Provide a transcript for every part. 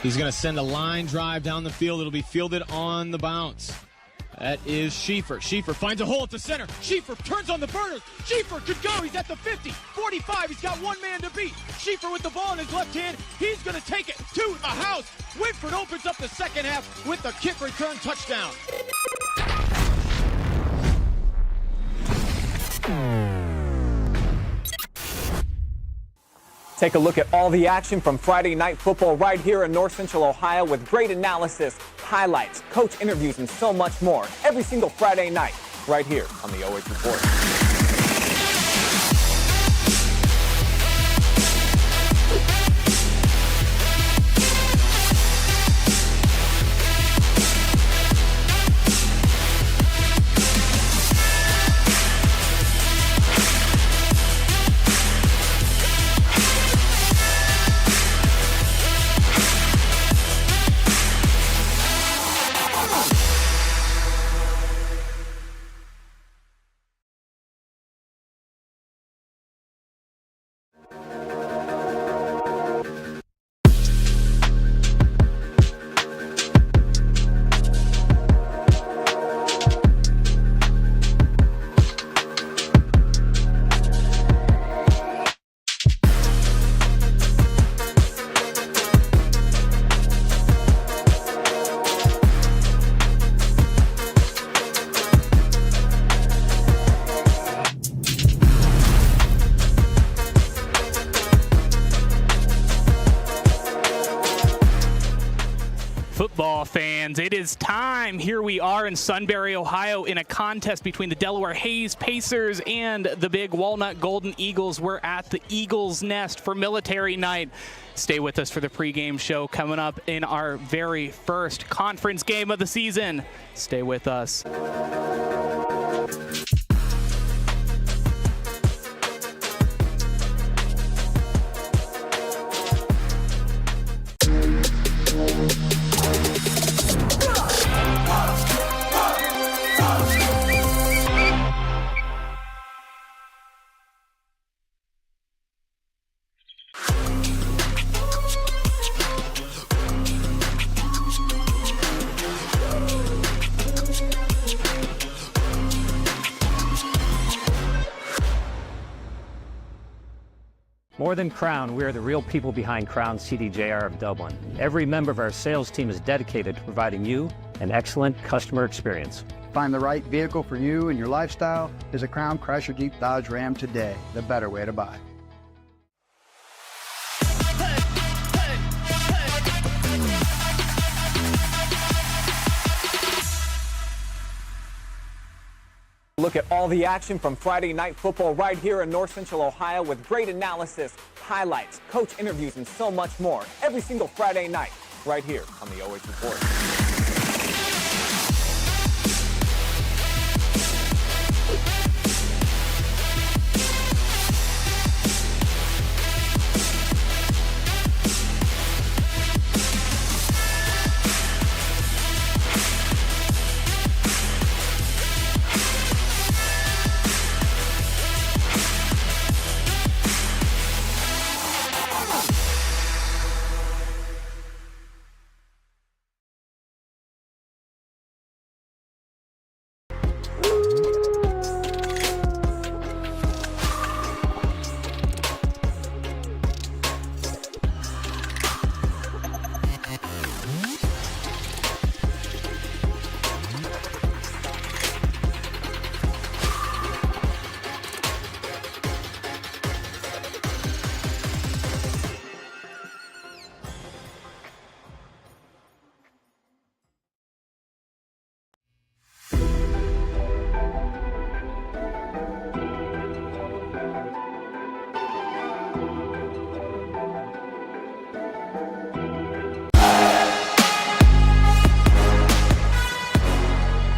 He's going to send a line drive down the field. It'll be fielded on the bounce. That is Schieffer. Schieffer finds a hole at the center. Schieffer turns on the burners. Schieffer could go. He's at the 50, 45. He's got one man to beat. Schieffer with the ball in his left hand. He's going to take it to the house. Winford opens up the second half with the kick return touchdown. Take a look at all the action from Friday Night Football right here in North Central Ohio with great analysis, highlights, coach interviews, and so much more. Every single Friday night right here on the OH Report. Football fans, it is time. Here we are in Sunbury, Ohio, in a contest between the Delaware Hayes Pacers and the big Walnut Golden Eagles. We're at the Eagles Nest for Military Night. Stay with us for the pregame show coming up in our very first conference game of the season. Stay with us. More than Crown, we are the real people behind Crown CDJR of Dublin. Every member of our sales team is dedicated to providing you an excellent customer experience. Find the right vehicle for you and your lifestyle is a Crown Chrysler Jeep Dodge Ram today, the better way to buy. Look at all the action from Friday Night Football right here in North Central Ohio with great analysis, highlights, coach interviews, and so much more. Every single Friday night right here on the OH Report.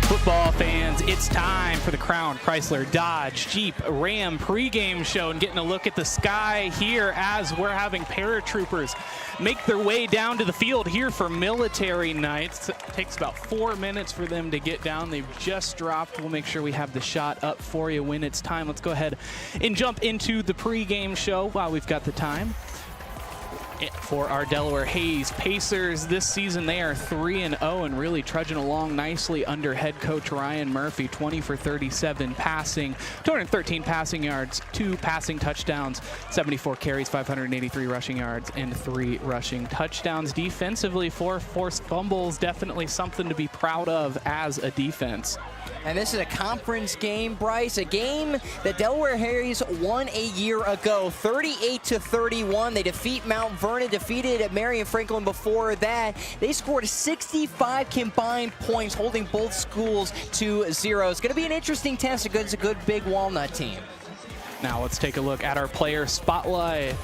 Football fans, it's time for the Crown Chrysler Dodge Jeep Ram pregame show and getting a look at the sky here as we're having paratroopers make their way down to the field here for Military Night. It takes about 4 minutes for them to get down. They've just dropped. We'll make sure we have the shot up for you when it's time. Let's go ahead and jump into the pregame show while we've got the time. For our Delaware Hayes Pacers this season, they are 3-0 and really trudging along nicely under head coach Ryan Murphy. 20 for 37 passing, 213 passing yards, 2 passing touchdowns, 74 carries, 583 rushing yards, and 3 rushing touchdowns. Defensively, 4 forced fumbles, definitely something to be proud of as a defense. And this is a conference game, Bryce, a game that Delaware Hayes won a year ago, 38-31. They defeat Mount Vernon, defeated Marion Franklin before that. They scored 65 combined points, holding both schools to 0. It's going to be an interesting test against a good Big Walnut team. Now let's take a look at our player spotlight,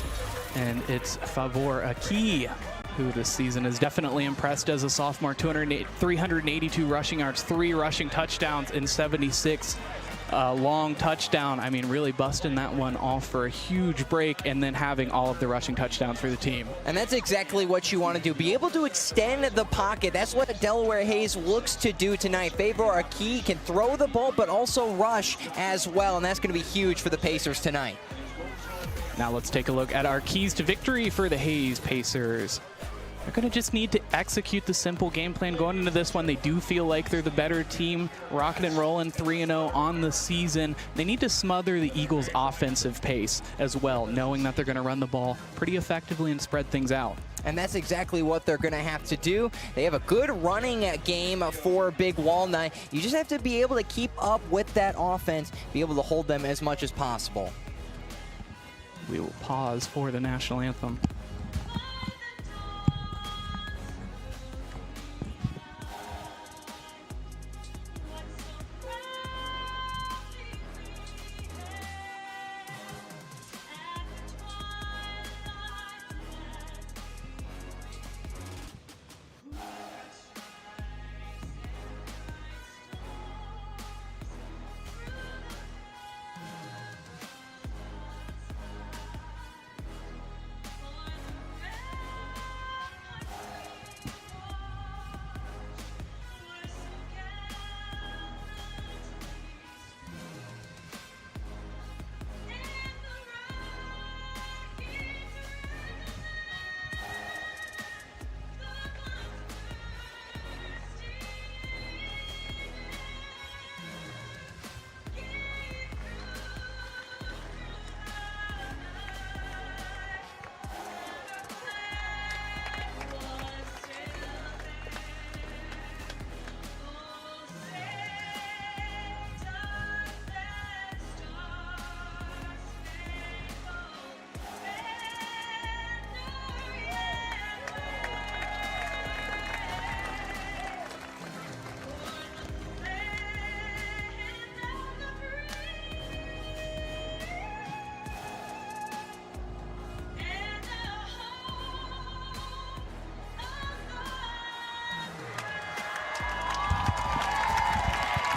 and it's Favor Aki, who this season has definitely impressed as a sophomore. 382 rushing yards, 3 rushing touchdowns, and 76 long touchdown. I mean, really busting that one off for a huge break and then having all of the rushing touchdowns for the team. And that's exactly what you want to do. Be able to extend the pocket. That's what Delaware Hayes looks to do tonight. Favor Aki can throw the ball, but also rush as well, and that's going to be huge for the Pacers tonight. Now let's take a look at our keys to victory for the Hayes Pacers. They're going to just need to execute the simple game plan going into this one. They do feel like they're the better team, rocking and rolling 3-0 on the season. They need to smother the Eagles' offensive pace as well, knowing that they're going to run the ball pretty effectively and spread things out. And that's exactly what they're going to have to do. They have a good running game for Big Walnut. You just have to be able to keep up with that offense, be able to hold them as much as possible. We will pause for the national anthem.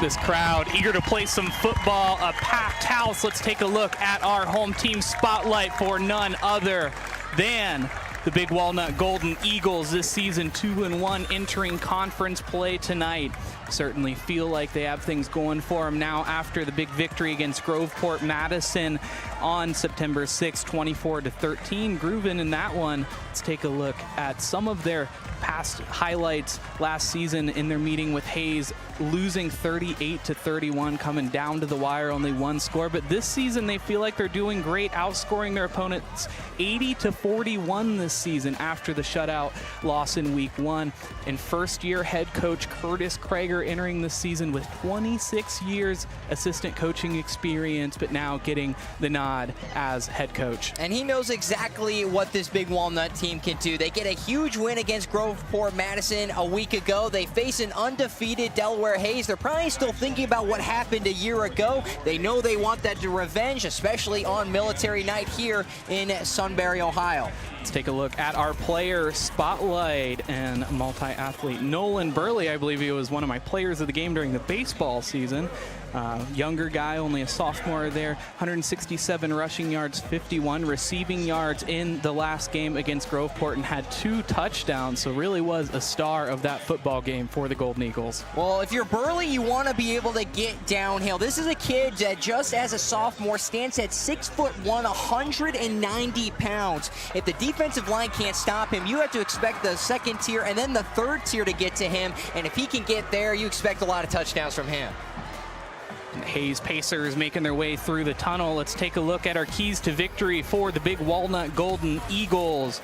This crowd eager to play some football, a packed house. Let's take a look at our home team spotlight for none other than the Big Walnut Golden Eagles this season, 2-1, entering conference play tonight. Certainly feel like they have things going for them now after the big victory against Groveport-Madison on September 6, 24-13. Grooving in that one. Let's take a look at some of their past highlights last season in their meeting with Hayes, losing 38-31, coming down to the wire, only 1 score. But this season, they feel like they're doing great, outscoring their opponents 80-41 this season after the shutout loss in week 1. And first-year head coach Curtis Krager entering the season with 26 years assistant coaching experience, but now getting the nod as head coach. And he knows exactly what this Big Walnut team can do. They get a huge win against Groveport-Madison a week ago. They face an undefeated Delaware Hayes. They're probably still thinking about what happened a year ago. They know they want that revenge, especially on military night here in Sunbury, Ohio. Let's take a look at our player spotlight, and multi-athlete Nolan Burley. I believe he was one of my players of the game during the baseball season. Younger guy, only a sophomore there. 167 rushing yards, 51 receiving yards in the last game against Groveport, and had 2 touchdowns. So really was a star of that football game for the Golden Eagles. Well, if you're Burley, you want to be able to get downhill. This is a kid that just as a sophomore stands at 6'1", 190 pounds. If the defensive line can't stop him, you have to expect the second tier and then the third tier to get to him. And if he can get there, you expect a lot of touchdowns from him. And the Hayes Pacers making their way through the tunnel. Let's take a look at our keys to victory for the big Walnut Golden Eagles.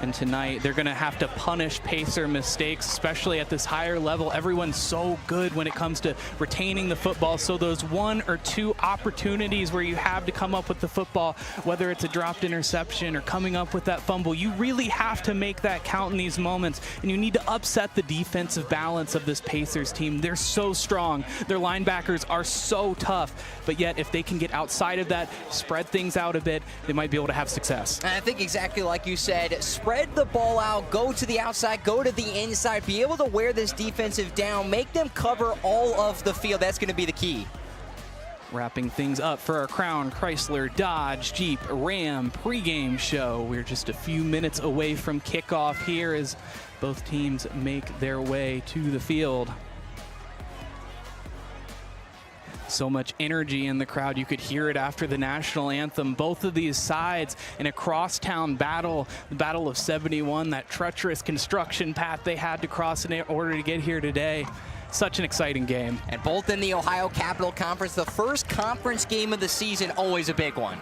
And tonight, they're going to have to punish Pacer mistakes, especially at this higher level. Everyone's so good when it comes to retaining the football. So those 1 or 2 opportunities where you have to come up with the football, whether it's a dropped interception or coming up with that fumble, you really have to make that count in these moments. And you need to upset the defensive balance of this Pacers team. They're so strong. Their linebackers are so tough. But yet, if they can get outside of that, spread things out a bit, they might be able to have success. And I think exactly like you said, spread the ball out, go to the outside, go to the inside, be able to wear this defensive down, make them cover all of the field. That's going to be the key. Wrapping things up for our Crown, Chrysler, Dodge, Jeep, Ram pregame show. We're just a few minutes away from kickoff here as both teams make their way to the field. So much energy in the crowd. You could hear it after the national anthem. Both of these sides in a crosstown battle, the Battle of 71, that treacherous construction path they had to cross in order to get here today. Such an exciting game. And both in the Ohio Capital Conference, the first conference game of the season, always a big one.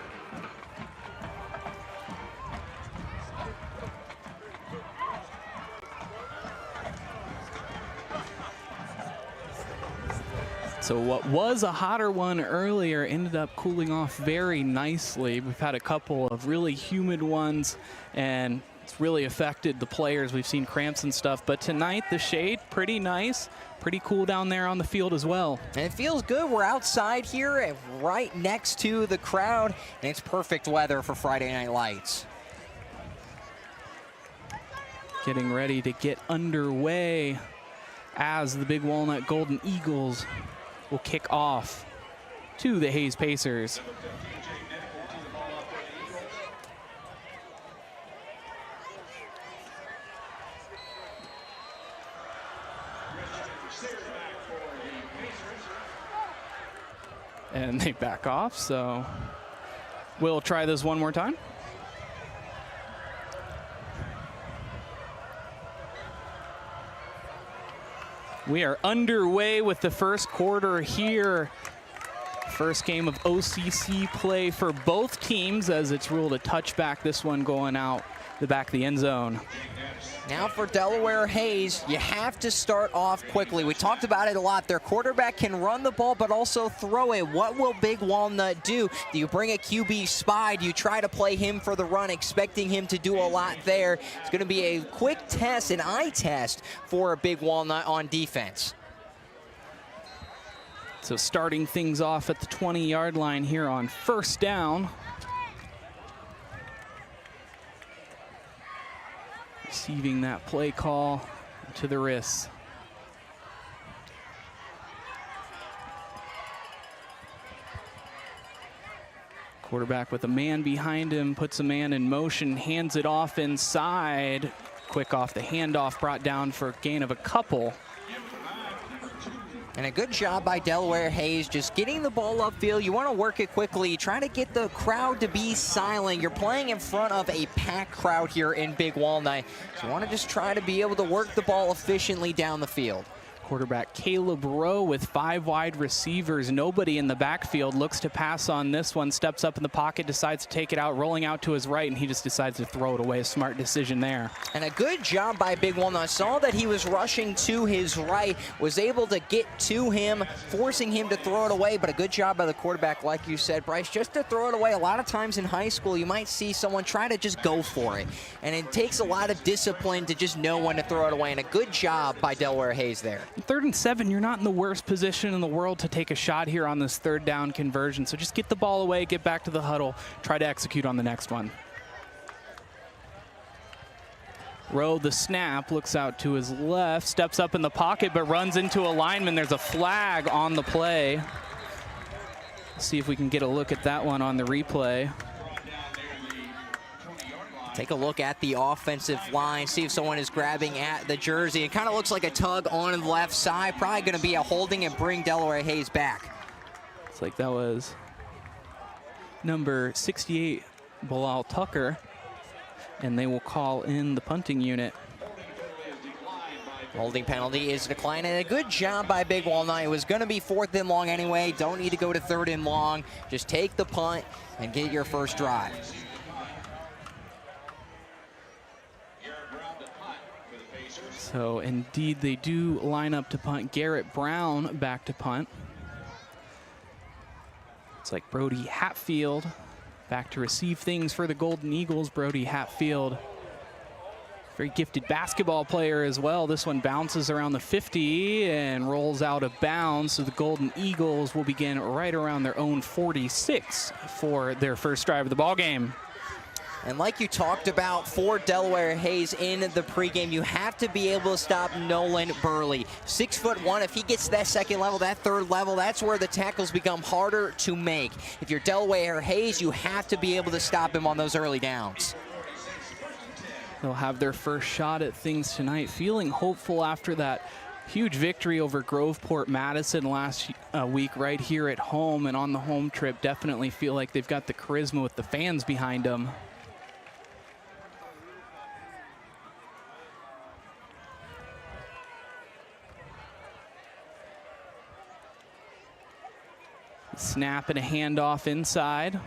So what was a hotter one earlier ended up cooling off very nicely. We've had a couple of really humid ones, and it's really affected the players. We've seen cramps and stuff, but tonight the shade, pretty nice, pretty cool down there on the field as well. And it feels good. We're outside here right next to the crowd, and it's perfect weather for Friday Night Lights. Getting ready to get underway as the big Walnut Golden Eagles will kick off to the Hayes Pacers. And they back off, so we'll try this one more time. We are underway with the first quarter here. First game of OCC play for both teams, as it's ruled a touchback, this one going out the back of the end zone. Now for Delaware Hayes, you have to start off quickly. We talked about it a lot. Their quarterback can run the ball, but also throw it. What will Big Walnut do? Do you bring a QB spy? Do you try to play him for the run, expecting him to do a lot there? It's going to be a quick test, an eye test for Big Walnut on defense. So starting things off at the 20-yard line here on first down. Receiving that play call to the wrists. Quarterback with a man behind him, puts a man in motion, hands it off inside. Quick off the handoff, brought down for a gain of a couple. And a good job by Delaware Hayes just getting the ball upfield. You want to work it quickly. Try to get the crowd to be silent. You're playing in front of a packed crowd here in Big Walnut. So you want to just try to be able to work the ball efficiently down the field. Quarterback Caleb Rowe with 5 wide receivers. Nobody in the backfield, looks to pass on this one, steps up in the pocket, decides to take it out, rolling out to his right, and he just decides to throw it away. A smart decision there. And a good job by Big Walnut. Saw that he was rushing to his right, was able to get to him, forcing him to throw it away, but a good job by the quarterback, like you said, Bryce, just to throw it away. A lot of times in high school, you might see someone try to just go for it, and it takes a lot of discipline to just know when to throw it away, and a good job by Delaware Hayes there. 3rd and 7, you're not in the worst position in the world to take a shot here on this 3rd down conversion. So just get the ball away, get back to the huddle, try to execute on the next one. Rowe, the snap, looks out to his left, steps up in the pocket, but runs into a lineman. There's a flag on the play. See if we can get a look at that one on the replay. Take a look at the offensive line, see if someone is grabbing at the jersey. It kind of looks like a tug on the left side. Probably going to be a holding and bring Delaware Hayes back. It's like that was number 68, Bilal Tucker, and they will call in the punting unit. Holding penalty is declined, and a good job by Big Walnut. It was going to be 4th and long anyway. Don't need to go to 3rd and long. Just take the punt and get your first drive. So indeed they do line up to punt. Garrett Brown back to punt. It's like Brody Hatfield back to receive things for the Golden Eagles. Brody Hatfield, very gifted basketball player as well. This one bounces around the 50 and rolls out of bounds. So the Golden Eagles will begin right around their own 46 for their first drive of the ball game. And like you talked about for Delaware Hayes in the pregame, you have to be able to stop Nolan Burley. 6'1", if he gets to that 2nd level, that 3rd level, that's where the tackles become harder to make. If you're Delaware Hayes, you have to be able to stop him on those early downs. They'll have their first shot at things tonight, feeling hopeful after that huge victory over Groveport-Madison last week right here at home and on the home trip. Definitely feel like they've got the charisma with the fans behind them. Snap and a handoff inside.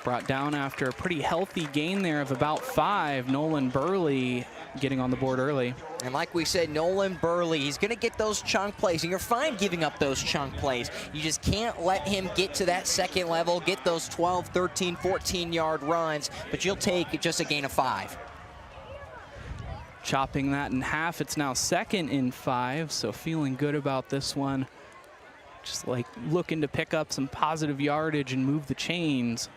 Brought down after a pretty healthy gain there of about 5. Nolan Burley getting on the board early. And like we said, Nolan Burley, he's going to get those chunk plays, and you're fine giving up those chunk plays. You just can't let him get to that 2nd level, get those 12, 13, 14-yard runs, but you'll take just a gain of 5. Chopping that in half, it's now 2nd and 5, so feeling good about this one. Just like looking to pick up some positive yardage and move the chains.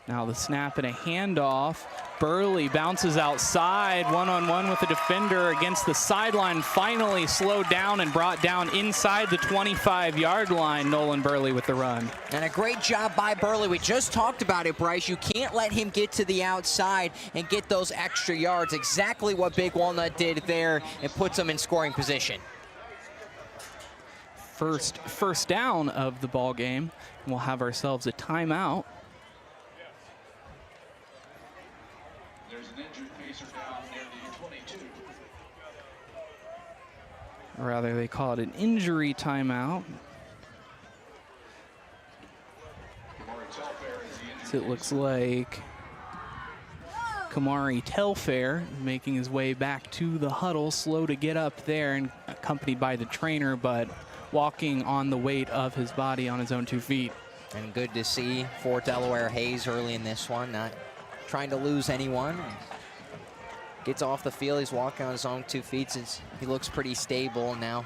Now the snap and a handoff. Burley bounces outside, one-on-one with the defender against the sideline. Finally slowed down and brought down inside the 25-yard line. Nolan Burley with the run. And a great job by Burley. We just talked about it, Bryce. You can't let him get to the outside and get those extra yards. Exactly what Big Walnut did there. It puts them in scoring position. First down of the ball game. We'll have ourselves a timeout. There's an injured pacer down near the 22. Or rather, they call it an injury timeout. So it looks like Kamari Telfair making his way back to the huddle, slow to get up there and accompanied by the trainer, but walking on the weight of his body on his own 2 feet. And good to see for Delaware Hayes early in this one, not trying to lose anyone. Gets off the field, he's walking on his own 2 feet since he looks pretty stable now.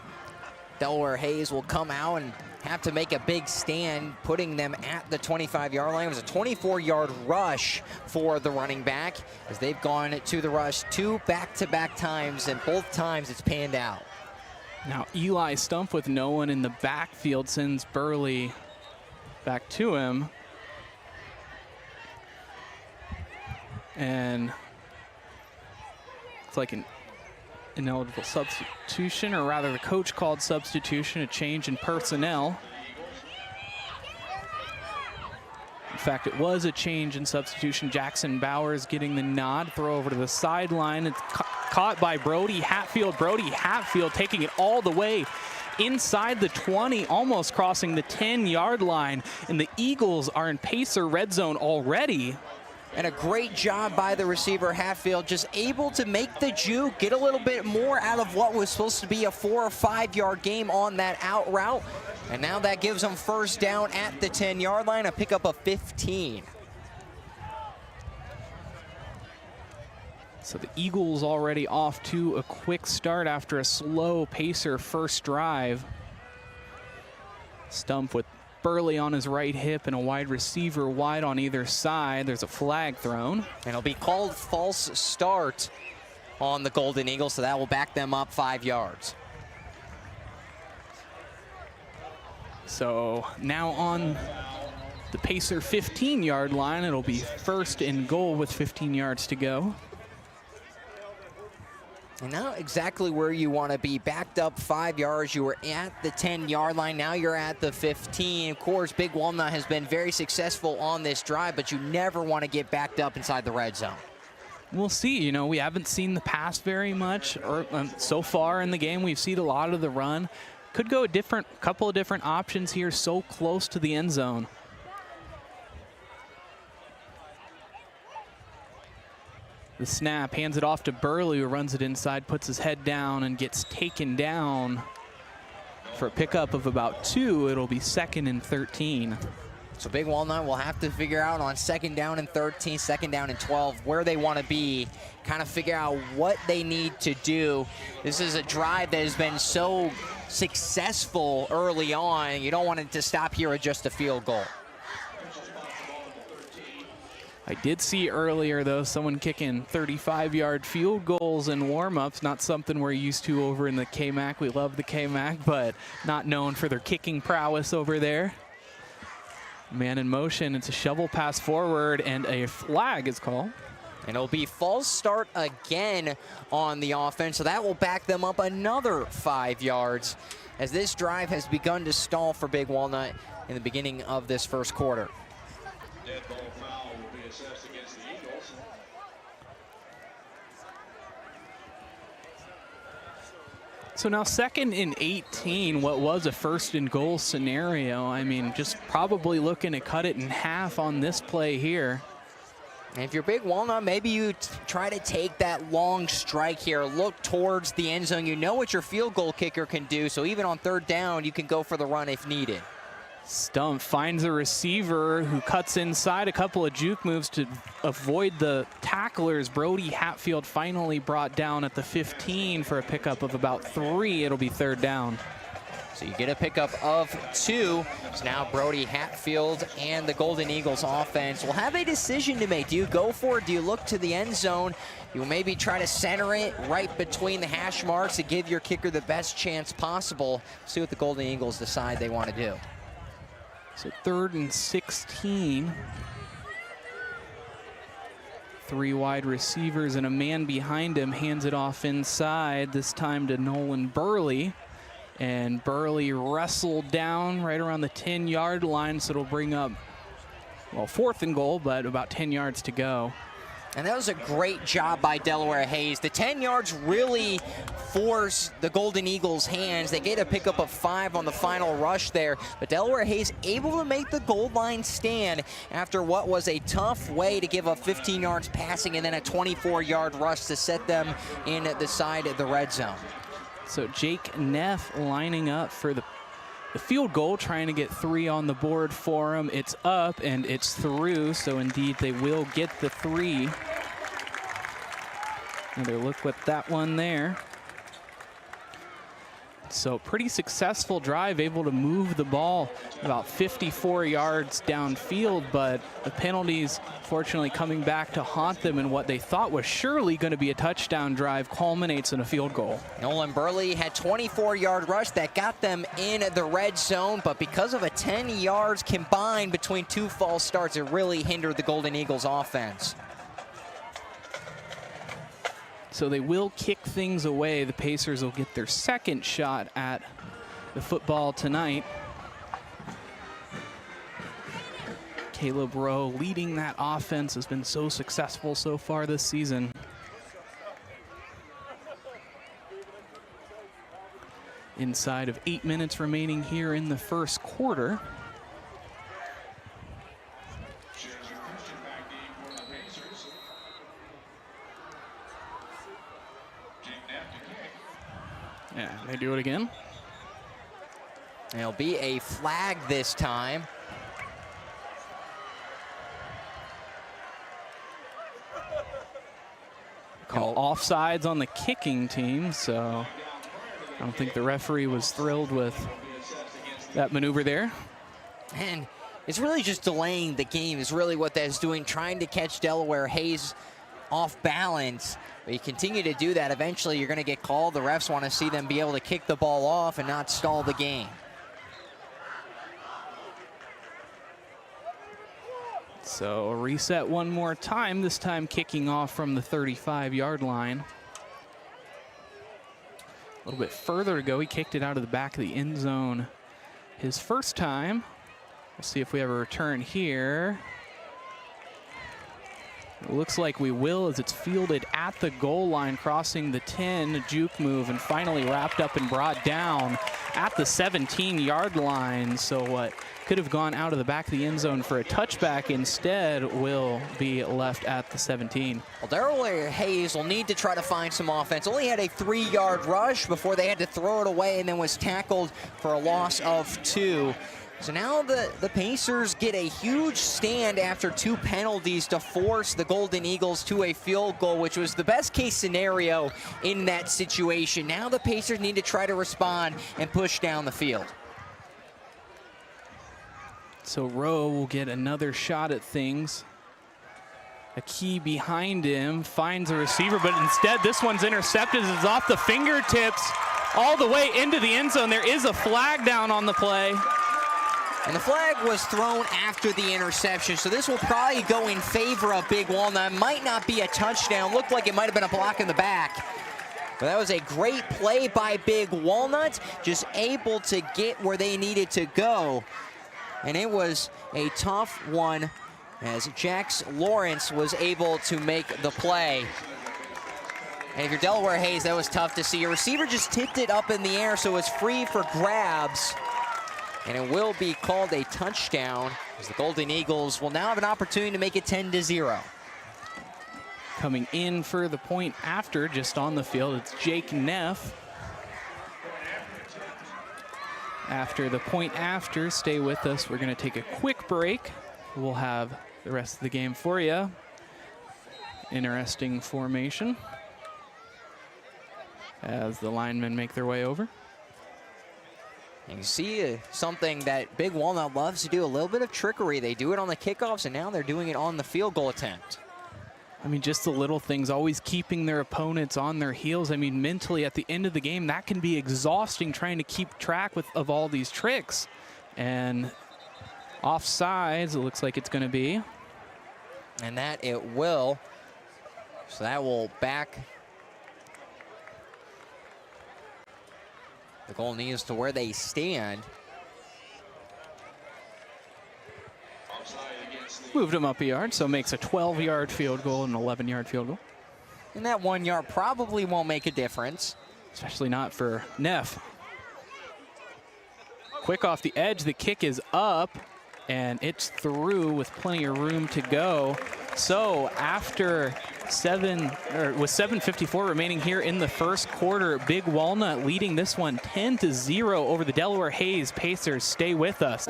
Delaware Hayes will come out and have to make a big stand, putting them at the 25-yard line. It was a 24-yard rush for the running back as they've gone to the rush 2 back-to-back times, and both times it's panned out. Now Eli Stump with no one in the backfield sends Burley back to him. And it's like an ineligible substitution, or rather the coach called substitution, a change in personnel. In fact, it was a change in substitution. Jackson Bowers getting the nod, throw over to the sideline. It's caught by Brody Hatfield. Brody Hatfield taking it all the way inside the 20, almost crossing the 10-yard line. And the Eagles are in Pacer red zone already. And a great job by the receiver, Hatfield, just able to make the juke, get a little bit more out of what was supposed to be a 4 or 5 yard game on that out route. And now that gives them first down at the 10-yard line, a pickup of 15. So the Eagles already off to a quick start after a slow Pacer first drive. Stump with Burley on his right hip and a wide receiver wide on either side. There's a flag thrown. And it'll be called false start on the Golden Eagles, so that will back them up 5 yards. So now on the Pacer 15-yard line, it'll be 1st and goal with 15 yards to go. And not exactly where you want to be. Backed up 5 yards. You were at the 10-yard line. Now you're at the 15. Of course, Big Walnut has been very successful on this drive, but you never want to get backed up inside the red zone. We'll see. You know, we haven't seen the pass very much so far in the game. We've seen a lot of the run. Could go a couple of different options here, so close to the end zone. The snap, hands it off to Burley, who runs it inside, puts his head down, and gets taken down for a pickup of about 2. It'll be 2nd and 13. So Big Walnut will have to figure out on 2nd down and 13, 2nd down and 12, where they want to be, kind of figure out what they need to do. This is a drive that has been so successful early on. You don't want it to stop here at just a field goal. I did see earlier, though, someone kicking 35-yard field goals in warm-ups. Not something we're used to over in the KMAC. We love the KMAC, but not known for their kicking prowess over there. Man in motion. It's a shovel pass forward, and a flag is called. And it'll be false start again on the offense, so that will back them up another 5 yards as this drive has begun to stall for Big Walnut in the beginning of this first quarter. Dead ball foul will be assessed against the Eagles. So now 2nd and 18, what was a 1st and goal scenario. I mean, just probably looking to cut it in half on this play here. And if you're Big Walnut, maybe you try to take that long strike here, look towards the end zone. You know what your field goal kicker can do, so even on 3rd down, you can go for the run if needed. Stump finds a receiver who cuts inside, a couple of juke moves to avoid the tacklers. Brody Hatfield finally brought down at the 15 for a pickup of about 3. It'll be 3rd down. So you get a pickup of 2. So now Brody Hatfield and the Golden Eagles offense will have a decision to make. Do you go for it? Do you look to the end zone? You maybe try to center it right between the hash marks to give your kicker the best chance possible. See what the Golden Eagles decide they want to do. So 3rd and 16. 3 wide receivers and a man behind him hands it off inside, this time to Nolan Burley. And Burley wrestled down right around the 10-yard line, so it'll bring up, well, 4th and goal, but about 10 yards to go. And that was a great job by Delaware Hayes. The 10 yards really force the Golden Eagles' hands. They get a pickup of 5 on the final rush there, but Delaware Hayes able to make the goal line stand after what was a tough way to give up 15 yards passing and then a 24-yard rush to set them in the side of the red zone. So Jake Neff lining up for the field goal, trying to get 3 on the board for him. It's up and it's through, so indeed they will get the 3. Another look with that one there. So pretty successful drive, able to move the ball about 54 yards downfield, but the penalties fortunately coming back to haunt them, and what they thought was surely going to be a touchdown drive culminates in a field goal. Nolan Burley had 24-yard rush that got them in the red zone, but because of a 10 yards combined between 2 false starts, it really hindered the Golden Eagles offense. So they will kick things away. The Pacers will get their 2nd shot at the football tonight. Caleb Rowe leading that offense, has been so successful so far this season. Inside of 8 minutes remaining here in the first quarter. Yeah, they do it again. And it'll be a flag this time. Call offsides on the kicking team, so I don't think the referee was thrilled with that maneuver there. And it's really just delaying the game is really what that's doing, trying to catch Delaware Hayes off balance. But you continue to do that, eventually you're going to get called. The refs want to see them be able to kick the ball off and not stall the game. So a reset one more time, this time kicking off from the 35-yard line. A little bit further to go. He kicked it out of the back of the end zone his first time. We'll see if we have a return here. It looks like we will, as it's fielded at the goal line, crossing the 10, juke move, and finally wrapped up and brought down at the 17-yard line. So what could have gone out of the back of the end zone for a touchback instead will be left at the 17. Well, Delaware Hayes will need to try to find some offense. Only had a 3-yard rush before they had to throw it away, and then was tackled for a loss of 2. So now the Pacers get a huge stand after 2 penalties to force the Golden Eagles to a field goal, which was the best case scenario in that situation. Now the Pacers need to try to respond and push down the field. So Rowe will get another shot at things. A key behind him, finds a receiver, but instead this one's intercepted. It's off the fingertips all the way into the end zone. There is a flag down on the play. And the flag was thrown after the interception, so this will probably go in favor of Big Walnut. Might not be a touchdown. Looked like it might have been a block in the back. But that was a great play by Big Walnut, just able to get where they needed to go. And it was a tough one as Jax Lawrence was able to make the play. And if you're Delaware Hayes, that was tough to see. Your receiver just tipped it up in the air, so it's free for grabs. And it will be called a touchdown, as the Golden Eagles will now have an opportunity to make it 10-0. Coming in for the point after, just on the field, it's Jake Neff. After the point after, stay with us. We're going to take a quick break. We'll have the rest of the game for you. Interesting formation as the linemen make their way over. And you see something that Big Walnut loves to do, a little bit of trickery. They do it on the kickoffs, and now they're doing it on the field goal attempt. I mean, just the little things, always keeping their opponents on their heels. I mean, mentally, at the end of the game, that can be exhausting, trying to keep track of all these tricks. And offsides, it looks like it's going to be. And that it will. So that will back the Golden Eagles to where they stand. Moved him up a yard, so makes a 12-yard field goal and an 11-yard field goal. And that 1 yard probably won't make a difference. Especially not for Neff. Quick off the edge, the kick is up, and it's through with plenty of room to go. So after with 7:54 remaining here in the first quarter, Big Walnut leading this one 10-0 over the Delaware Hayes Pacers. Stay with us.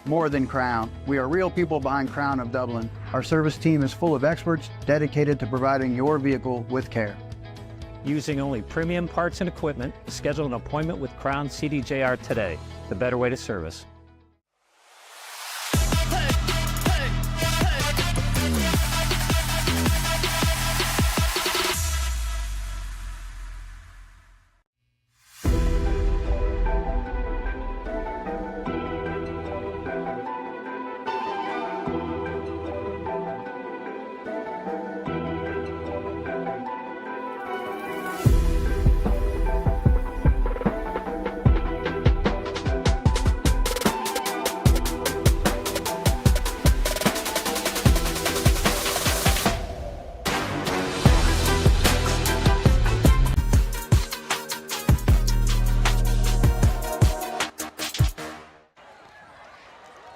More than Crown. We are real people behind Crown of Dublin. Our service team is full of experts dedicated to providing your vehicle with care. Using only premium parts and equipment, schedule an appointment with Crown CDJR today. The better way to service.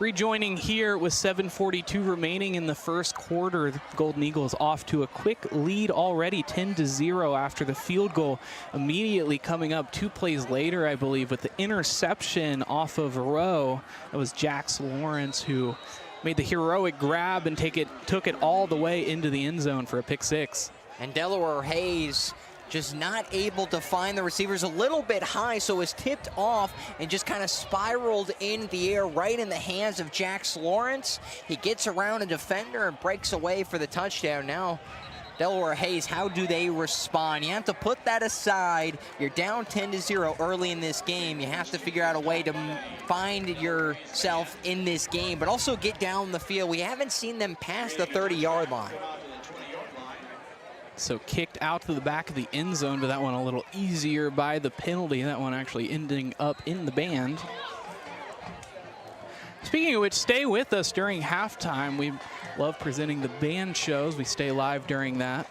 Rejoining here with 7:42 remaining in the first quarter, the Golden Eagles off to a quick lead already, 10-0 after the field goal immediately coming up 2 plays later, I believe, with the interception off of Rowe. That was Jax Lawrence who made the heroic grab and took it all the way into the end zone for a pick 6. And Delaware Hayes just not able to find the receivers, a little bit high, so was tipped off and just kind of spiraled in the air right in the hands of Jax Lawrence. He gets around a defender and breaks away for the touchdown. Now Delaware Hayes, how do they respond? You have to put that aside. You're down 10-0 early in this game. You have to figure out a way to find yourself in this game, but also get down the field. We haven't seen them pass the 30-yard line. So kicked out to the back of the end zone, but that one a little easier by the penalty. That one actually ending up in the band. Speaking of which, stay with us during halftime. We love presenting the band shows. We stay live during that.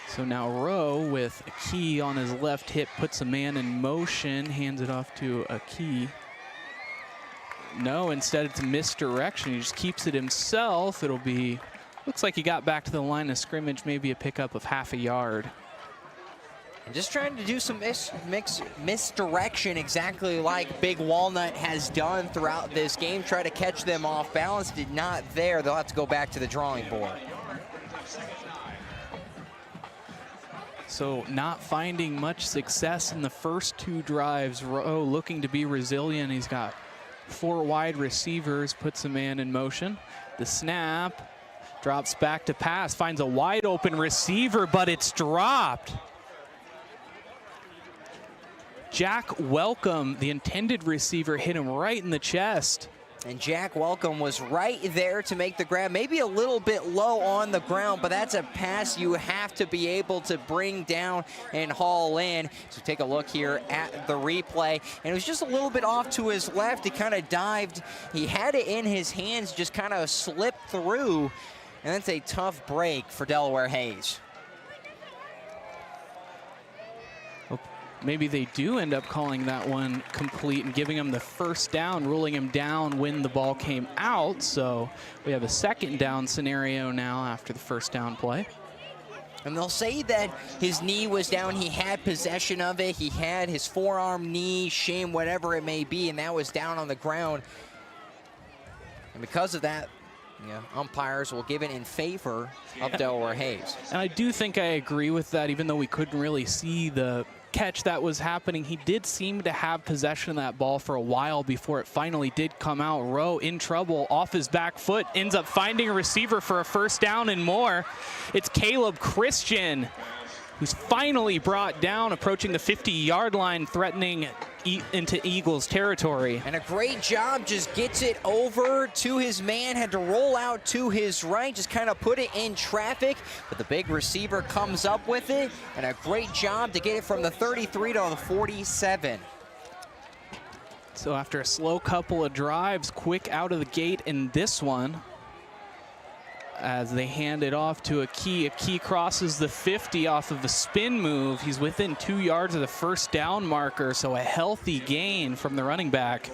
So now Rowe with a key on his left hip, puts a man in motion, hands it off to a key. No, instead it's a misdirection. He just keeps it himself. It'll be, looks like he got back to the line of scrimmage, maybe a pickup of half a yard. And just trying to do some misdirection, exactly like Big Walnut has done throughout this game. Try to catch them off balance, did not there. They'll have to go back to the drawing board. So not finding much success in the first 2 drives. Rowe looking to be resilient. He's got 4 wide receivers, puts a man in motion. The snap, drops back to pass, finds a wide open receiver, but it's dropped. Jack Welcome, the intended receiver, hit him right in the chest. And Jack Welcome was right there to make the grab, maybe a little bit low on the ground, but that's a pass you have to be able to bring down and haul in. So take a look here at the replay, and it was just a little bit off to his left. He kind of dived. He had it in his hands, just kind of slipped through, and that's a tough break for Delaware Hayes. Maybe they do end up calling that one complete and giving him the first down, ruling him down when the ball came out. So we have a 2nd down scenario now after the first down play. And they'll say that his knee was down. He had possession of it. He had his forearm, knee, shin, whatever it may be, and that was down on the ground. And because of that, umpires will give it in favor of Delaware Hayes. And I do think I agree with that, even though we couldn't really see the catch that was happening. He did seem to have possession of that ball for a while before it finally did come out. Rowe in trouble off his back foot, ends up finding a receiver for a first down and more. It's Caleb Christian, who's finally brought down, approaching the 50-yard line, threatening into Eagles territory. And a great job, just gets it over to his man, had to roll out to his right, just kind of put it in traffic, but the big receiver comes up with it, and a great job to get it from the 33 to the 47. So after a slow couple of drives, quick out of the gate in this one, as they hand it off to a key. A key crosses the 50 off of a spin move. He's within 2 yards of the first down marker, so a healthy gain from the running back.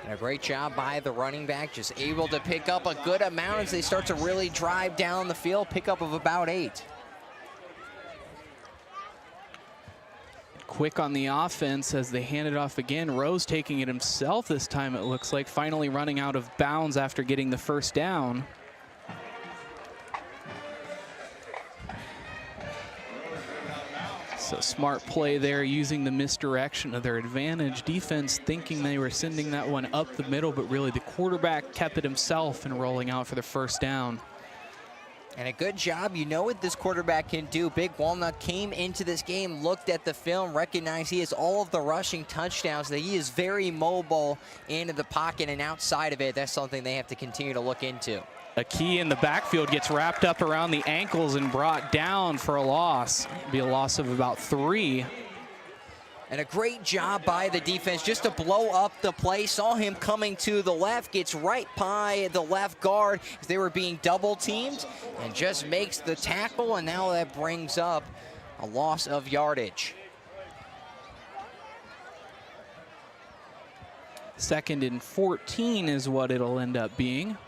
And a great job by the running back, just able to pick up a good amount as they start to really drive down the field, pickup of about 8. Quick on the offense as they hand it off again. Rowe's taking it himself this time, it looks like, finally running out of bounds after getting the first down. So smart play there, using the misdirection of their advantage. Defense thinking they were sending that one up the middle, but really the quarterback kept it himself and rolling out for the first down. And a good job. You know what this quarterback can do. Big Walnut came into this game, looked at the film, recognized he has all of the rushing touchdowns, that he is very mobile into the pocket and outside of it. That's something they have to continue to look into. A key in the backfield gets wrapped up around the ankles and brought down for a loss. It'll be a loss of about 3. And a great job by the defense just to blow up the play. Saw him coming to the left, gets right by the left guard as they were being double teamed, and just makes the tackle, and now that brings up a loss of yardage. 2nd and 14 is what it'll end up being.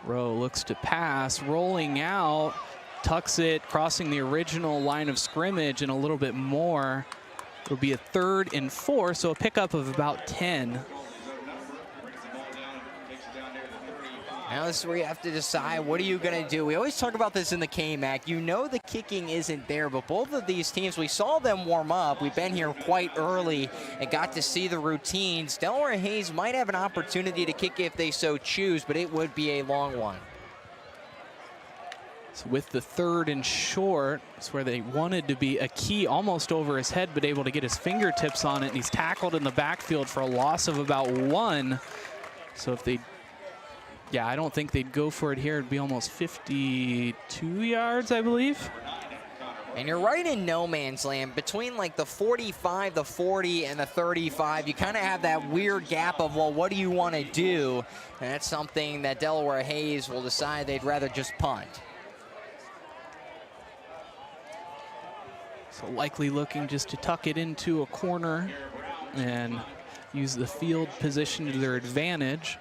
Rowe looks to pass, rolling out, tucks it, crossing the original line of scrimmage and a little bit more. It'll be a 3rd and 4, so a pickup of about 10. Now this is where you have to decide, what are you going to do? We always talk about this in the K-Mac. You know the kicking isn't there, but both of these teams, we saw them warm up. We've been here quite early and got to see the routines. Delaware Hayes might have an opportunity to kick if they so choose, but it would be a long one. So with the 3rd and short, it's where they wanted to be, a key almost over his head, but able to get his fingertips on it, and he's tackled in the backfield for a loss of about 1. So if they, yeah, I don't think they'd go for it here. It'd be almost 52 yards, I believe. And you're right in no man's land. Between like the 45, the 40, and the 35, you kind of have that weird gap of, well, what do you want to do? And that's something that Delaware Hayes will decide they'd rather just punt. So likely looking just to tuck it into a corner and use the field position to their advantage.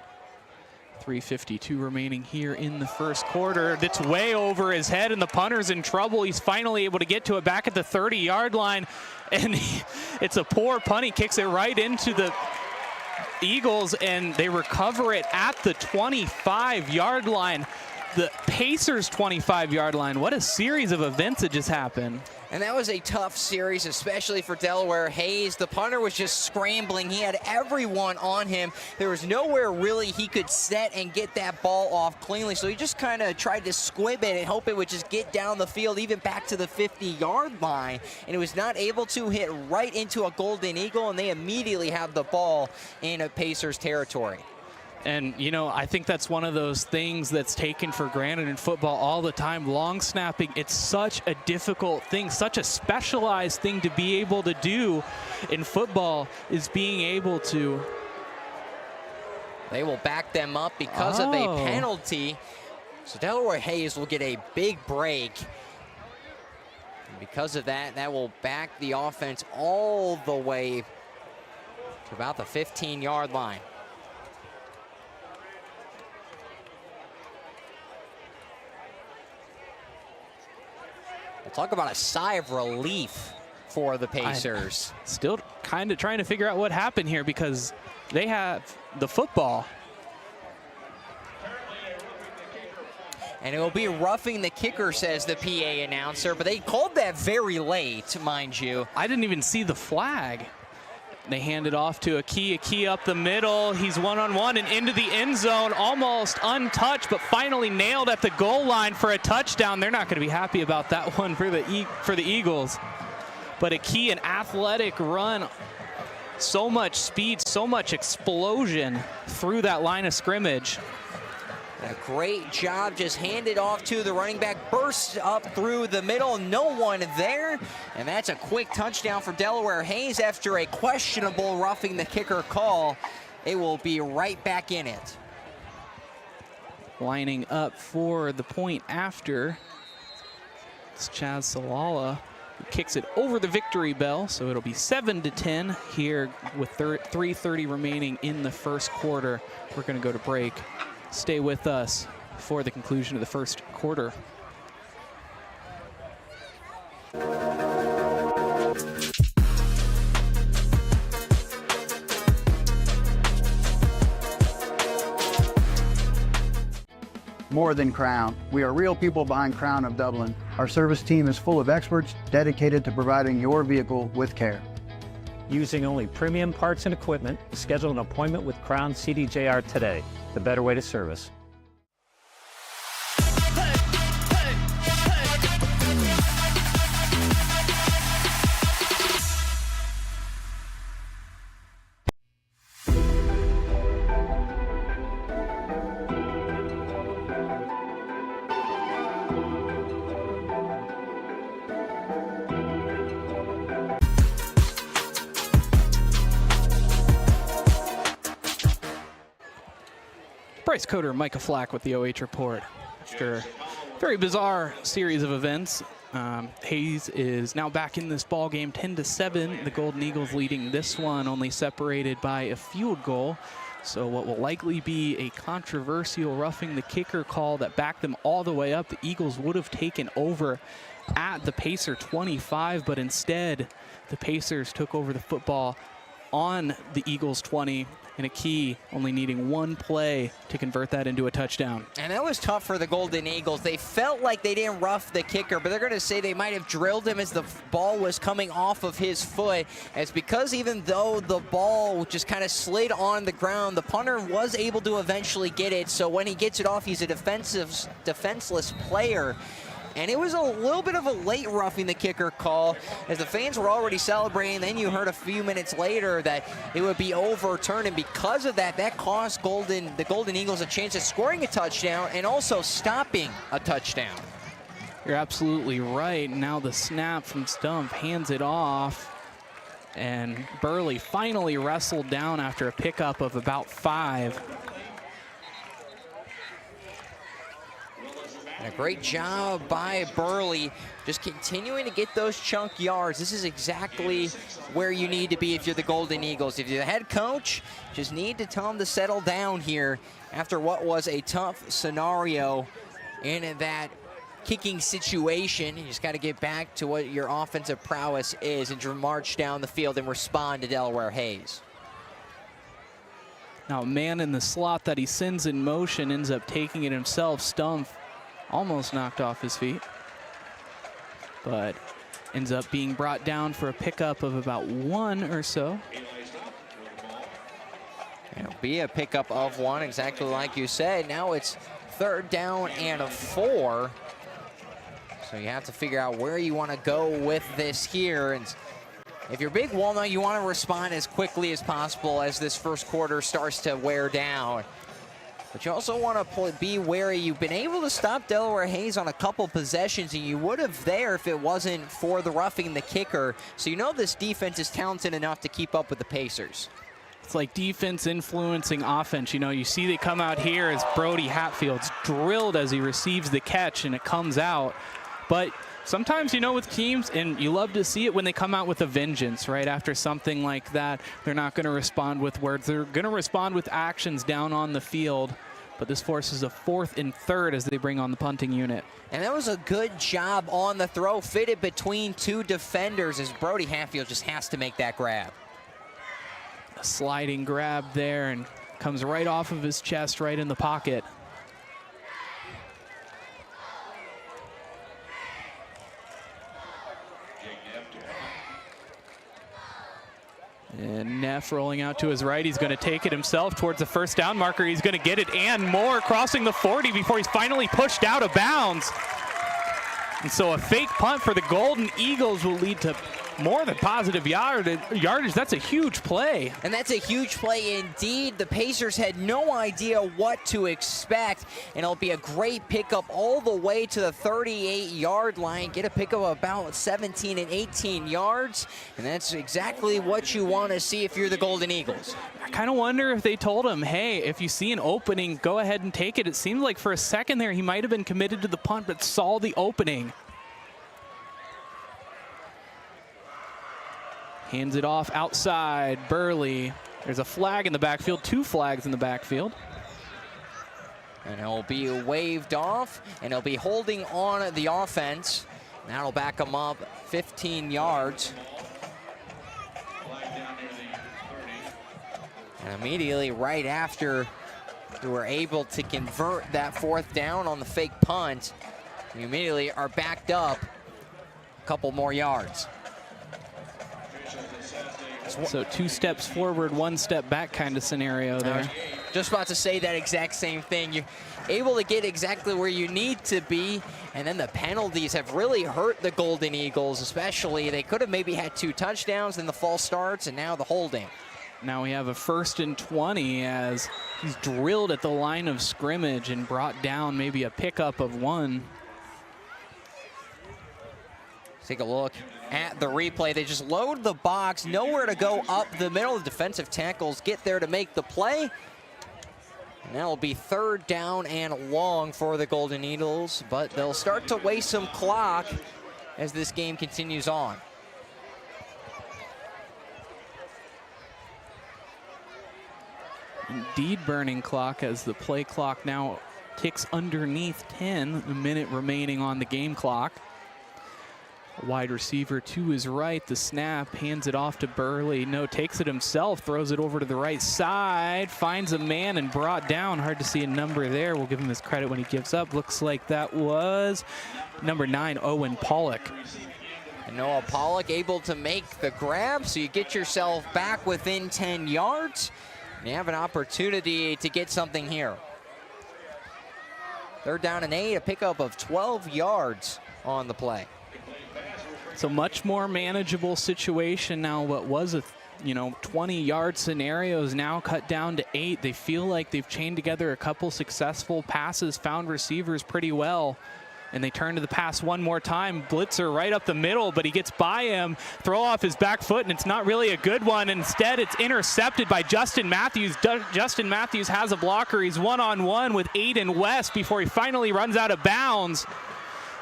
3:52 remaining here in the first quarter. That's way over his head, and the punter's in trouble. He's finally able to get to it back at the 30-yard line, and it's a poor punt. He kicks it right into the Eagles, and they recover it at the 25-yard line. The Pacers' 25-yard line. What a series of events that just happened. And that was a tough series, especially for Delaware Hayes. The punter was just scrambling. He had everyone on him. There was nowhere really he could set and get that ball off cleanly. So he just kind of tried to squib it and hope it would just get down the field, even back to the 50-yard line. And it was not able to hit right into a Golden Eagle, and they immediately have the ball in a Pacers territory. And, you know, I think that's one of those things that's taken for granted in football all the time. Long snapping, it's such a difficult thing, such a specialized thing to be able to do in football, is being able to. They will back them up because of a penalty. So Delaware Hayes will get a big break. And because of that, that will back the offense all the way to about the 15-yard line. Talk about a sigh of relief for the Pacers. Still kind of trying to figure out what happened here, because they have the football. And it will be roughing the kicker, says the PA announcer, but they called that very late, mind you. I didn't even see the flag. They hand it off to a key up the middle. He's one-on-one and into the end zone, almost untouched, but finally nailed at the goal line for a touchdown. They're not going to be happy about that one for the Eagles. But a key, an athletic run, so much speed, so much explosion through that line of scrimmage. A great job, just handed off to the running back, bursts up through the middle, no one there. And that's a quick touchdown for Delaware Hayes after a questionable roughing the kicker call. It will be right back in it. Lining up for the point after. It's Chaz Salala who kicks it over the victory bell, so it'll be 7-10 here with 3:30 remaining in the first quarter. We're going to go to break. Stay with us for the conclusion of the first quarter. More than Crown. We are real people behind Crown of Dublin. Our service team is full of experts dedicated to providing your vehicle with care. Using only premium parts and equipment, schedule an appointment with Crown CDJR today. The better way to service. Bryce Coder, Micah Flack with the OH Report. After a very bizarre series of events, Hayes is now back in this ball game, 10-7. The Golden Eagles leading this one, only separated by a field goal. So what will likely be a controversial roughing the kicker call that backed them all the way up. The Eagles would have taken over at the Pacer 25, but instead the Pacers took over the football on the Eagles 20 in a key, only needing one play to convert that into a touchdown. And that was tough for the Golden Eagles. They felt like they didn't rough the kicker, but they're going to say they might have drilled him as the ball was coming off of his foot. It's because even though the ball just kind of slid on the ground, the punter was able to eventually get it. So when he gets it off, he's a defenseless player. And it was a little bit of a late roughing the kicker call as the fans were already celebrating. Then you heard a few minutes later that it would be overturned. And because of that, that cost the Golden Eagles a chance at scoring a touchdown and also stopping a touchdown. You're absolutely right. Now the snap from Stumpf hands it off. And Burley finally wrestled down after a pickup of about 5. And a great job by Burley, just continuing to get those chunk yards. This is exactly where you need to be if you're the Golden Eagles. If you're the head coach, just need to tell them to settle down here after what was a tough scenario in that kicking situation. You just got to get back to what your offensive prowess is and march down the field and respond to Delaware Hayes. Now, a man in the slot that he sends in motion ends up taking it himself. Stumpf almost knocked off his feet, but ends up being brought down for a pickup of about 1 or so. It'll be a pickup of 1, exactly like you said. Now it's 3rd down and 4. So you have to figure out where you want to go with this here. And if you're big Walnut, you want to respond as quickly as possible as this first quarter starts to wear down. But you also want to be wary. You've been able to stop Delaware Hayes on a couple possessions, and you would have there if it wasn't for the roughing the kicker. So you know this defense is talented enough to keep up with the Pacers. It's like defense influencing offense. You know, you see they come out here as Brody Hatfield's drilled as he receives the catch, and it comes out. But sometimes, you know, with teams, and you love to see it when they come out with a vengeance, right? After something like that, they're not going to respond with words. They're going to respond with actions down on the field. But this forces a 4th and 3rd as they bring on the punting unit. And that was a good job on the throw, fitted between 2 defenders as Brody Hatfield just has to make that grab. A sliding grab there and comes right off of his chest, right in the pocket. And Neff rolling out to his right. He's going to take it himself towards the 1st down marker. He's going to get it and more, crossing the 40 before he's finally pushed out of bounds. And so a fake punt for the Golden Eagles will lead to more than positive yardage. That's a huge play. And that's a huge play indeed. The Pacers had no idea what to expect, and it'll be a great pickup all the way to the 38-yard line. Get a pickup of about 17 and 18 yards, and that's exactly what you want to see if you're the Golden Eagles. I kind of wonder if they told him, hey, if you see an opening, go ahead and take it. It seemed like for a second there he might have been committed to the punt, but saw the opening. Hands it off outside, Burley. There's a flag in the backfield, 2 flags in the backfield. And he'll be waved off, and he'll be holding on the offense. That'll back him up 15 yards. And immediately right after we were able to convert that 4th down on the fake punt, we immediately are backed up a couple more yards. So 2 steps forward, 1 step back kind of scenario there. Just about to say that exact same thing. You're able to get exactly where you need to be, and then the penalties have really hurt the Golden Eagles, especially. They could have maybe had 2 touchdowns, then the false starts, and now the holding. Now we have a 1st and 20 as he's drilled at the line of scrimmage and brought down maybe a pickup of 1. Take a look at the replay. They just load the box, nowhere to go up the middle. The defensive tackles get there to make the play. And that'll be 3rd down and long for the Golden Eagles, but they'll start to waste some clock as this game continues on. indeed burning clock as the play clock now ticks underneath 10, a minute remaining on the game clock. Wide receiver to his right, the snap, hands it off to Burley. No, takes it himself, throws it over to the right side, finds a man and brought down. Hard to see a number there. We'll give him his credit when he gives up. Looks like that was number 9, Owen Pollock. And Noah Pollock able to make the grab, so you get yourself back within 10 yards. And you have an opportunity to get something here. 3rd down and 8, a pickup of 12 yards on the play. So much more manageable situation now. What was a 20-yard scenario is now cut down to 8. They feel like they've chained together a couple successful passes, found receivers pretty well, and they turn to the pass one more time. Blitzer right up the middle, but he gets by him, throw off his back foot, and it's not really a good one. Instead, it's intercepted by Justin Matthews. Justin Matthews has a blocker. He's one-on-one with Aiden West before he finally runs out of bounds.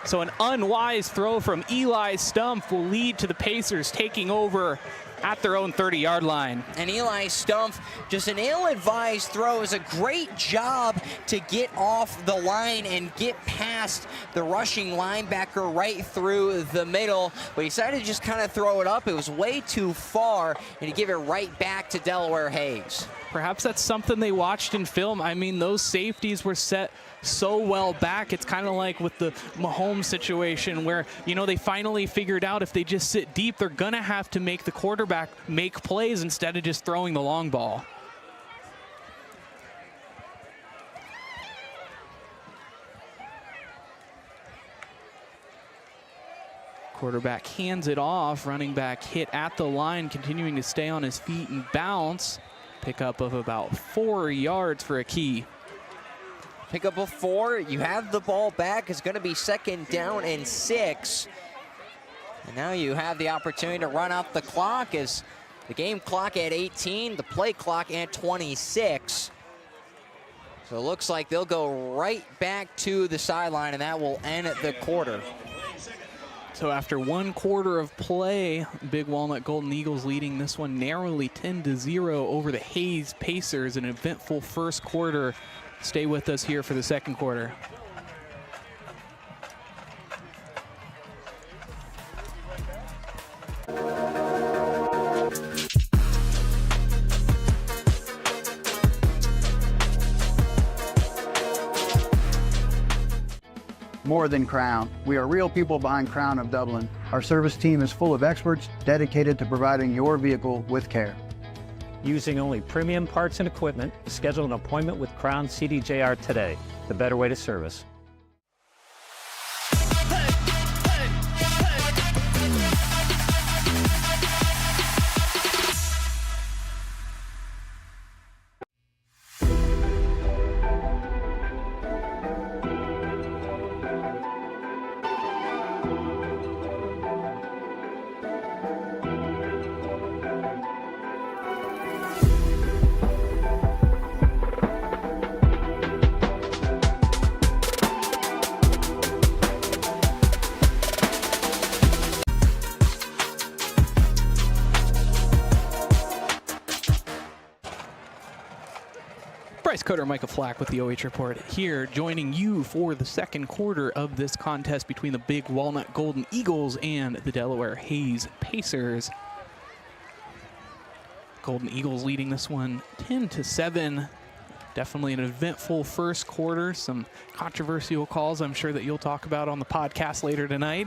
So an unwise throw from Eli Stumpf will lead to the Pacers taking over at their own 30-yard line. And Eli Stumpf, just an ill-advised throw. Is a great job to get off the line and get past the rushing linebacker right through the middle. But he decided to just kind of throw it up. It was way too far, and to give it right back to Delaware Hayes. Perhaps that's something they watched in film. I mean, those safeties were set so well back. It's kind of like with the Mahomes situation where, they finally figured out if they just sit deep, they're going to have to make the quarterback make plays instead of just throwing the long ball. Quarterback hands it off. Running back hit at the line, continuing to stay on his feet and bounce. Pickup of about 4 yards for a key. Pickup of 4. You have the ball back. It's going to be 2nd down and 6. And now you have the opportunity to run out the clock as the game clock at 18, the play clock at 26. So it looks like they'll go right back to the sideline, and that will end the quarter. So after 1 quarter of play, Big Walnut Golden Eagles leading this one narrowly 10-0 over the Hayes Pacers. An eventful first quarter. Stay with us here for the second quarter. More than Crown. We are real people behind Crown of Dublin. Our service team is full of experts dedicated to providing your vehicle with care. Using only premium parts and equipment, schedule an appointment with Crown CDJR today. The better way to service. Bryce Coder, Micah Flack with the OH Report here, joining you for the second quarter of this contest between the Big Walnut Golden Eagles and the Delaware Hayes Pacers. Golden Eagles leading this one 10-7. Definitely an eventful first quarter. Some controversial calls I'm sure that you'll talk about on the podcast later tonight.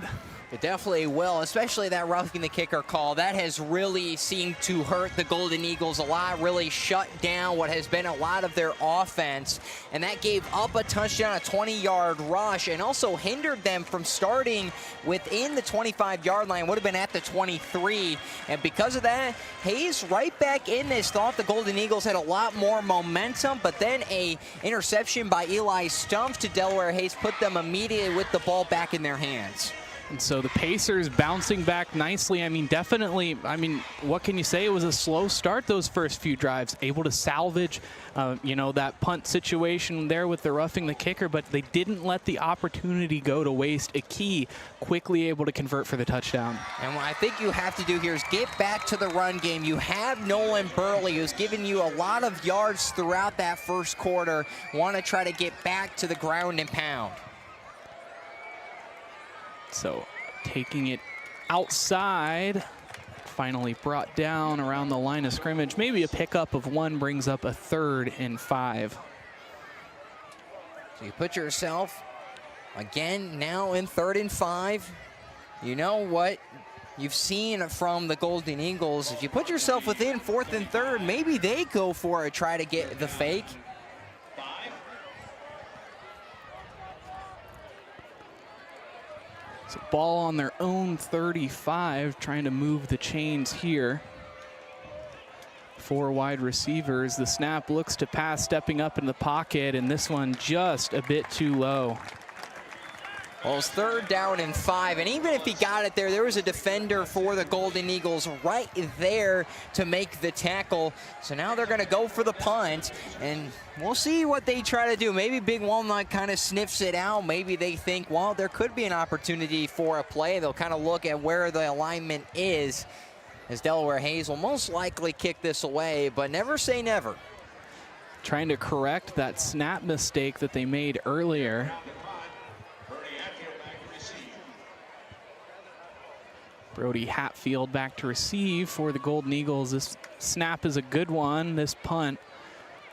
It definitely will, especially that roughing the kicker call. That has really seemed to hurt the Golden Eagles a lot, really shut down what has been a lot of their offense. And that gave up a touchdown, a 20-yard rush, and also hindered them from starting within the 25-yard line. Would have been at the 23. And because of that, Hayes right back in this. Thought the Golden Eagles had a lot more momentum, but then a interception by Eli Stumpf to Delaware Hayes put them immediately with the ball back in their hands. And so the Pacers bouncing back nicely. I mean, definitely, what can you say? It was a slow start those first few drives, able to salvage, that punt situation there with the roughing the kicker, but they didn't let the opportunity go to waste. A key, quickly able to convert for the touchdown. And what I think you have to do here is get back to the run game. You have Nolan Burley, who's given you a lot of yards throughout that first quarter. Want to try to get back to the ground and pound. So taking it outside, finally brought down around the line of scrimmage. Maybe a pickup of 1 brings up a 3rd and 5. So you put yourself, again, now in 3rd and 5. You know what you've seen from the Golden Eagles. If you put yourself within 4th and 3rd, maybe they go for it, try to get the fake. So ball on their own 35, trying to move the chains here. 4 wide receivers. The snap looks to pass, stepping up in the pocket, and this one just a bit too low. Well, it's 3rd down and 5, and even if he got it there was a defender for the Golden Eagles right there to make the tackle. So now they're going to go for the punt, and we'll see what they try to do. Maybe Big Walnut kind of sniffs it out. Maybe they think, well, there could be an opportunity for a play. They'll kind of look at where the alignment is, as Delaware Hayes will most likely kick this away, but never say never. Trying to correct that snap mistake that they made earlier. Brody Hatfield back to receive for the Golden Eagles. This snap is a good one. This punt,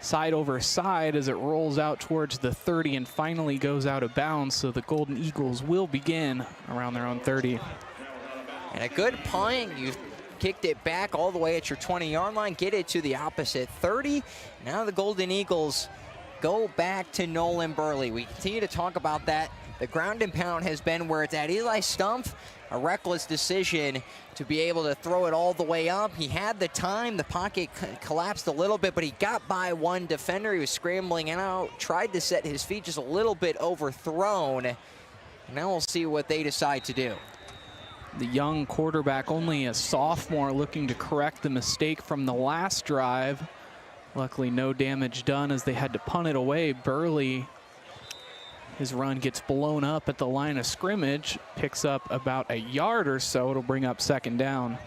side over side as it rolls out towards the 30 and finally goes out of bounds. So the Golden Eagles will begin around their own 30. And a good punt. You kicked it back all the way at your 20-yard line, get it to the opposite 30. Now the Golden Eagles go back to Nolan Burley. We continue to talk about that. The ground and pound has been where it's at. Eli Stumpf, a reckless decision to be able to throw it all the way up. He had the time. The pocket collapsed a little bit, but he got by 1 defender. He was scrambling out, tried to set his feet just a little bit overthrown. Now we'll see what they decide to do. The young quarterback, only a sophomore, looking to correct the mistake from the last drive. Luckily, no damage done as they had to punt it away. Burley, his run gets blown up at the line of scrimmage, picks up about a yard or so. It'll bring up 2nd down.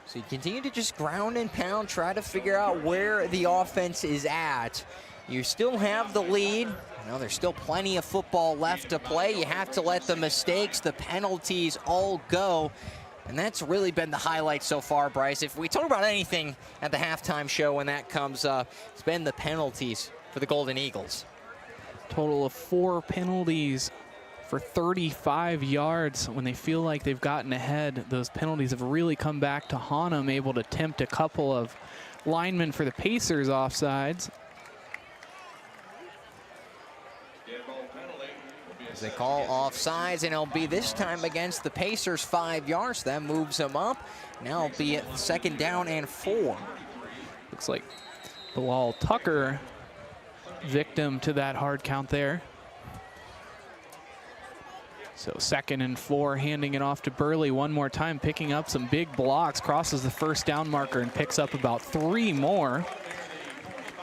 So you continue to just ground and pound, try to figure out where the offense is at. You still have the lead. There's still plenty of football left to play. You have to let the mistakes, the penalties all go. And that's really been the highlight so far, Bryce. If we talk about anything at the halftime show when that comes up, it's been the penalties for the Golden Eagles. Total of 4 penalties for 35 yards. When they feel like they've gotten ahead, those penalties have really come back to haunt them, able to tempt a couple of linemen for the Pacers offsides. As they call offsides, and it'll be this time against the Pacers, 5 yards. That moves them up. Now it'll be at 2nd down and 4. Looks like Bilal Tucker victim to that hard count there. So 2nd and 4, handing it off to Burley one more time, picking up some big blocks, crosses the 1st down marker and picks up about 3 more.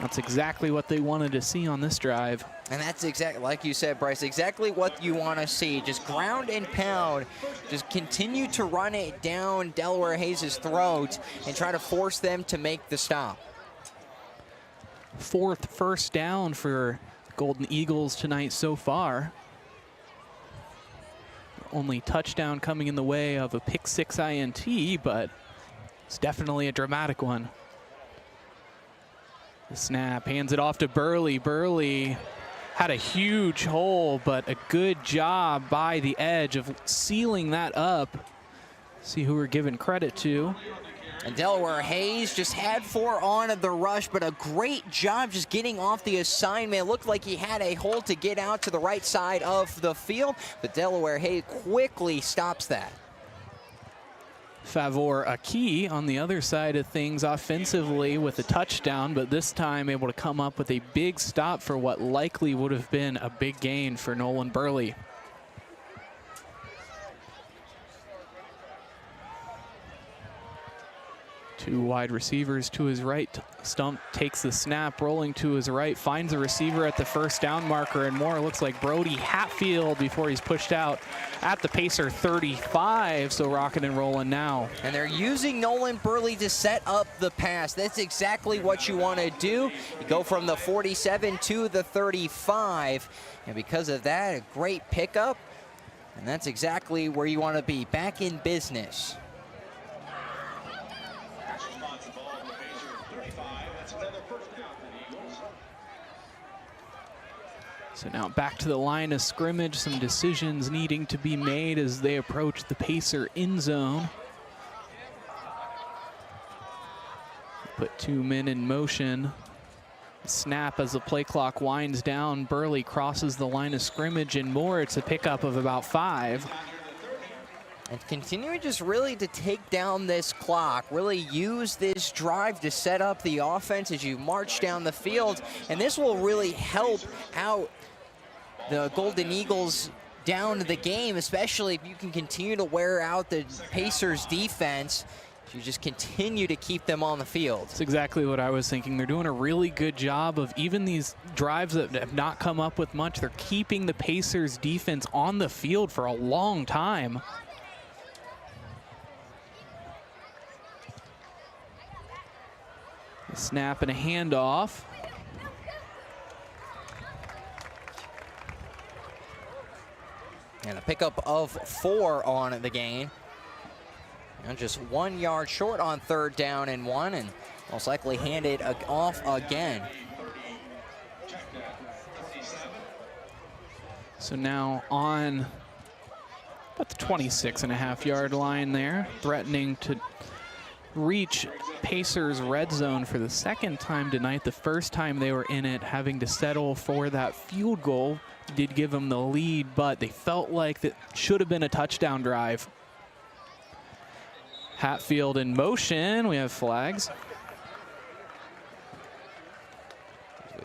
That's exactly what they wanted to see on this drive. And that's exactly, like you said, Bryce, exactly what you want to see. Just ground and pound. Just continue to run it down Delaware Hayes' throat and try to force them to make the stop. 4th first down for Golden Eagles tonight so far. Only touchdown coming in the way of a pick 6 INT, but it's definitely a dramatic one. The snap, hands it off to Burley. Burley had a huge hole, but a good job by the edge of sealing that up. See who we're giving credit to. And Delaware Hayes just had 4 on the rush, but a great job just getting off the assignment. It looked like he had a hole to get out to the right side of the field, but Delaware Hayes quickly stops that. Favor Aki on the other side of things offensively with a touchdown, but this time able to come up with a big stop for what likely would have been a big gain for Nolan Burley. Two wide receivers to his right. Stump takes the snap, rolling to his right, finds a receiver at the first down marker, and more looks like Brody Hatfield before he's pushed out at the Pacer 35, so rocking and rolling now. And they're using Nolan Burley to set up the pass. That's exactly what you want to do. You go from the 47 to the 35, and because of that, a great pickup, and that's exactly where you want to be, back in business. So now back to the line of scrimmage, some decisions needing to be made as they approach the Pacer end zone. Put two men in motion. Snap as the play clock winds down. Burley crosses the line of scrimmage and more. It's a pickup of about 5. And continuing just really to take down this clock, really use this drive to set up the offense as you march down the field. And this will really help out the Golden Eagles down to the game, especially if you can continue to wear out the Pacers defense. You just continue to keep them on the field. That's exactly what I was thinking. They're doing a really good job of even these drives that have not come up with much. They're keeping the Pacers defense on the field for a long time. A snap and a handoff. And a pickup of 4 on the gain. And just 1 yard short on 3rd down and 1, and most likely hand it off again. So now on about the 26.5-yard line there, threatening to reach Pacers red zone for the 2nd time tonight. The first time they were in it, having to settle for that field goal did give them the lead, but they felt like that should have been a touchdown drive. Hatfield in motion. We have flags.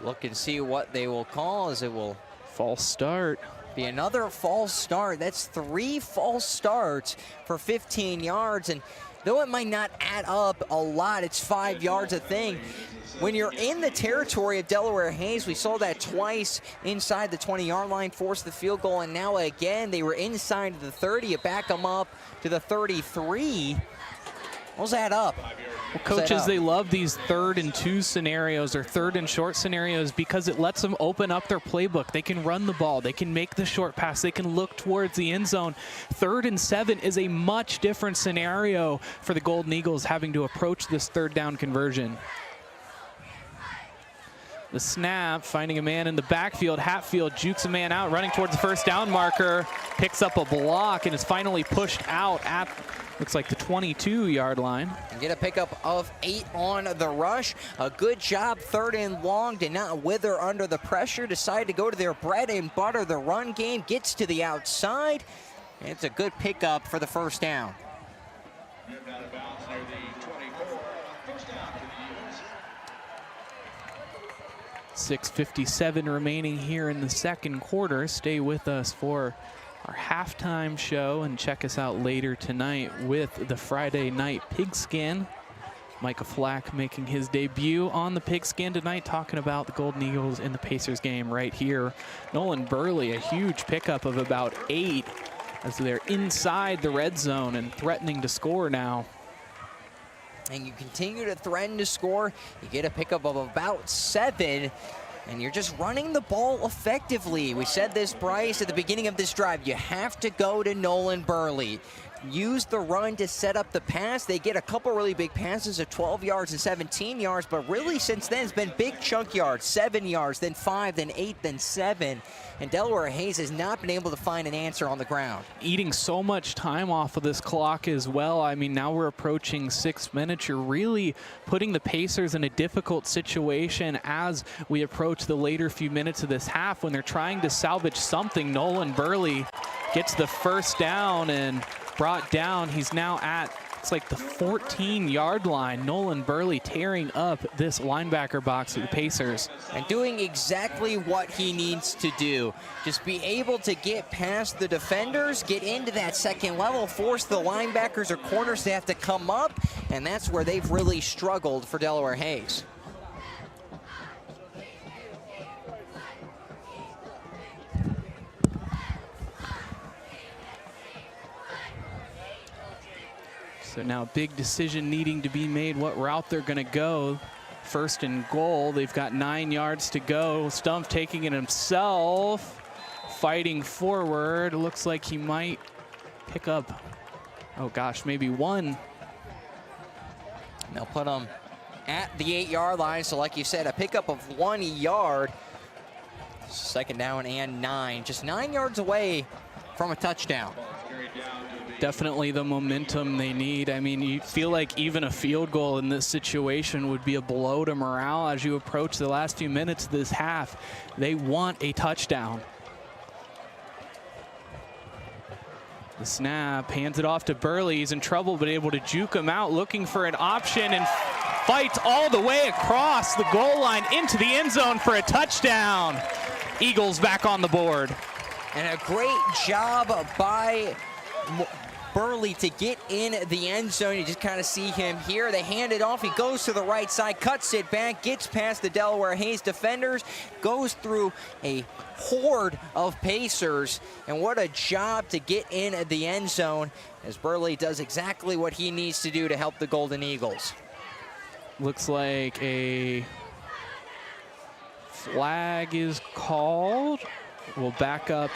Look and see what they will call, as it will false start. Be another false start. That's 3 false starts for 15 yards. And though it might not add up a lot, it's 5 yards a thing. When you're in the territory of Delaware Hayes, we saw that twice inside the 20-yard line, forced the field goal, and now again they were inside the 30. You back them up to the 33. What's that up? Well, coaches, they love these 3rd and 2 scenarios or 3rd and short scenarios because it lets them open up their playbook. They can run the ball. They can make the short pass. They can look towards the end zone. 3rd and 7 is a much different scenario for the Golden Eagles having to approach this 3rd down conversion. The snap, finding a man in the backfield. Hatfield jukes a man out, running towards the first down marker, picks up a block, and is finally pushed out at, looks like, the 22-yard line. And get a pickup of 8 on the rush. A good job, 3rd and long, did not wither under the pressure. Decided to go to their bread and butter. The run game gets to the outside. And it's a good pickup for the 1st down. 6:57 remaining here in the 2nd quarter. Stay with us for our halftime show and check us out later tonight with the Friday night pigskin. Micah Flack making his debut on the pigskin tonight, talking about the Golden Eagles in the Pacers game right here. Nolan Burley, a huge pickup of about 8 as they're inside the red zone and threatening to score now. And you continue to threaten to score. You get a pickup of about 7, and you're just running the ball effectively. We said this, Bryce, at the beginning of this drive. You have to go to Nolan Burley. Use the run to set up the pass. They get a couple really big passes of 12 yards and 17 yards, but really since then it's been big chunk yards, 7 yards, then 5, then 8, then 7. And Delaware Hayes has not been able to find an answer on the ground. Eating so much time off of this clock as well. I mean, now we're approaching 6 minutes. You're really putting the Pacers in a difficult situation as we approach the later few minutes of this half when they're trying to salvage something. Nolan Burley gets the first down and brought down. He's now at It's like the 14-yard line. Nolan Burley tearing up this linebacker box of the Pacers. And doing exactly what he needs to do. Just be able to get past the defenders, get into that second level, force the linebackers or corners to have to come up, and that's where they've really struggled for Delaware Hayes. So now big decision needing to be made what route they're going to go. First and goal. They've got 9 yards to go. Stumpf taking it himself. Fighting forward. Looks like he might pick up, oh gosh, maybe 1. They'll put him at the 8-yard line. So like you said, a pickup of 1 yard. Second down and 9. Just 9 yards away from a touchdown. Definitely the momentum they need. I mean, you feel like even a field goal in this situation would be a blow to morale as you approach the last few minutes of this half. They want a touchdown. The snap, hands it off to Burley. He's in trouble, but able to juke him out, looking for an option, and fights all the way across the goal line into the end zone for a touchdown. Eagles back on the board. And a great job by Burley to get in the end zone. You just kind of see him here. They hand it off. He goes to the right side, cuts it back, gets past the Delaware Hayes defenders, goes through a horde of Pacers. And what a job to get in the end zone as Burley does exactly what he needs to do to help the Golden Eagles. Looks like a flag is called. We'll back up.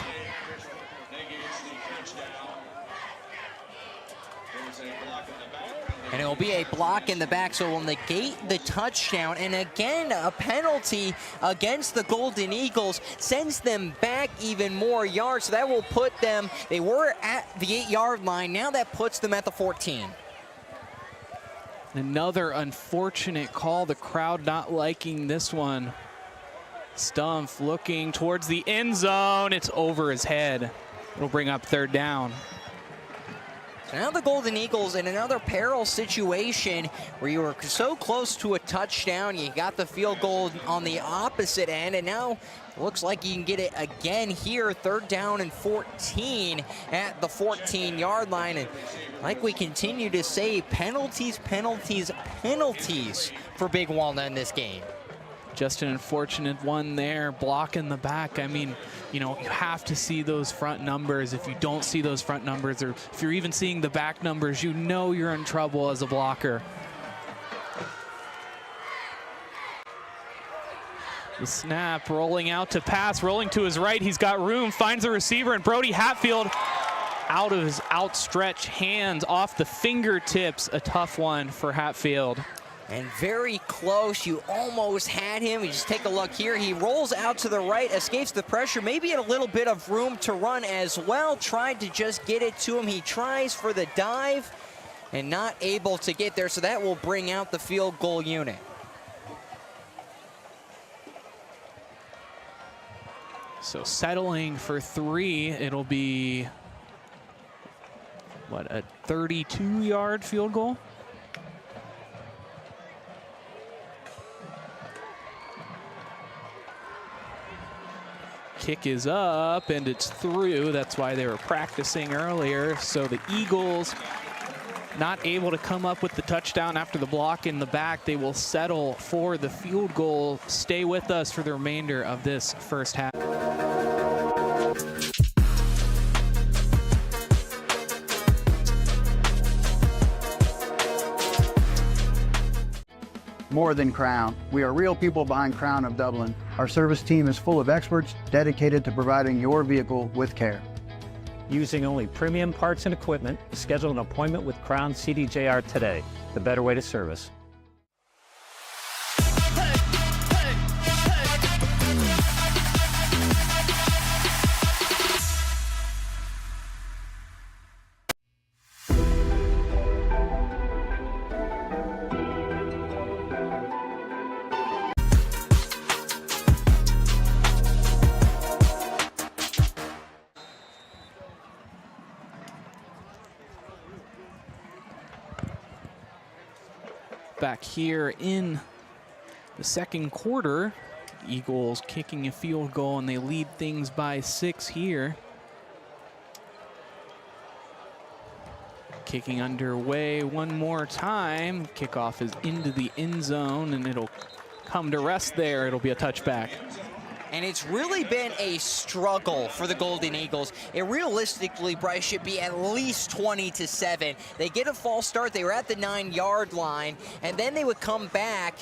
And it will be a block in the back, so it will negate the touchdown. And again, a penalty against the Golden Eagles sends them back even more yards. So that will put them, they were at the 8-yard line. Now that puts them at the 14. Another unfortunate call. The crowd not liking this one. Stumpf looking towards the end zone. It's over his head. It'll bring up 3rd down. So now the Golden Eagles in another peril situation where you were so close to a touchdown. You got the field goal on the opposite end, and now it looks like you can get it again here. 3rd down and 14 at the 14-yard line. And like we continue to say, penalties, penalties, penalties for Big Walnut in this game. Just an unfortunate one there, blocking the back. I mean, you know, you have to see those front numbers. If you don't see those front numbers, or if you're even seeing the back numbers, you know you're in trouble as a blocker. The snap, rolling out to pass, rolling to his right. He's got room, finds a receiver, and Brody Hatfield out of his outstretched hands, off the fingertips. A tough one for Hatfield. And very close. You almost had him. You just take a look here. He rolls out to the right, escapes the pressure, maybe in a little bit of room to run as well. Tried to just get it to him. He tries for the dive and not able to get there, so that will bring out the field goal unit. So settling for 3, it'll be, what, a 32-yard field goal? Kick is up and it's through. That's why they were practicing earlier. So the Eagles not able to come up with the touchdown after the block in the back. They will settle for the field goal. Stay with us for the remainder of this first half. More than Crown. We are real people behind Crown of Dublin. Our service team is full of experts dedicated to providing your vehicle with care. Using only premium parts and equipment, schedule an appointment with Crown CDJR today. The better way to service. Back here in the second quarter, Eagles kicking a field goal, and they lead things by 6 here. Kicking underway one more time. Kickoff is into the end zone, and it'll come to rest there. It'll be a touchback. And it's really been a struggle for the Golden Eagles. It realistically, Bryce, should be at least 20-7. They get a false start. They were at the 9-yard line, and then they would come back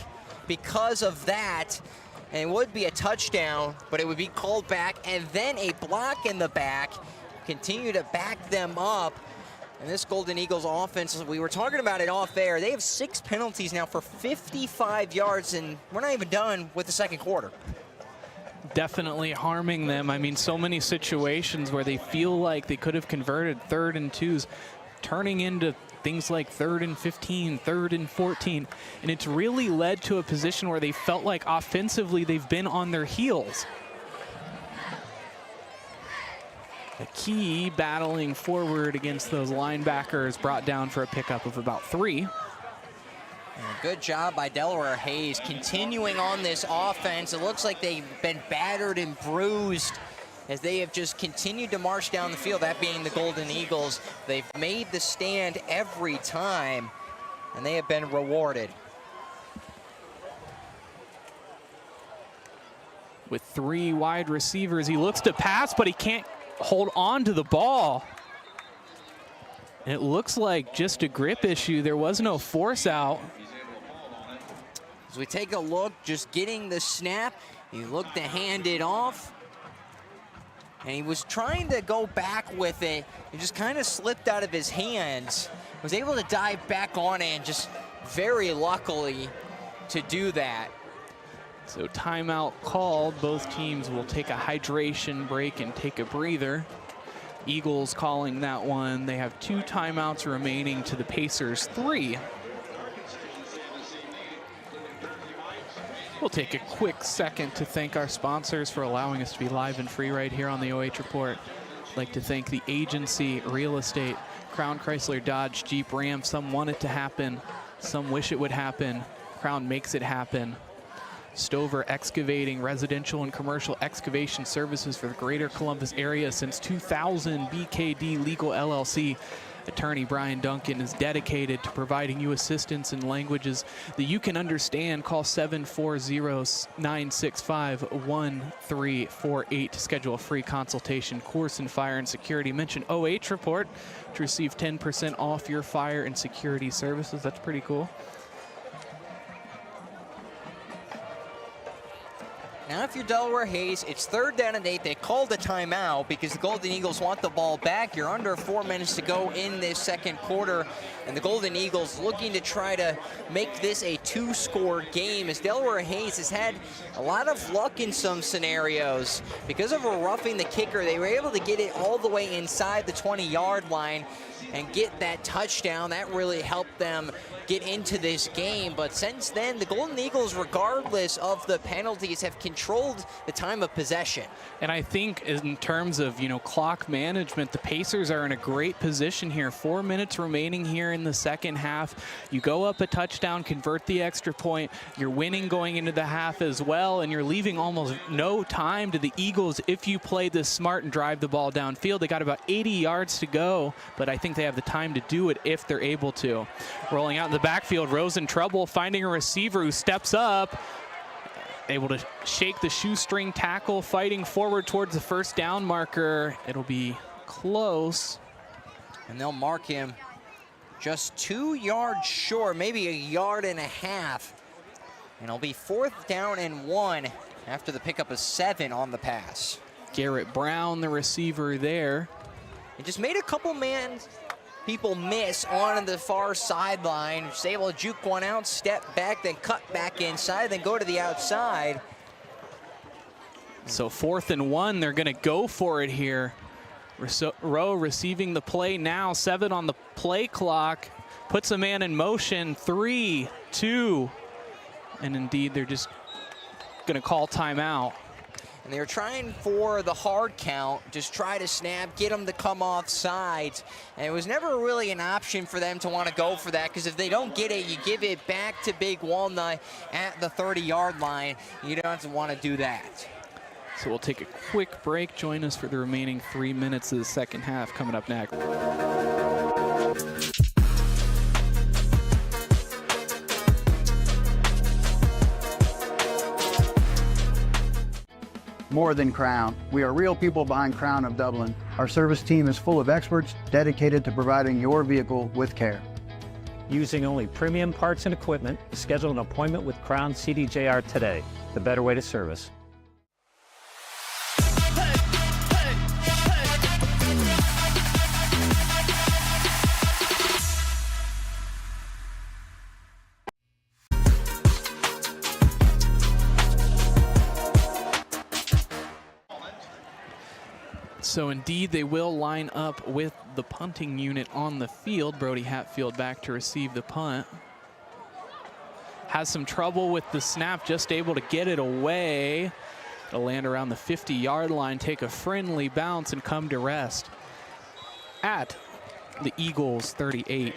because of that, and it would be a touchdown, but it would be called back, and then a block in the back, continue to back them up. And this Golden Eagles offense, we were talking about it off air, they have 6 penalties now for 55 yards, and we're not even done with the second quarter. Definitely harming them. I mean, so many situations where they feel like they could have converted 3rd and 2s, turning into things like 3rd and 15, 3rd and 14. And it's really led to a position where they felt like offensively they've been on their heels. The key battling forward against those linebackers, brought down for a pickup of about 3. Good job by Delaware Hayes continuing on this offense. It looks like they've been battered and bruised as they have just continued to march down the field, that being the Golden Eagles. They've made the stand every time, and they have been rewarded. With 3 wide receivers, he looks to pass, but he can't hold on to the ball. It looks like just a grip issue. There was no force out. As we take a look, just getting the snap, he looked to hand it off, and he was trying to go back with it. It just kind of slipped out of his hands. Was able to dive back on it, and just very luckily to do that. So timeout called. Both teams will take a hydration break and take a breather. Eagles calling that one. They have 2 timeouts remaining to the Pacers 3. We'll take a quick second to thank our sponsors for allowing us to be live and free right here on the OH Report. I'd like to thank the agency, real estate, Crown Chrysler, Dodge, Jeep, Ram. Some want it to happen. Some wish it would happen. Crown makes it happen. Stover Excavating, residential and commercial excavation services for the greater Columbus area since 2000. BKD Legal LLC. Attorney Brian Duncan is dedicated to providing you assistance in languages that you can understand. Call 740-965-1348 to schedule a free consultation. Koorsen Fire and Security. Mention OH Report to receive 10% off your fire and security services. That's pretty cool. Now if you're Delaware Hayes, it's 3rd down and 8. They called a timeout because the Golden Eagles want the ball back. You're under 4 minutes to go in this second quarter, and the Golden Eagles looking to try to make this a 2-score game, as Delaware Hayes has had a lot of luck in some scenarios. Because of a roughing the kicker, they were able to get it all the way inside the 20-yard line and get that touchdown. That really helped them get into this game. But since then, the Golden Eagles, regardless of the penalties, have controlled the time of possession. And I think in terms of, clock management, the Pacers are in a great position here. 4 minutes remaining here in the second half. You go up a touchdown, convert the extra point. You're winning going into the half as well, and you're leaving almost no time to the Eagles if you play this smart and drive the ball downfield. They got about 80 yards to go, but I think they have the time to do it if they're able to. Rolling out in the backfield, Rose in trouble, finding a receiver who steps up, able to shake the shoestring tackle, fighting forward towards the first down marker. It'll be close. And they'll mark him just 2 yards short, maybe 1.5 yards. And it'll be 4th down and 1 after the pickup of 7 on the pass. Garrett Brown, the receiver there. It just made a couple people miss on the far sideline. Just able to juke one out, step back, then cut back inside, then go to the outside. So 4th and 1, they're going to go for it here. Rowe receiving the play now, 7 on the play clock. Puts a man in motion, 3, 2. And indeed, they're just going to call timeout. And they were trying for the hard count, just try to snap, get them to come off sides. And it was never really an option for them to want to go for that, because if they don't get it, you give it back to Big Walnut at the 30-yard line. You don't want to do that. So we'll take a quick break. Join us for the remaining 3 minutes of the second half coming up next. More than Crown. We are real people behind Crown of Dublin. Our service team is full of experts dedicated to providing your vehicle with care. Using only premium parts and equipment, schedule an appointment with Crown CDJR today. The better way to service. So indeed, they will line up with the punting unit on the field. Brody Hatfield back to receive the punt. Has some trouble with the snap, just able to get it away. It'll land around the 50-yard line, take a friendly bounce, and come to rest at the Eagles 38.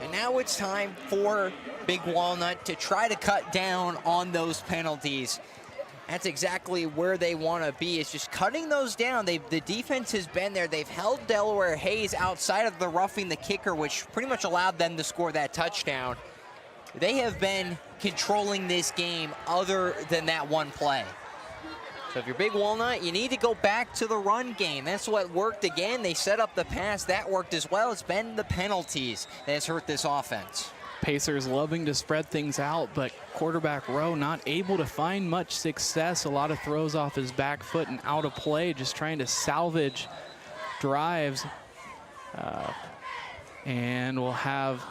And now it's time for Big Walnut to try to cut down on those penalties. That's exactly where they want to be, is just cutting those down. The defense has been there. They've held Delaware Hayes outside of the roughing the kicker, which pretty much allowed them to score that touchdown. They have been controlling this game other than that one play. So if you're Big Walnut, you need to go back to the run game. That's what worked again. They set up the pass. That worked as well. It's been the penalties that has hurt this offense. Pacers loving to spread things out, but quarterback Rowe not able to find much success. A lot of throws off his back foot and out of play, just trying to salvage drives. And we'll have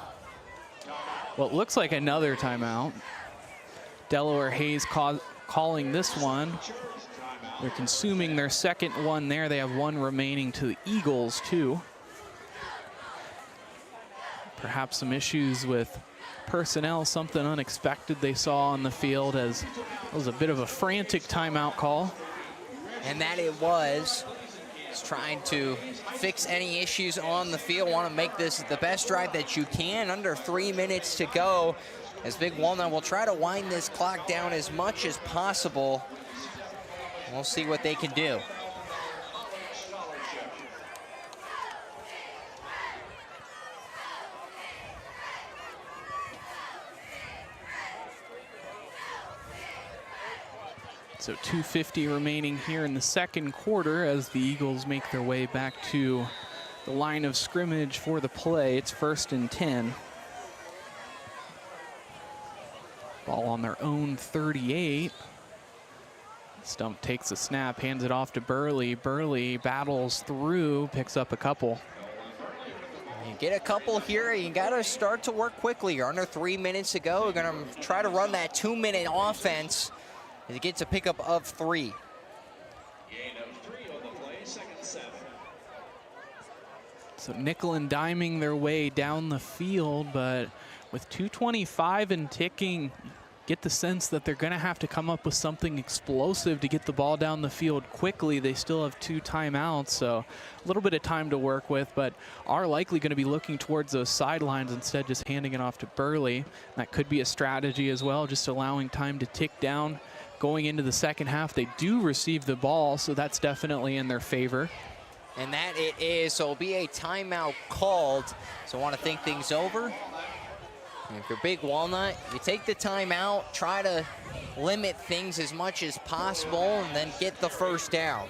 what looks like another timeout. Delaware Hayes calling this one. They're consuming their second one there. They have one remaining to the Eagles, too. Perhaps some issues with personnel, something unexpected they saw on the field, as it was a bit of a frantic timeout call. And that it was. It's trying to fix any issues on the field. Want to make this the best drive that you can. Under 3 minutes to go, as Big Walnut will try to wind this clock down as much as possible. We'll see what they can do. So 2:50 remaining here in the second quarter as the Eagles make their way back to the line of scrimmage for the play. It's 1st and 10. Ball on their own 38. Stump takes a snap, hands it off to Burley. Burley battles through, picks up a couple. You get a couple here, you got to start to work quickly. You're under 3 minutes to go. We're going to try to run that 2-minute offense. It gets a pickup of 3. Gain of 3 on the play, 2nd and 7. So nickel and diming their way down the field, but with 2:25 and ticking, get the sense that they're going to have to come up with something explosive to get the ball down the field quickly. They still have 2 timeouts, so a little bit of time to work with, but are likely going to be looking towards those sidelines instead, just handing it off to Burley. That could be a strategy as well, just allowing time to tick down. Going into the second half, they do receive the ball, so that's definitely in their favor. And that it is, so it'll be a timeout called. So I want to think things over. And if you're Big Walnut, you take the timeout, try to limit things as much as possible, and then get the first down.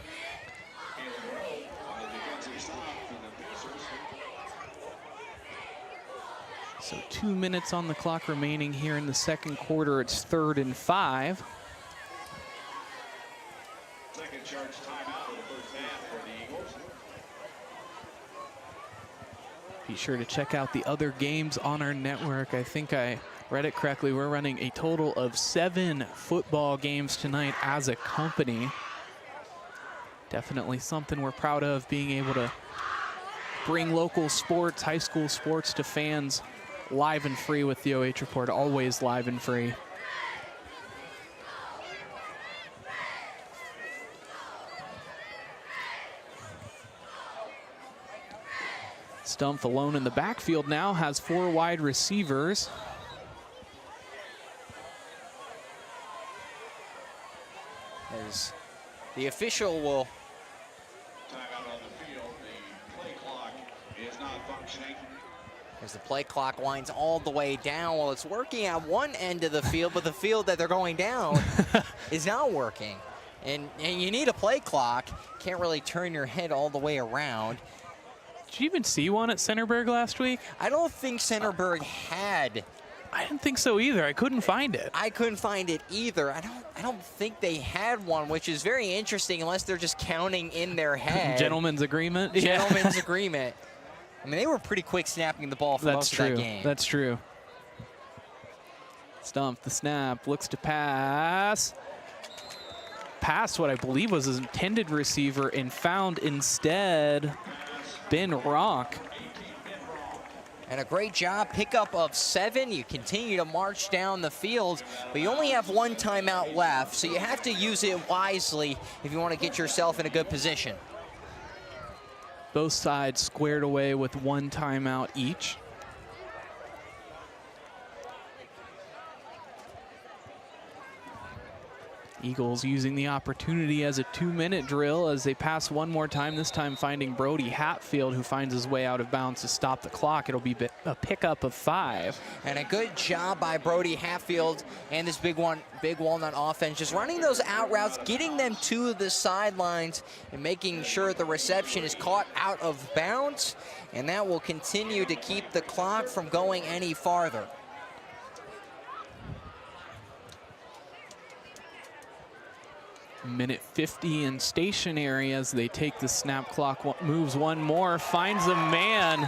So 2 minutes on the clock remaining here in the second quarter. It's 3rd and 5. Second charge timeout in the first half for the Eagles. Be sure to check out the other games on our network. I think I read it correctly. We're running a total of 7 football games tonight as a company. Definitely something we're proud of, being able to bring local sports, high school sports to fans live and free with the OH Report, always live and free. Stumpf alone in the backfield now, has 4 wide receivers. As the official will. Timeout on the field. The play clock is not functioning. As the play clock winds all the way down. Well, it's working at one end of the field, but the field that they're going down is not working. And you need a play clock. Can't really turn your head all the way around. Did you even see one at Centerburg last week? I don't think Centerburg had. I didn't think so either. I couldn't find it. I couldn't find it either. I don't think they had one, which is very interesting unless they're just counting in their head. Gentleman's agreement. Gentleman's agreement. I mean, they were pretty quick snapping the ball for most of that game. That's true. Stumpf, the snap, looks to pass. Passed what I believe was his intended receiver and found instead Ben Rock. And a great job, pickup of 7. You continue to march down the field, but you only have 1 timeout left, so you have to use it wisely if you want to get yourself in a good position. Both sides squared away with 1 timeout each. Eagles using the opportunity as a 2-minute drill as they pass one more time, this time finding Brody Hatfield, who finds his way out of bounds to stop the clock. It'll be a pickup of 5. And a good job by Brody Hatfield and this big Walnut offense, just running those out routes, getting them to the sidelines and making sure the reception is caught out of bounds, and that will continue to keep the clock from going any farther. Minute 50 and stationary as they take the snap clock, moves one more, finds a man.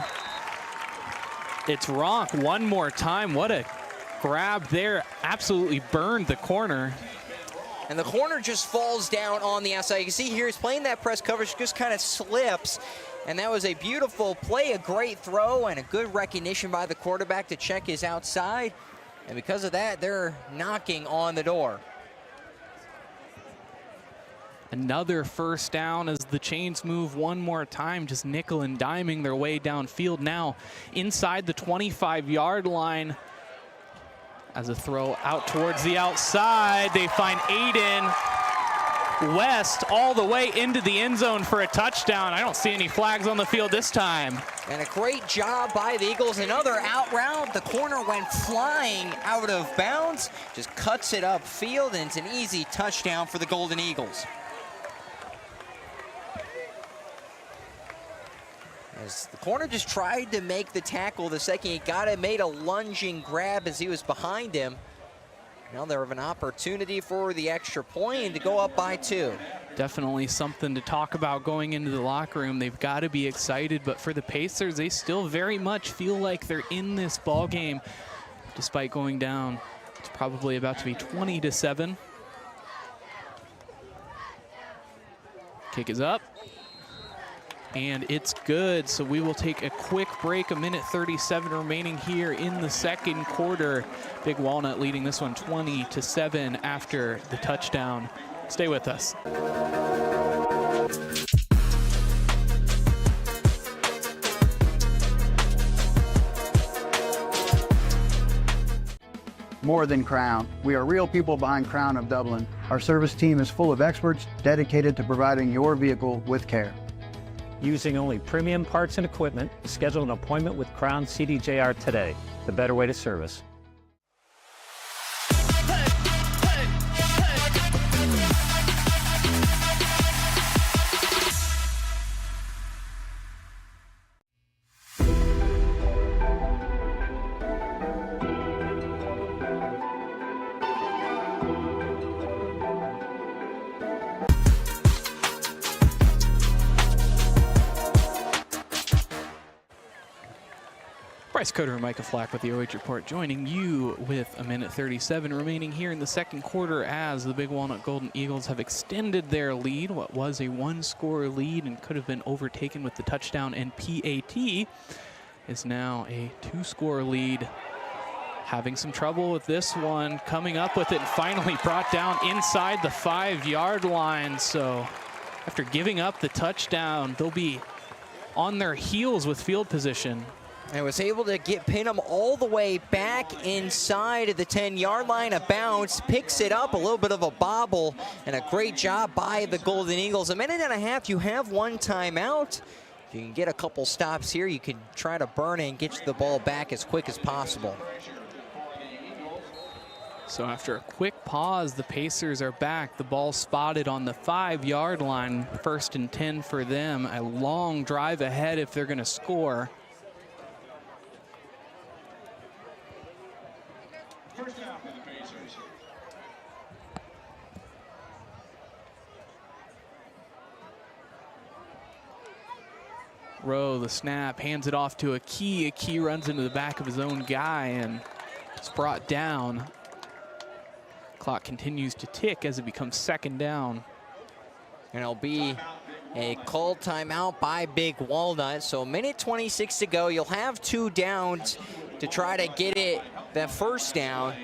It's Ronk one more time. What a grab there. Absolutely burned the corner. And the corner just falls down on the outside. You can see here he's playing that press coverage, just kind of slips. And that was a beautiful play, a great throw, and a good recognition by the quarterback to check his outside. And because of that, they're knocking on the door. Another first down as the chains move one more time, just nickel and diming their way downfield now inside the 25-yard line. As a throw out towards the outside, they find Aiden West all the way into the end zone for a touchdown. I don't see any flags on the field this time. And a great job by the Eagles. Another out route. The corner went flying out of bounds, just cuts it upfield, and it's an easy touchdown for the Golden Eagles. As the corner just tried to make the tackle the second he got it, made a lunging grab as he was behind him. Now they have an opportunity for the extra point to go up by 2. Definitely something to talk about going into the locker room. They've got to be excited, but for the Pacers, they still very much feel like they're in this ball game, despite going down. It's probably about to be 20-7. Kick is up. And it's good, so we will take a quick break. 1:37 remaining here in the second quarter. Big Walnut leading this one 20-7 after the touchdown. Stay with us. More than Crown. We are real people behind Crown of Dublin. Our service team is full of experts dedicated to providing your vehicle with care. Using only premium parts and equipment, schedule an appointment with Crown CDJR today. The better way to service. Bryce Coder and Micah Flack with the OH Report, joining you with 1:37 remaining here in the second quarter as the Big Walnut Golden Eagles have extended their lead. What was a 1-score lead and could have been overtaken with the touchdown and PAT is now a 2-score lead. Having some trouble with this one, coming up with it and finally brought down inside the 5-yard line. So after giving up the touchdown, they'll be on their heels with field position. And was able to pin them all the way back inside of the 10-yard line. A bounce, picks it up, a little bit of a bobble, and a great job by the Golden Eagles. A minute and a half, you have one timeout. If you can get a couple stops here, you can try to burn it and get the ball back as quick as possible. So after a quick pause, the Pacers are back. The ball spotted on the 5-yard line. 1st and 10 for them. A long drive ahead if they're going to score. First down for the Pacers. Rowe, the snap, hands it off to Aki. Aki runs into the back of his own guy and is brought down. Clock continues to tick as it becomes 2nd down. And it'll be a called timeout by Big Walnut. So a minute 26 to go. You'll have 2 downs to try to get it that 1st down.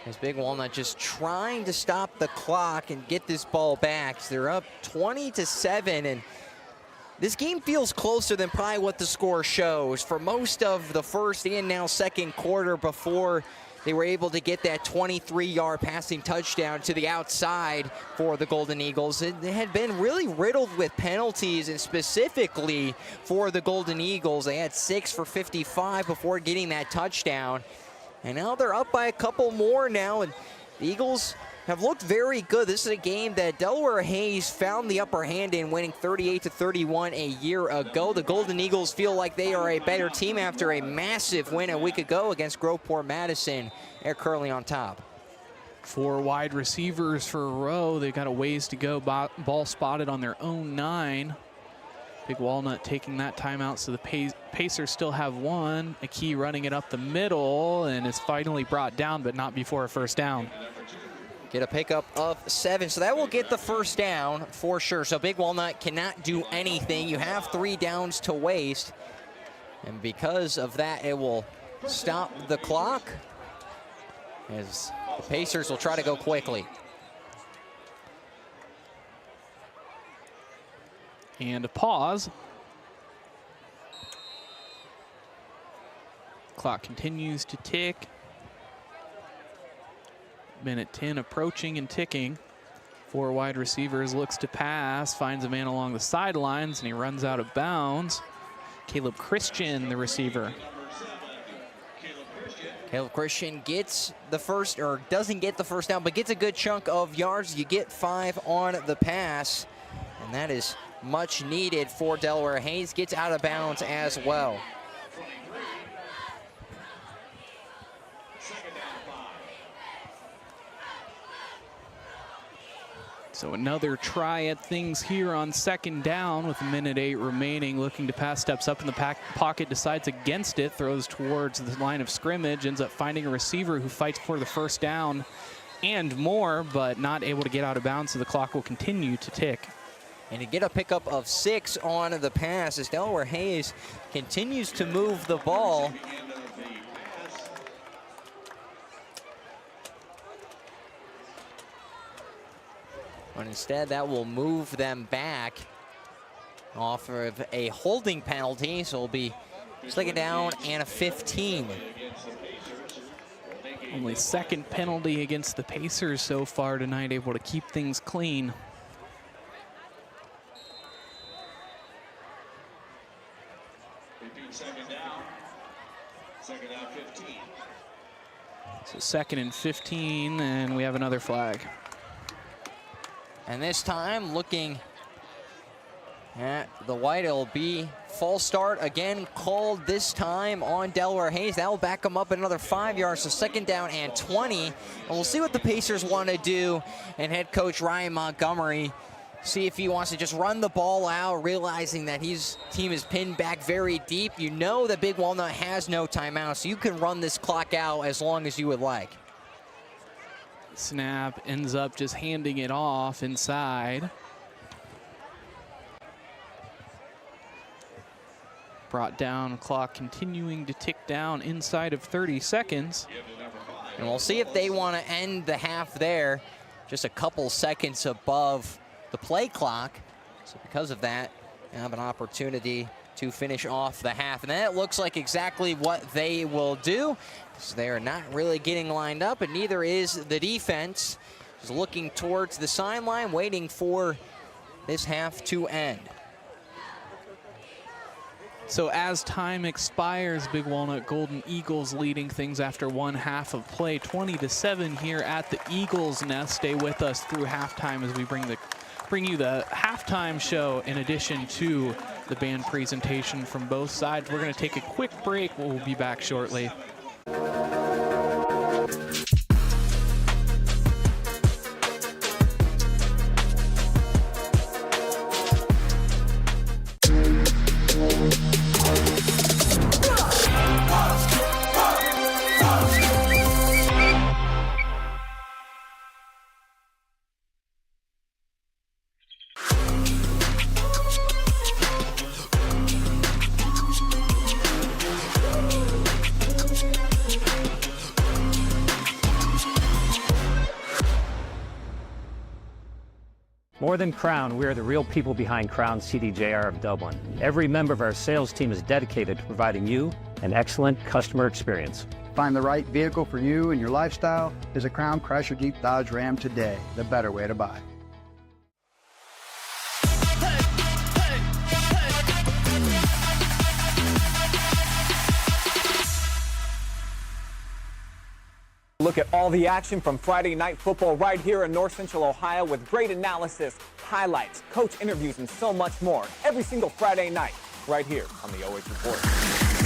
As Big Walnut just trying to stop the clock and get this ball back. So they're up 20-7, and this game feels closer than probably what the score shows for most of the 1st and now 2nd quarter before they were able to get that 23-yard passing touchdown to the outside for the Golden Eagles. It had been really riddled with penalties, and specifically for the Golden Eagles, they had 6 for 55 before getting that touchdown. And now they're up by a couple more now, and the Eagles have looked very good. This is a game that Delaware Hayes found the upper hand in, winning 38-31 a year ago. The Golden Eagles feel like they are a better team after a massive win a week ago against Groveport-Madison. They're currently on top. 4 wide receivers for Rowe. They've got a ways to go. Ball spotted on their own 9. Big Walnut taking that timeout, so the Pacers still have 1. Aki running it up the middle, and is finally brought down, but not before a 1st down. Get a pickup of 7, so that will get the 1st down for sure. So Big Walnut cannot do anything. You have 3 downs to waste, and because of that, it will stop the clock as the Pacers will try to go quickly. And a pause. Clock continues to tick. Minute 10 approaching and ticking. 4 wide receivers, looks to pass, finds a man along the sidelines, and he runs out of bounds. Caleb Christian, the receiver. Caleb Christian gets the first, or doesn't get the 1st down, but gets a good chunk of yards. You get 5 on the pass, and that is much needed for Delaware. Hayes gets out of bounds as well. So another try at things here on 2nd down with a minute 8 remaining. Looking to pass, steps up in the pocket, decides against it, throws towards the line of scrimmage, ends up finding a receiver who fights for the 1st down and more, but not able to get out of bounds, so the clock will continue to tick. And to get a pickup of 6 on the pass as Delaware Hayes continues to move the ball. But instead, that will move them back off of a holding penalty. So it'll be 2nd down and a 15. Only 2nd penalty against the Pacers so far tonight, able to keep things clean. Second down. 15. So 2nd and 15, and we have another flag. And this time, looking at the white, it'll be false start again called this time on Delaware Hayes. That will back them up another 5 yards, so 2nd down and 20. And we'll see what the Pacers want to do, and head coach Ryan Montgomery see if he wants to just run the ball out, realizing that his team is pinned back very deep. You know that Big Walnut has no timeout, so you can run this clock out as long as you would like. Snap, ends up just handing it off inside. Brought down, clock continuing to tick down inside of 30 seconds. And we'll see if they want to end the half there, just a couple seconds above the play clock. So because of that, have an opportunity to finish off the half. And that looks like exactly what they will do. So they are not really getting lined up, and neither is the defense. Just looking towards the sideline, waiting for this half to end. So as time expires, Big Walnut Golden Eagles leading things after one half of play, 20-7 here at the Eagles Nest. Stay with us through halftime as we bring you the halftime show in addition to the band presentation from both sides. We're going to take a quick break. We'll be back shortly. More than Crown, we are the real people behind Crown CDJR of Dublin. Every member of our sales team is dedicated to providing you an excellent customer experience. Find the right vehicle for you and your lifestyle is a Crown Chrysler Jeep Dodge Ram today, the better way to buy. Look at all the action from Friday night football right here in North Central Ohio with great analysis, highlights, coach interviews, and so much more every single Friday night right here on the OH Report.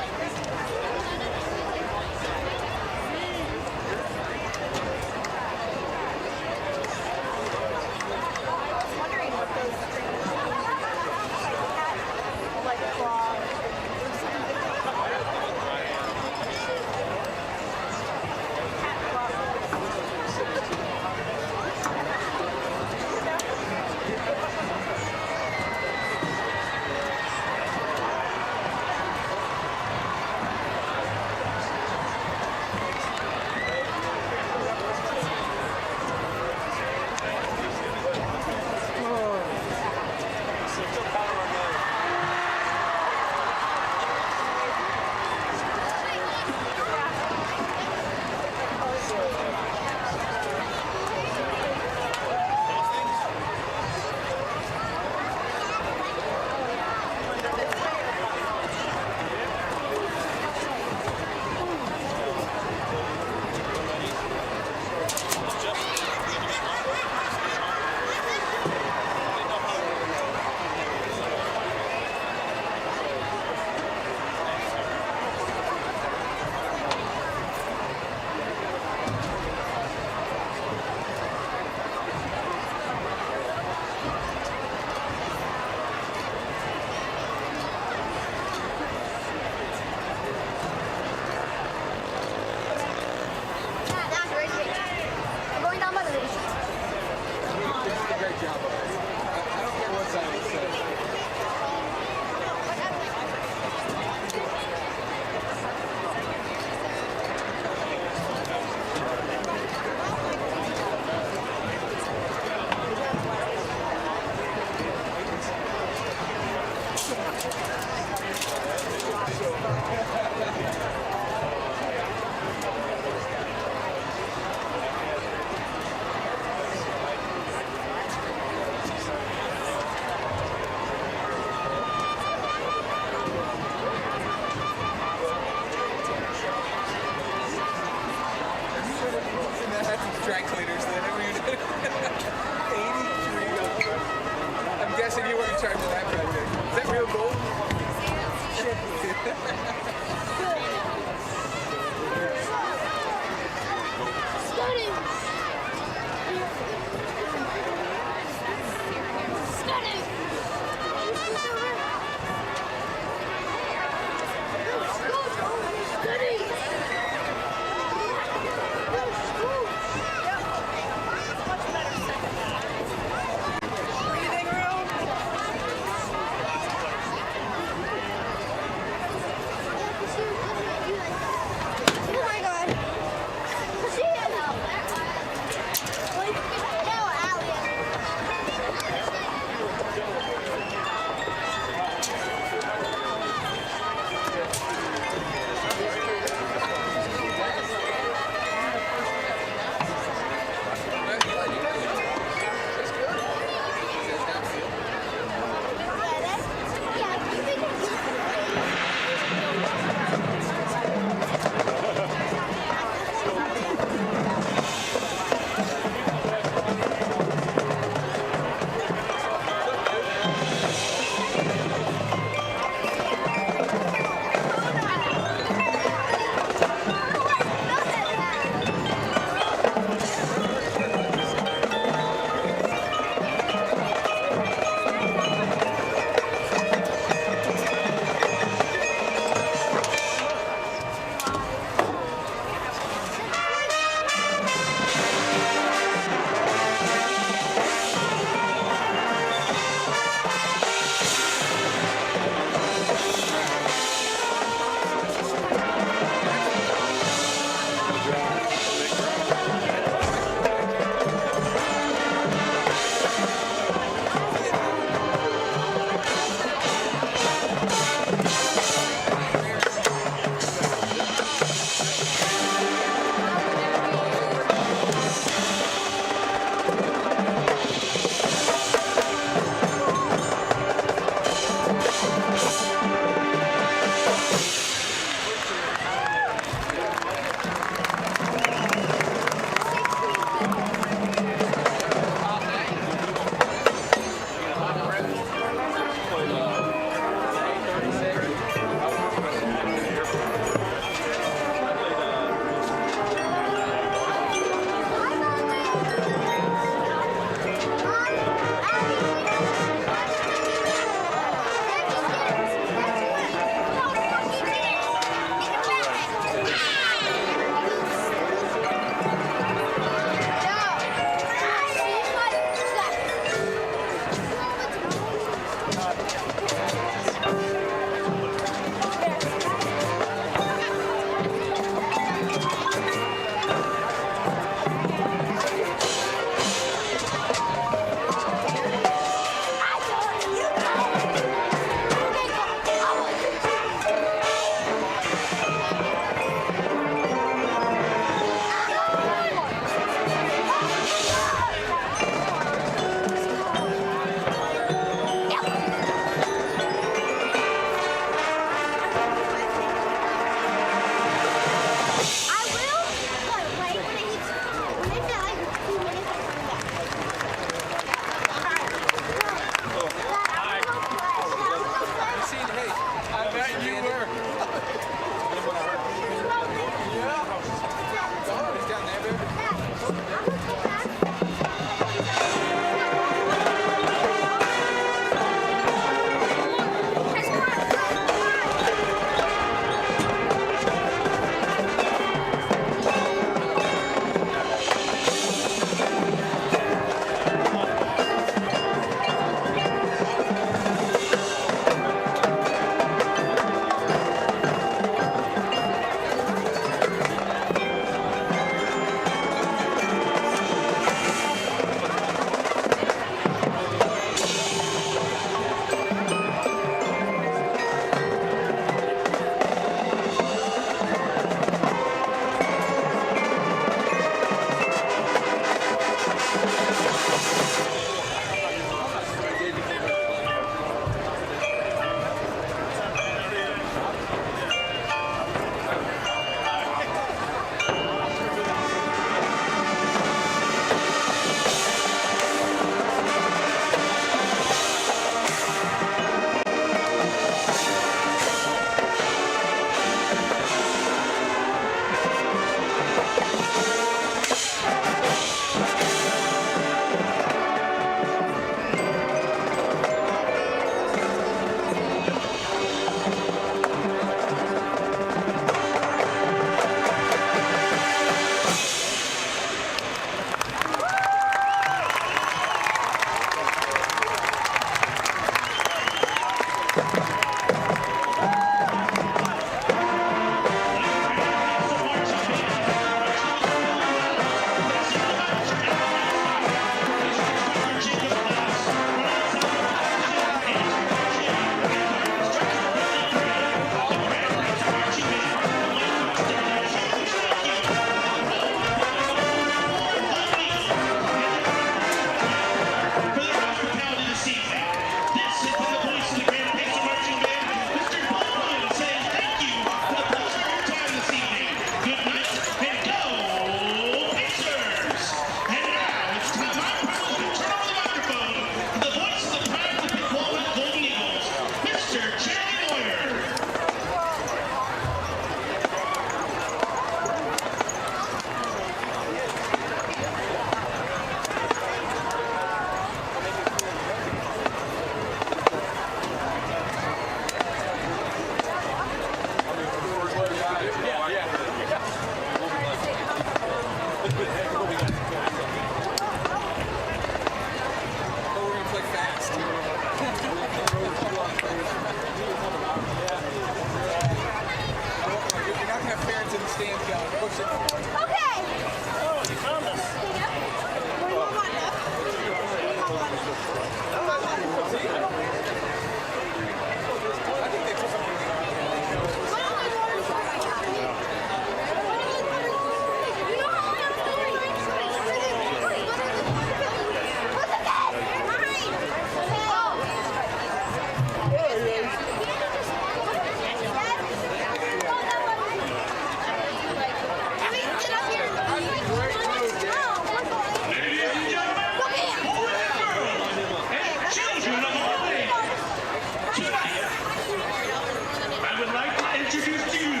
introduce to you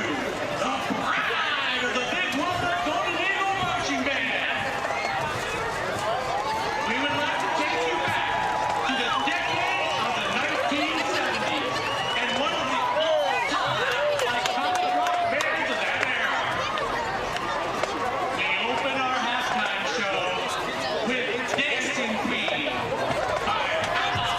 the pride of the Big Walnut Golden Eagle Marching Band. We would like to take you back to the decade of the 1970s and one of the all-time iconic rock bands of that era. We open our halftime show with Dancing Queen by ABBA.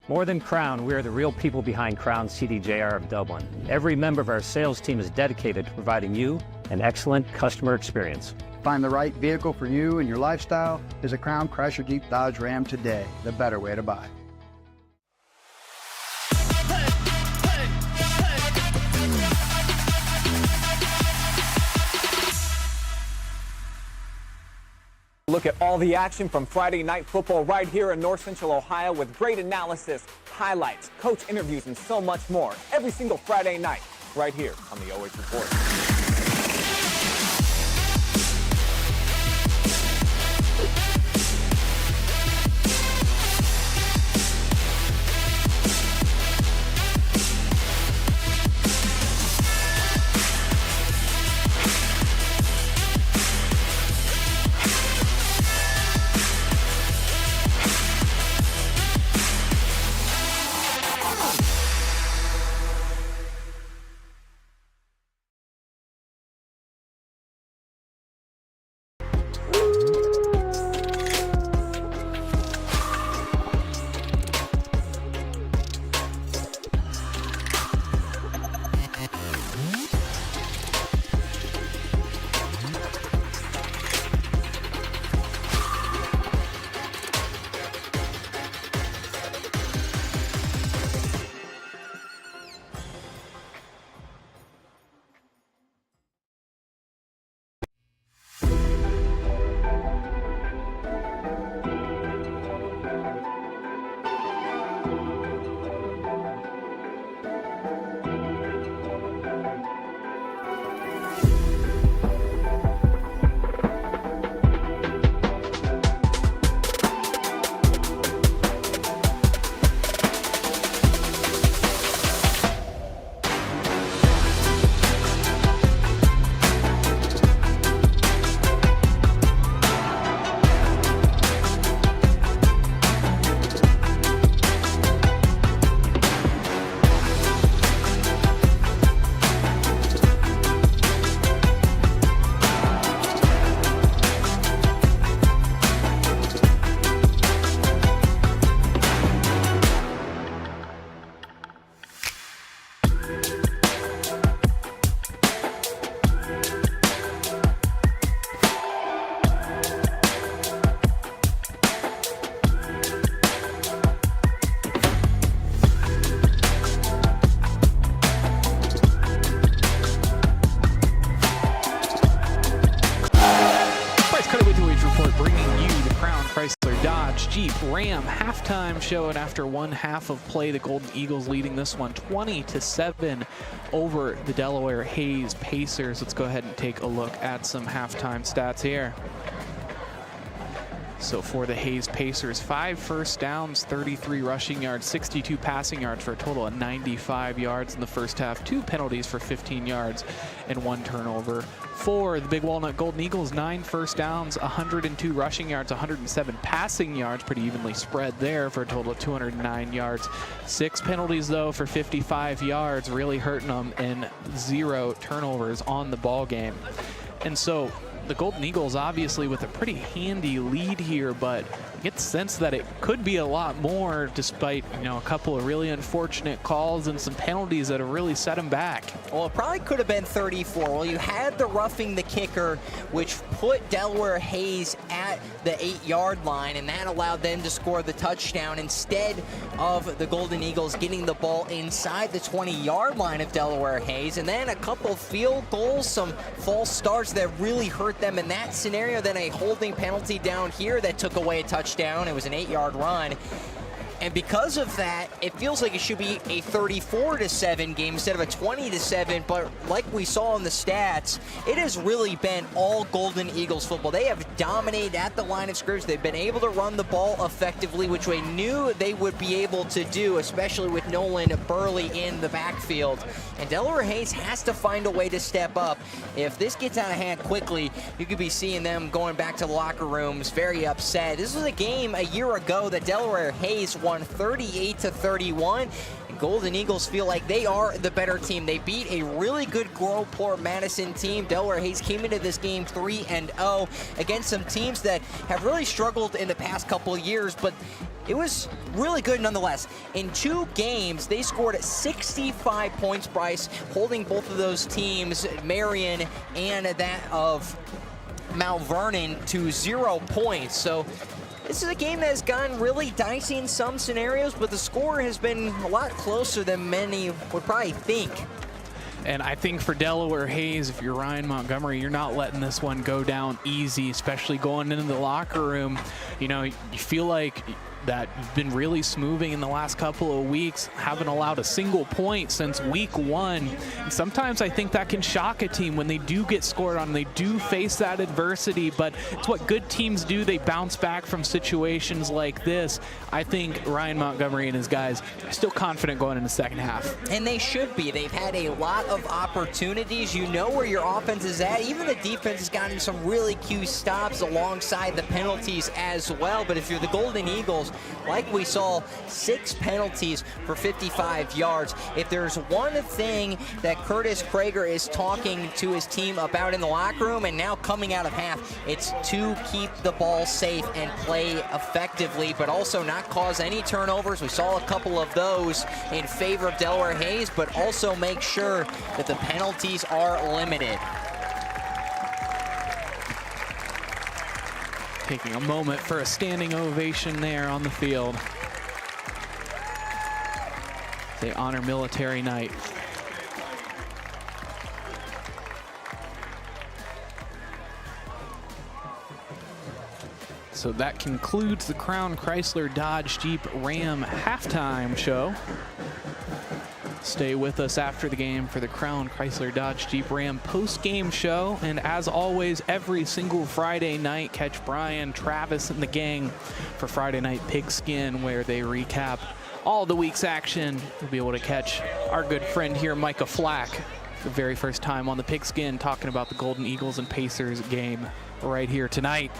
More than Crown, we are the real people behind Crown CDJR of Dublin. Every member of our sales team is dedicated to providing you an excellent customer experience. Find the right vehicle for you and your lifestyle is a Crown Chrysler Jeep Dodge Ram today, the better way to buy. Look at all the action from Friday night football right here in North Central Ohio with great analysis, highlights, coach interviews, and so much more every single Friday night right here on the OH Report. Chrysler, Dodge, Jeep, Ram halftime show, and after one half of play, the Golden Eagles leading this one 20-7 over the Delaware Hayes Pacers. Let's go ahead and take a look at some halftime stats here. So for the Hayes Pacers, 5 first downs, 33 rushing yards, 62 passing yards for a total of 95 yards in the first half, 2 penalties for 15 yards and 1 turnover. For the Big Walnut Golden Eagles, 9 first downs, 102 rushing yards, 107 passing yards, pretty evenly spread there for a total of 209 yards. 6 penalties though for 55 yards, really hurting them, and 0 turnovers on the ball game. And so the Golden Eagles obviously with a pretty handy lead here, but get the sense that it could be a lot more, despite, you know, a couple of really unfortunate calls and some penalties that have really set him back. Well, it probably could have been 34. Well, you had the roughing the kicker, which put Delaware Hayes at the 8-yard line, and that allowed them to score the touchdown instead of the Golden Eagles getting the ball inside the 20-yard line of Delaware Hayes. And then a couple field goals, some false starts that really hurt them in that scenario, then a holding penalty down here that took away a touchdown. It was an 8-yard run. And because of that, it feels like it should be a 34-7 game instead of a 20-7. But like we saw in the stats, it has really been all Golden Eagles football. They have dominated at the line of scrimmage. They've been able to run the ball effectively, which we knew they would be able to do, especially with Nolan Burley in the backfield. And Delaware Hayes has to find a way to step up. If this gets out of hand quickly, you could be seeing them going back to the locker rooms very upset. This was a game a year ago that Delaware Hayes won 38-31. Golden Eagles feel like they are the better team. They beat a really good Groveport-Madison team. Delaware Hayes came into this game 3-0 against some teams that have really struggled in the past couple of years, but it was really good nonetheless. In 2 games, they scored 65 points, Bryce, holding both of those teams, Marion and that of Mount Vernon, to 0 points. So this is a game that has gone really dicey in some scenarios, but the score has been a lot closer than many would probably think. And I think for Delaware Hayes, if you're Ryan Montgomery, you're not letting this one go down easy, especially going into the locker room. You know, you feel like that you've been really smoothing in the last couple of weeks, haven't allowed a single point since week 1. And sometimes I think that can shock a team when they do get scored on, they do face that adversity, but it's what good teams do. They bounce back from situations like this. I think Ryan Montgomery and his guys are still confident going in the second half. And they should be. They've had a lot of opportunities. You know where your offense is at. Even the defense has gotten some really key stops alongside the penalties as well. But if you're the Golden Eagles, like we saw, 6 penalties for 55 yards. If there's one thing that Curtis Prager is talking to his team about in the locker room and now coming out of half, it's to keep the ball safe and play effectively, but also not cause any turnovers. We saw a couple of those in favor of Delaware Hayes, but also make sure that the penalties are limited. Taking a moment for a standing ovation there on the field. They honor Military Night. So that concludes the Crown Chrysler Dodge Jeep Ram halftime show. Stay with us after the game for the Crown Chrysler Dodge Jeep Ram post-game show. And as always, every single Friday night, catch Brian, Travis, and the gang for Friday Night Pigskin, where they recap all the week's action. You'll be able to catch our good friend here, Micah Flack, the very first time on the Pigskin, talking about the Golden Eagles and Pacers game right here tonight.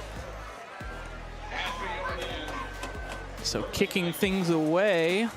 So kicking things away.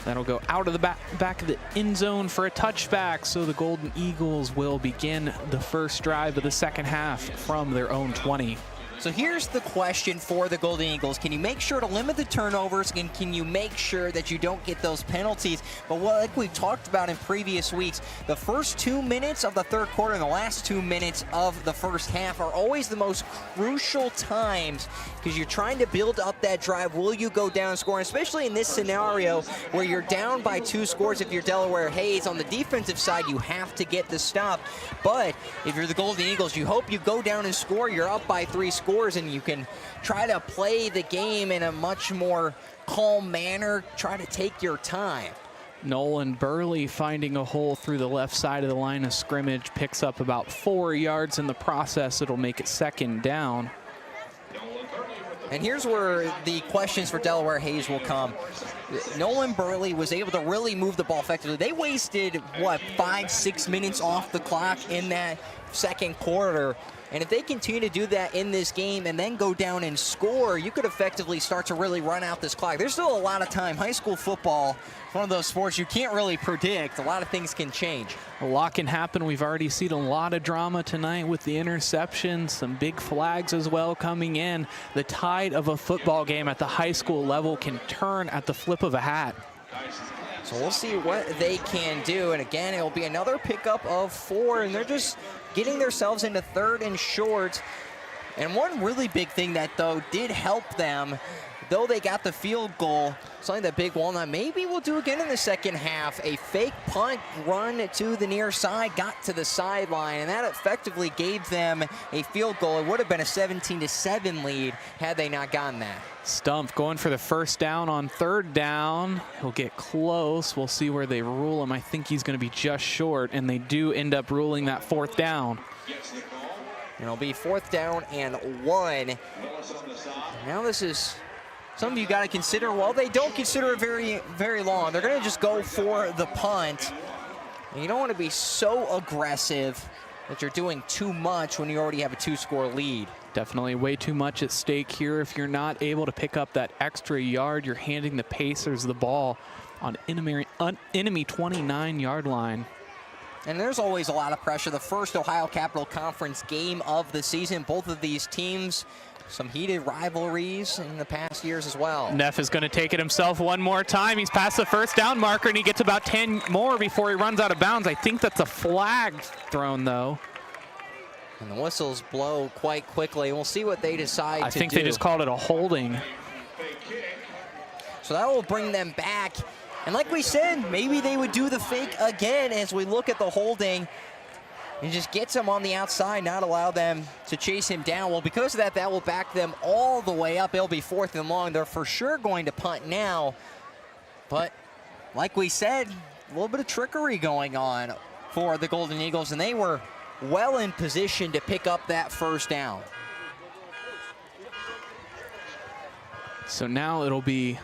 That'll go out of the back of the end zone for a touchback. So the Golden Eagles will begin the first drive of the second half from their own 20. So here's the question for the Golden Eagles. Can you make sure to limit the turnovers, and can you make sure that you don't get those penalties? But like we've talked about in previous weeks, the first 2 minutes of the third quarter and the last 2 minutes of the first half are always the most crucial times, because you're trying to build up that drive. Will you go down and score? And especially in this scenario where you're down by 2 scores if you're Delaware Hayes. On the defensive side, you have to get the stop. But if you're the Golden Eagles, you hope you go down and score. You're up by 3 scores, and you can try to play the game in a much more calm manner, try to take your time. Nolan Burley finding a hole through the left side of the line of scrimmage, picks up about 4 yards in the process. It'll make it second down. And here's where the questions for Delaware Hayes will come. Nolan Burley was able to really move the ball effectively. They wasted, what, 5-6 minutes off the clock in that second quarter. And if they continue to do that in this game and then go down and score, you could effectively start to really run out this clock. There's still a lot of time. High school football, one of those sports you can't really predict. A lot of things can change. A lot can happen. We've already seen a lot of drama tonight with the interception, some big flags as well coming in. The tide of a football game at the high school level can turn at the flip of a hat. So we'll see what they can do. And again, it'll be another pickup of 4, and they're just getting themselves into 3rd and short. And one really big thing that, though, did help them, though they got the field goal, something that Big Walnut maybe will do again in the second half. A fake punt run to the near side, got to the sideline, and that effectively gave them a field goal. It would have been a 17-7 lead had they not gotten that. Stumpf going for the first down on 3rd down. He'll get close. We'll see where they rule him. I think he's going to be just short, and they do end up ruling that 4th down. And it'll be 4th down and 1. Now this is something you got to consider. Well, they don't consider it very, very long. They're going to just go for the punt. And you don't want to be so aggressive that you're doing too much when you already have a 2-score lead. Definitely way too much at stake here. If you're not able to pick up that extra yard, you're handing the Pacers the ball on enemy 29-yard line. And there's always a lot of pressure. The first Ohio Capital Conference game of the season. Both of these teams, some heated rivalries in the past years as well. Neff is going to take it himself one more time. He's past the first down marker, and he gets about 10 more before he runs out of bounds. I think that's a flag thrown, though. And the whistles blow quite quickly. We'll see what they decide to do. I think they just called it a holding. So that will bring them back. And like we said, maybe they would do the fake again as we look at the holding. And just gets him on the outside, not allow them to chase him down. Well, because of that, that will back them all the way up. It'll be 4th and long. They're for sure going to punt now. But like we said, a little bit of trickery going on for the Golden Eagles, and they were well in position to pick up that first down. So now it'll be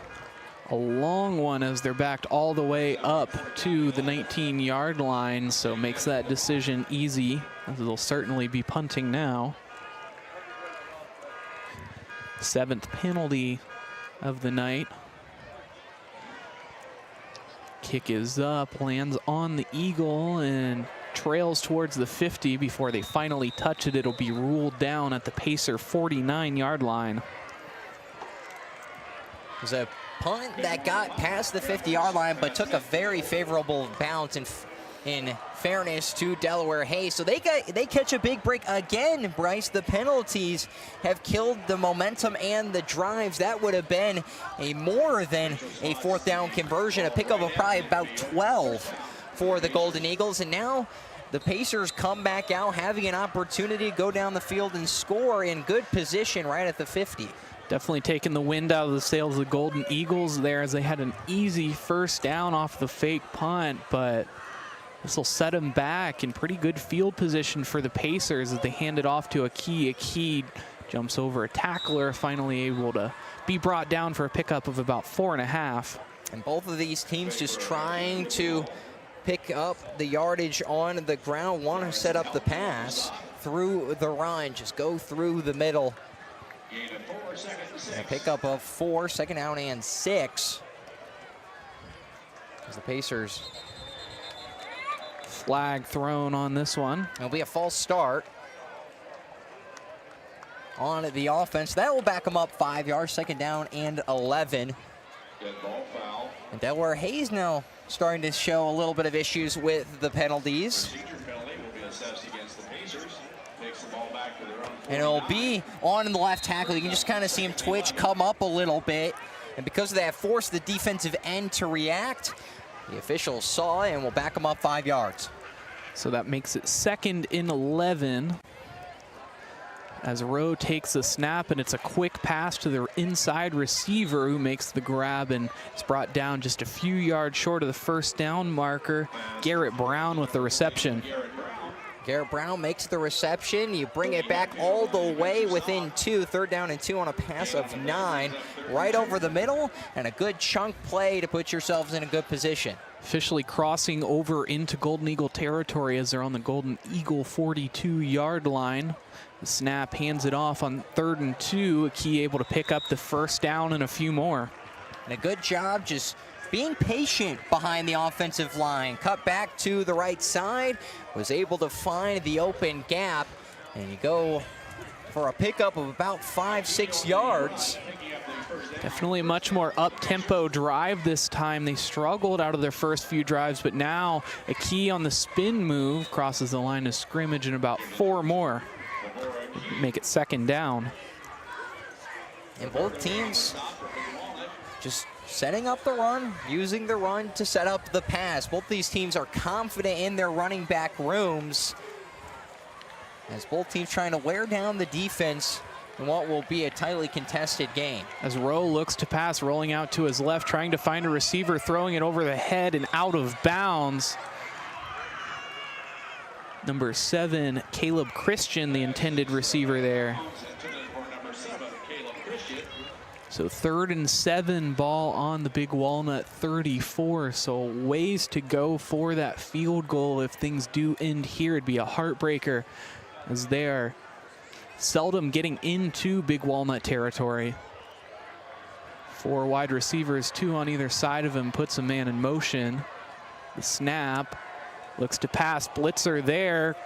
a long one as they're backed all the way up to the 19-yard line, so makes that decision easy, as they'll certainly be punting now. 7th penalty of the night. Kick is up, lands on the Eagle, and trails towards the 50 before they finally touch it. It'll be ruled down at the Pacer 49-yard line. It was a punt that got past the 50-yard line, but took a very favorable bounce in fairness to Delaware Hayes. So they catch a big break again, Bryce. The penalties have killed the momentum and the drives. That would have been a more than a 4th down conversion, a pickup of probably about 12 for the Golden Eagles. And now the Pacers come back out, having an opportunity to go down the field and score in good position right at the 50. Definitely taking the wind out of the sails of the Golden Eagles there, as they had an easy first down off the fake punt, but this will set them back in pretty good field position for the Pacers as they hand it off to Aki. Aki jumps over a tackler, finally able to be brought down for a pickup of about 4.5. And both of these teams just trying to pick up the yardage on the ground, want to set up the pass through the run, just go through the middle. And a pickup of 4, 2nd down and 6. As the Pacers. Flag thrown on this one. It'll be a false start on the offense. That will back them up 5 yards, 2nd down and 11. And Delaware Hayes now starting to show a little bit of issues with the penalties. And it'll be on the left tackle. You can just kind of see him twitch, come up a little bit. And because of that, forced the defensive end to react. The officials saw it and will back him up 5 yards. So that makes it 2nd and 11. As Rowe takes the snap, and it's a quick pass to the inside receiver who makes the grab, and it's brought down just a few yards short of the first down marker. Garrett Brown with the reception. Garrett Brown makes the reception. You bring it back all the way within 2. 3rd down and 2 on a pass of 9. Right over the middle, and a good chunk play to put yourselves in a good position. Officially crossing over into Golden Eagle territory as they're on the Golden Eagle 42-yard line. The snap hands it off on 3rd and 2. Key able to pick up the 1st down and a few more. And a good job just being patient behind the offensive line. Cut back to the right side, was able to find the open gap, and you go for a pickup of about 5-6 yards. Definitely a much more up-tempo drive this time. They struggled out of their first few drives, but now a Key on the spin move crosses the line of scrimmage, and about 4 more make it 2nd down. And both teams just setting up the run, using the run to set up the pass. Both these teams are confident in their running back rooms, as both teams trying to wear down the defense in what will be a tightly contested game. As Rowe looks to pass, rolling out to his left, trying to find a receiver, throwing it over the head and out of bounds. Number 7, Caleb Christian, the intended receiver there. So 3rd and 7, ball on the Big Walnut 34. So ways to go for that field goal if things do end here. It'd be a heartbreaker, as they are seldom getting into Big Walnut territory. 4 wide receivers, 2 on either side of him, puts a man in motion. The snap, looks to pass, blitzer there.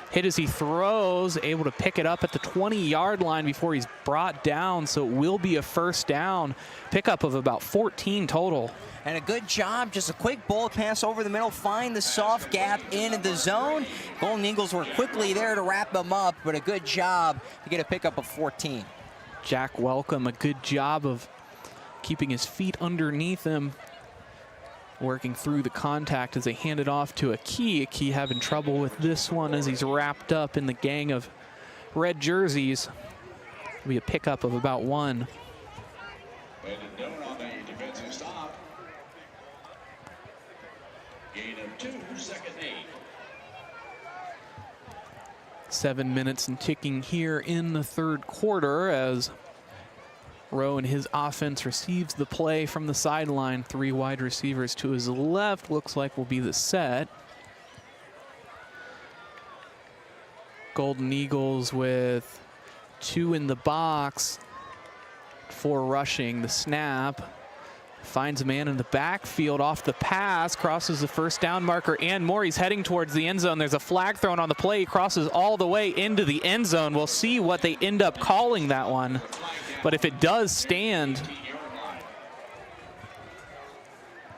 Hit as he throws, able to pick it up at the 20-yard line before he's brought down, so it will be a 1st down. Pickup of about 14 total. And a good job, just a quick bullet pass over the middle, find the soft gap in the zone. Golden Eagles were quickly there to wrap them up, but a good job to get a pickup of 14. Jack Welcome, a good job of keeping his feet underneath him, working through the contact as they hand it off to a Key. A Key having trouble with this one as he's wrapped up in the gang of red jerseys. It'll be a pickup of about 1. And a note on the defensive stop. Gain of 2, 2nd and 8. 7 minutes and ticking here in the 3rd quarter as Rowe and his offense receives the play from the sideline. 3 wide receivers to his left, looks like will be the set. Golden Eagles with 2 in the box, 4 rushing. The snap, finds a man in the backfield off the pass, crosses the 1st down marker and more. He's heading towards the end zone. There's a flag thrown on the play. He crosses all the way into the end zone. We'll see what they end up calling that one. But if it does stand,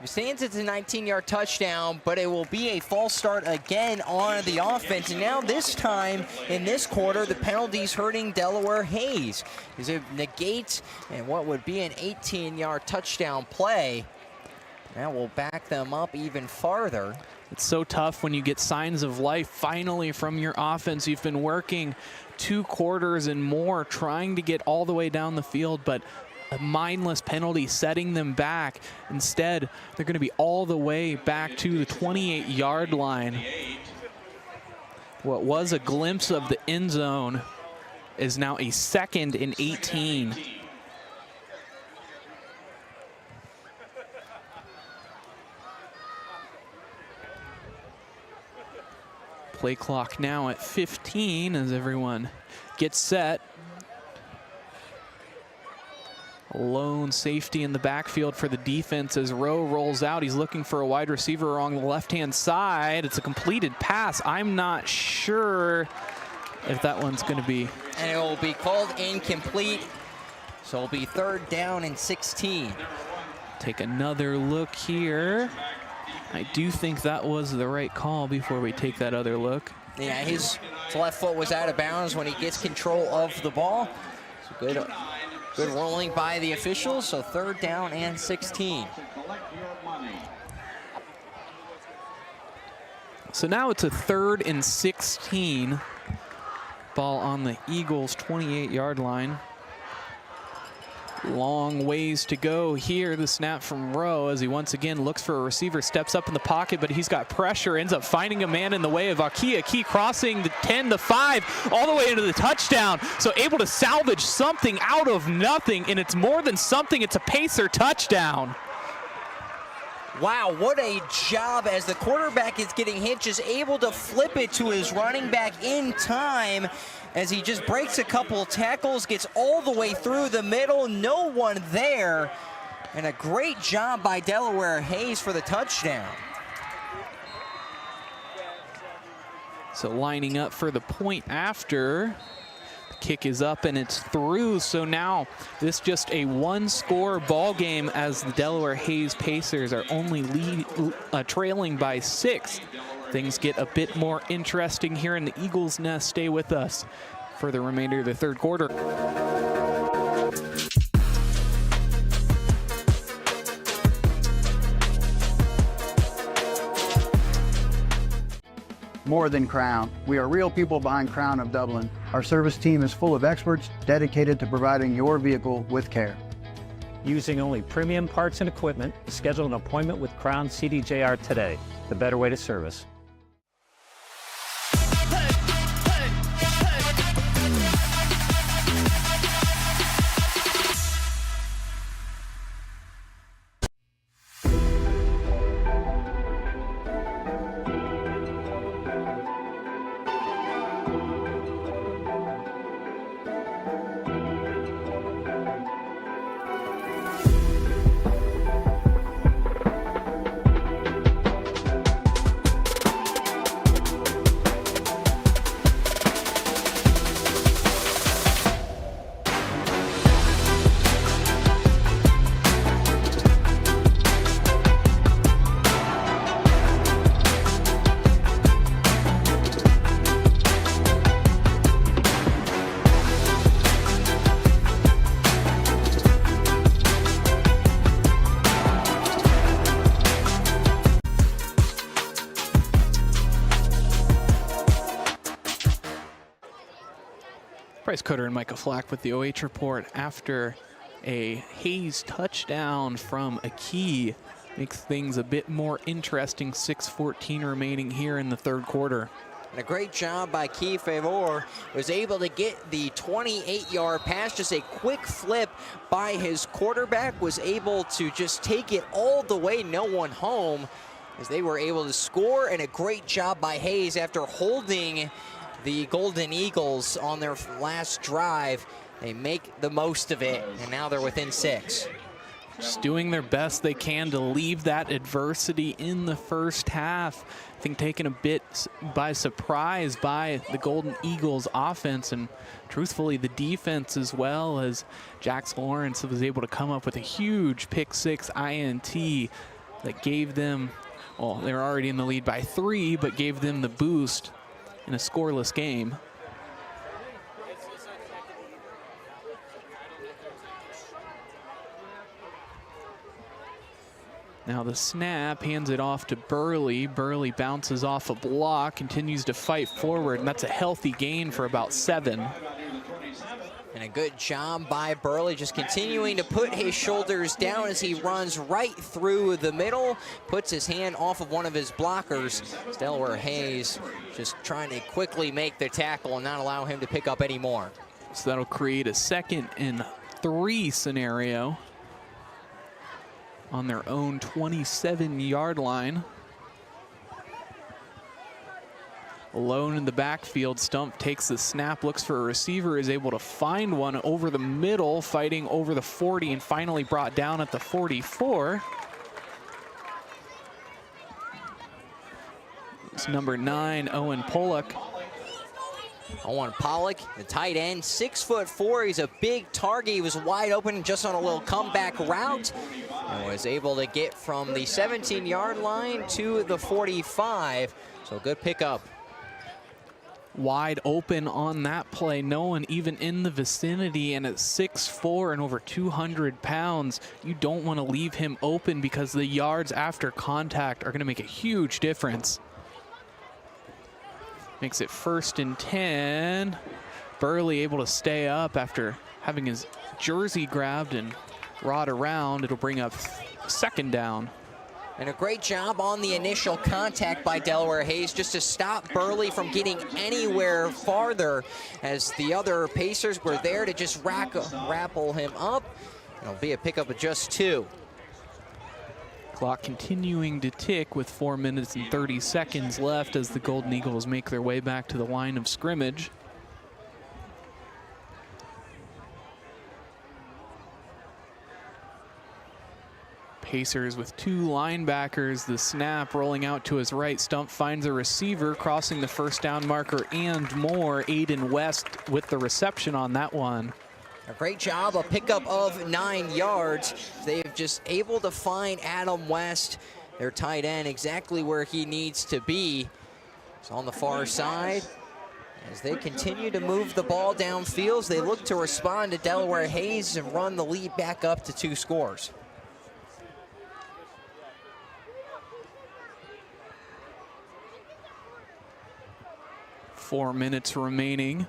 It stands at a 19-yard touchdown, but it will be a false start again on the offense. And now this time in this quarter, the penalty's hurting Delaware Hayes. As it negates and what would be an 18-yard touchdown play. That will back them up even farther. It's so tough when you get signs of life finally from your offense. You've been working 2 quarters and more trying to get all the way down the field, but a mindless penalty setting them back. Instead, they're going to be all the way back to the 28-yard line. What was a glimpse of the end zone is now a 2nd and 18. Play clock now at 15 as everyone gets set. Lone safety in the backfield for the defense as Rowe rolls out. He's looking for a wide receiver on the left-hand side. It's a completed pass. I'm not sure if that one's going to be. And it will be called incomplete. So it'll be 3rd down and 16. Take another look here. I do think that was the right call before we take that other look. Yeah, his left foot was out of bounds when he gets control of the ball. So good rolling by the officials, so 3rd down and 16. So now it's a 3rd and 16. Ball on the Eagles' 28-yard line. Long ways to go here. The snap from Rowe as he once again looks for a receiver, steps up in the pocket, but he's got pressure, ends up finding a man in the way of Akia. Key crossing the 10, the 5, all the way into the touchdown. So able to salvage something out of nothing, and it's more than something, it's a Pacer touchdown. Wow, what a job as the quarterback is getting hit, just able to flip it to his running back in time as he just breaks a couple tackles, gets all the way through the middle, no one there. And a great job by Delaware Hayes for the touchdown. So lining up for the point after. The kick is up and it's through. So now this just a one-score ball game as the Delaware Hayes Pacers are only trailing by 6. Things get a bit more interesting here in the Eagles' Nest. Stay with us for the remainder of the third quarter. More than Crown. We are real people behind Crown of Dublin. Our service team is full of experts dedicated to providing your vehicle with care. Using only premium parts and equipment, schedule an appointment with Crown CDJR today. The better way to service. Bryce and Micah Flack with the OH report after a Hayes touchdown from a key. Makes things a bit more interesting. 6:14 remaining here in the third quarter. And a great job by Key Favor. Was able to get the 28-yard pass, just a quick flip by his quarterback. Was able to just take it all the way, no one home, as they were able to score. And a great job by Hayes after holding the Golden Eagles on their last drive. They make the most of it, and now they're within 6. Just doing their best they can to leave that adversity in the first half. I think taken a bit by surprise by the Golden Eagles offense, and truthfully the defense as well, as Jax Lawrence was able to come up with a huge pick 6 INT that gave them, well, they were already in the lead by 3, but gave them the boost in a scoreless game. Now the snap, hands it off to Burley. Burley bounces off a block, continues to fight forward, and that's a healthy gain for about 7. And a good job by Burley, just continuing to put his shoulders down as he runs right through the middle, puts his hand off of one of his blockers. Delaware Hayes just trying to quickly make the tackle and not allow him to pick up any more. So that'll create a 2nd and 3 scenario on their own 27-yard line. Alone in the backfield, Stump takes the snap, looks for a receiver, is able to find one over the middle, fighting over the 40, and finally brought down at the 44. It's number 9, Owen Pollock. Owen Pollock, the tight end, 6'4". He's a big target. He was wide open just on a little comeback route and was able to get from the 17-yard line to the 45. So good pickup. Wide open on that play. No one even in the vicinity, and at 6'4" and over 200 pounds, you don't want to leave him open because the yards after contact are going to make a huge difference. Makes it 1st and 10. Burley able to stay up after having his jersey grabbed and brought around. It'll bring up 2nd down. And a great job on the initial contact by Delaware Hayes just to stop Burley from getting anywhere farther, as the other Pacers were there to just grapple him up. It'll be a pickup of just 2. Clock continuing to tick with 4 minutes and 30 seconds left as the Golden Eagles make their way back to the line of scrimmage. Pacers with 2 linebackers. The snap rolling out to his right. Stump finds a receiver crossing the 1st down marker and more. Aiden West with the reception on that one. A great job, a pickup of 9 yards. They've just able to find Adam West, their tight end, exactly where he needs to be. It's on the far side. As they continue to move the ball downfield, they look to respond to Delaware Hayes and run the lead back up to 2 scores. Four minutes remaining.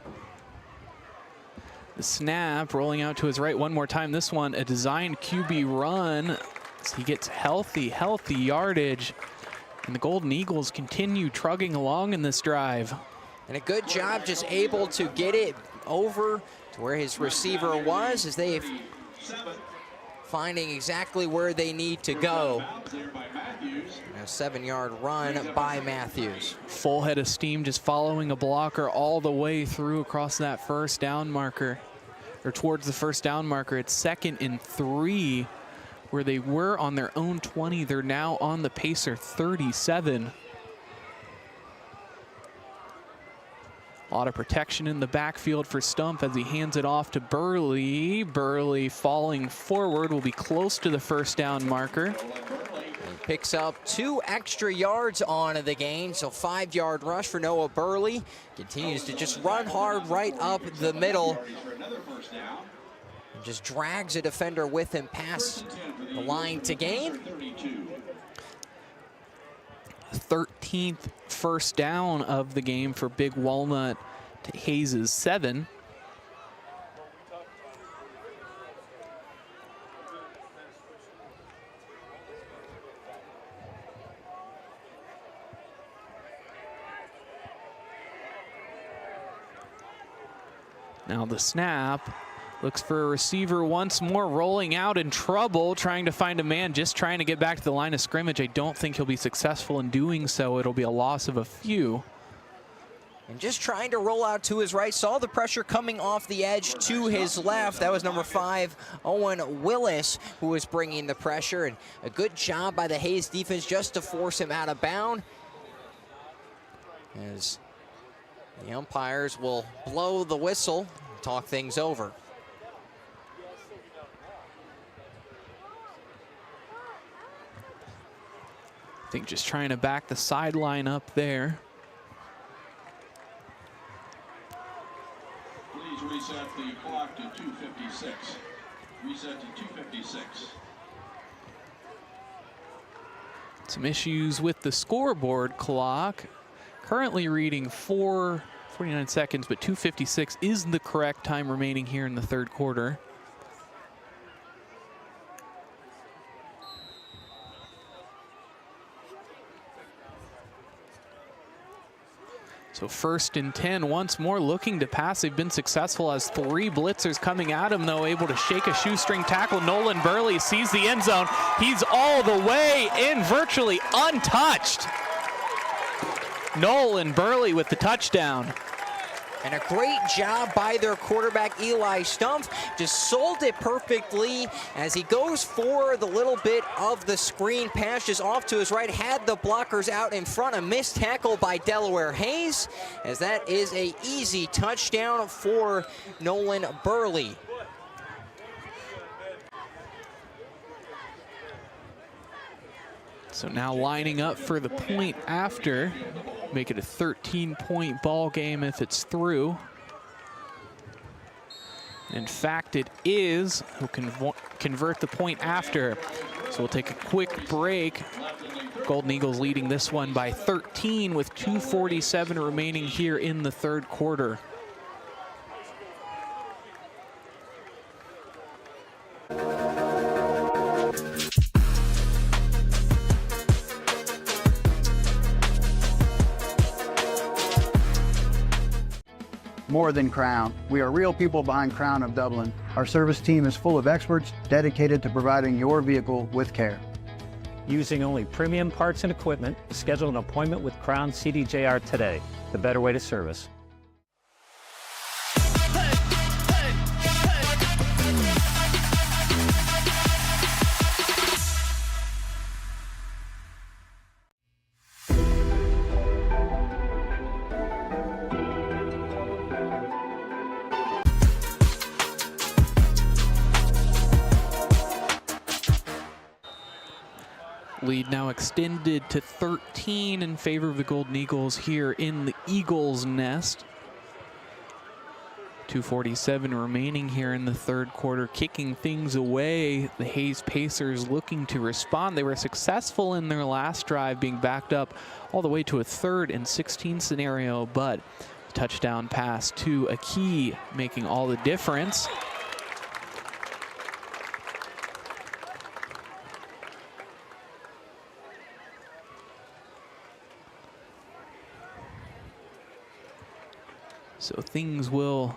The snap rolling out to his right one more time. This one a designed QB run as he gets healthy yardage. And the Golden Eagles continue trugging along in this drive. And a good job just able to get it over to where his receiver was, as they've finding exactly where they need to go. A 7-yard run by Matthews. Full head of steam, just following a blocker all the way through across that 1st down marker, or towards the 1st down marker. It's 2nd and 3, where they were on their own 20. They're now on the Pacer 37. A lot of protection in the backfield for Stump as he hands it off to Burley. Burley falling forward, will be close to the 1st down marker. He picks up 2 extra yards on the gain, so 5-yard rush for Noah Burley. Continues to just run hard right up the middle. And just drags a defender with him past the line to gain. 13th 1st down of the game for Big Walnut to Hayes' 7. Now the snap, looks for a receiver once more, rolling out in trouble, trying to find a man, just trying to get back to the line of scrimmage. I don't think he'll be successful in doing so. It'll be a loss of a few. And just trying to roll out to his right, saw the pressure coming off the edge to his left. That was number 5, Owen Willis, who was bringing the pressure. And a good job by the Hayes defense just to force him out of bounds. As the umpires will blow the whistle and talk things over. I think just trying to back the sideline up there. Please reset the clock to 2:56. Reset to 2:56. Some issues with the scoreboard clock. Currently reading 4:49 seconds, but 2:56 is the correct time remaining here in the 3rd quarter. So 1st and 10, once more looking to pass. They've been successful as 3 blitzers coming at him, though, able to shake a shoestring tackle. Nolan Burley sees the end zone. He's all the way in, virtually untouched. Nolan Burley with the touchdown. And a great job by their quarterback, Eli Stump. Just sold it perfectly as he goes for the little bit of the screen pass just off to his right. Had the blockers out in front. A missed tackle by Delaware Hayes, as that is an easy touchdown for Nolan Burley. So now lining up for the point after. Make it a 13-point ball game if it's through. In fact, it is. We'll convert the point after. So we'll take a quick break. Golden Eagles leading this one by 13 with 2:47 remaining here in the 3rd quarter. More than Crown, we are real people behind Crown of Dublin. Our service team is full of experts dedicated to providing your vehicle with care. Using only premium parts and equipment, schedule an appointment with Crown CDJR today. The better way to service. Lead now extended to 13 in favor of the Golden Eagles here in the Eagles' nest. 2:47 remaining here in the third quarter, kicking things away. The Hayes Pacers looking to respond. They were successful in their last drive, being backed up all the way to a 3rd and 16 scenario, but touchdown pass to a key, making all the difference. So things will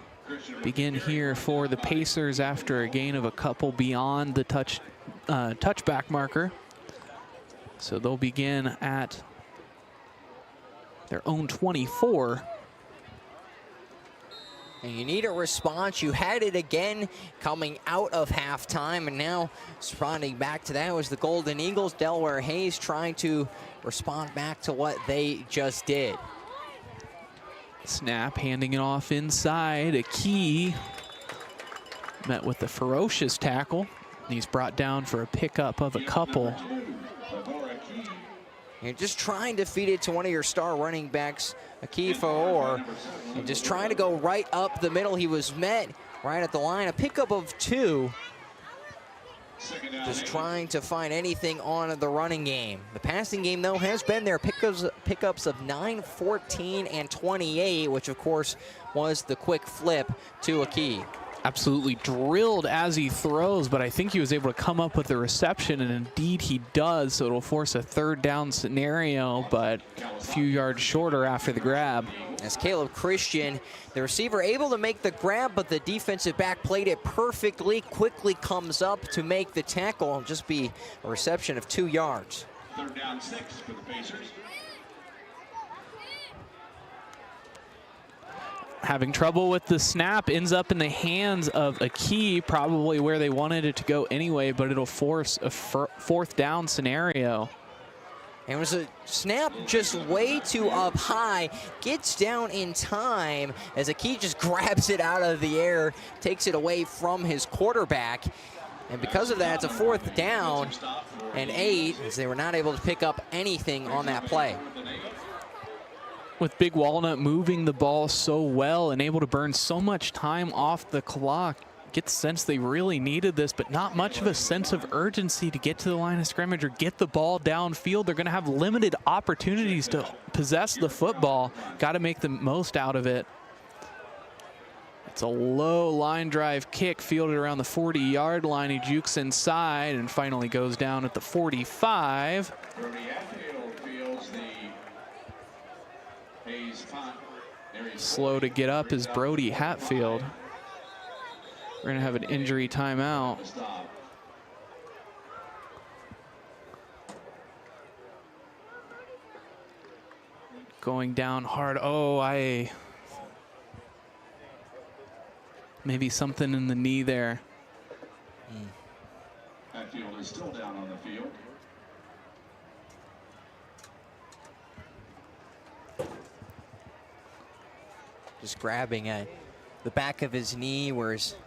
begin here for the Pacers after a gain of a couple beyond the touchback marker. So they'll begin at their own 24. And you need a response. You had it again coming out of halftime, and now responding back to that was the Golden Eagles. Delaware Hayes trying to respond back to what they just did. Snap, handing it off inside. A key met with the ferocious tackle. He's brought down for a pickup of a couple. You're just trying to feed it to one of your star running backs, a key for, and just trying to go right up the middle. He was met right at the line, a pickup of 2. Just trying to find anything on the running game. The passing game, though, has been there. Pickups of 9, 14, and 28, which, of course, was the quick flip to a key. Absolutely drilled as he throws, but I think he was able to come up with the reception, and indeed he does, so it'll force a 3rd down scenario, but a few yards shorter after the grab. As Caleb Christian, the receiver, able to make the grab, but the defensive back played it perfectly, quickly comes up to make the tackle, and just be a reception of 2 yards. 3rd down 6 for the Pacers. Having trouble with the snap, ends up in the hands of a key, probably where they wanted it to go anyway, but it'll force a 4th down scenario. And it was a snap just way too up high, gets down in time as a key just grabs it out of the air, takes it away from his quarterback. And because of that, it's a 4th down and 8, as they were not able to pick up anything on that play. With Big Walnut moving the ball so well and able to burn so much time off the clock, get the sense they really needed this, but not much of a sense of urgency to get to the line of scrimmage or get the ball downfield. They're going to have limited opportunities to possess the football. Got to make the most out of it. It's a low line drive kick fielded around the 40-yard line. He jukes inside and finally goes down at the 45. Slow to get up is Brody Hatfield. We're going to have an injury timeout. Going down hard. Oh, maybe something in the knee there. Hatfield is still down on the field. Just grabbing at the back of his knee where his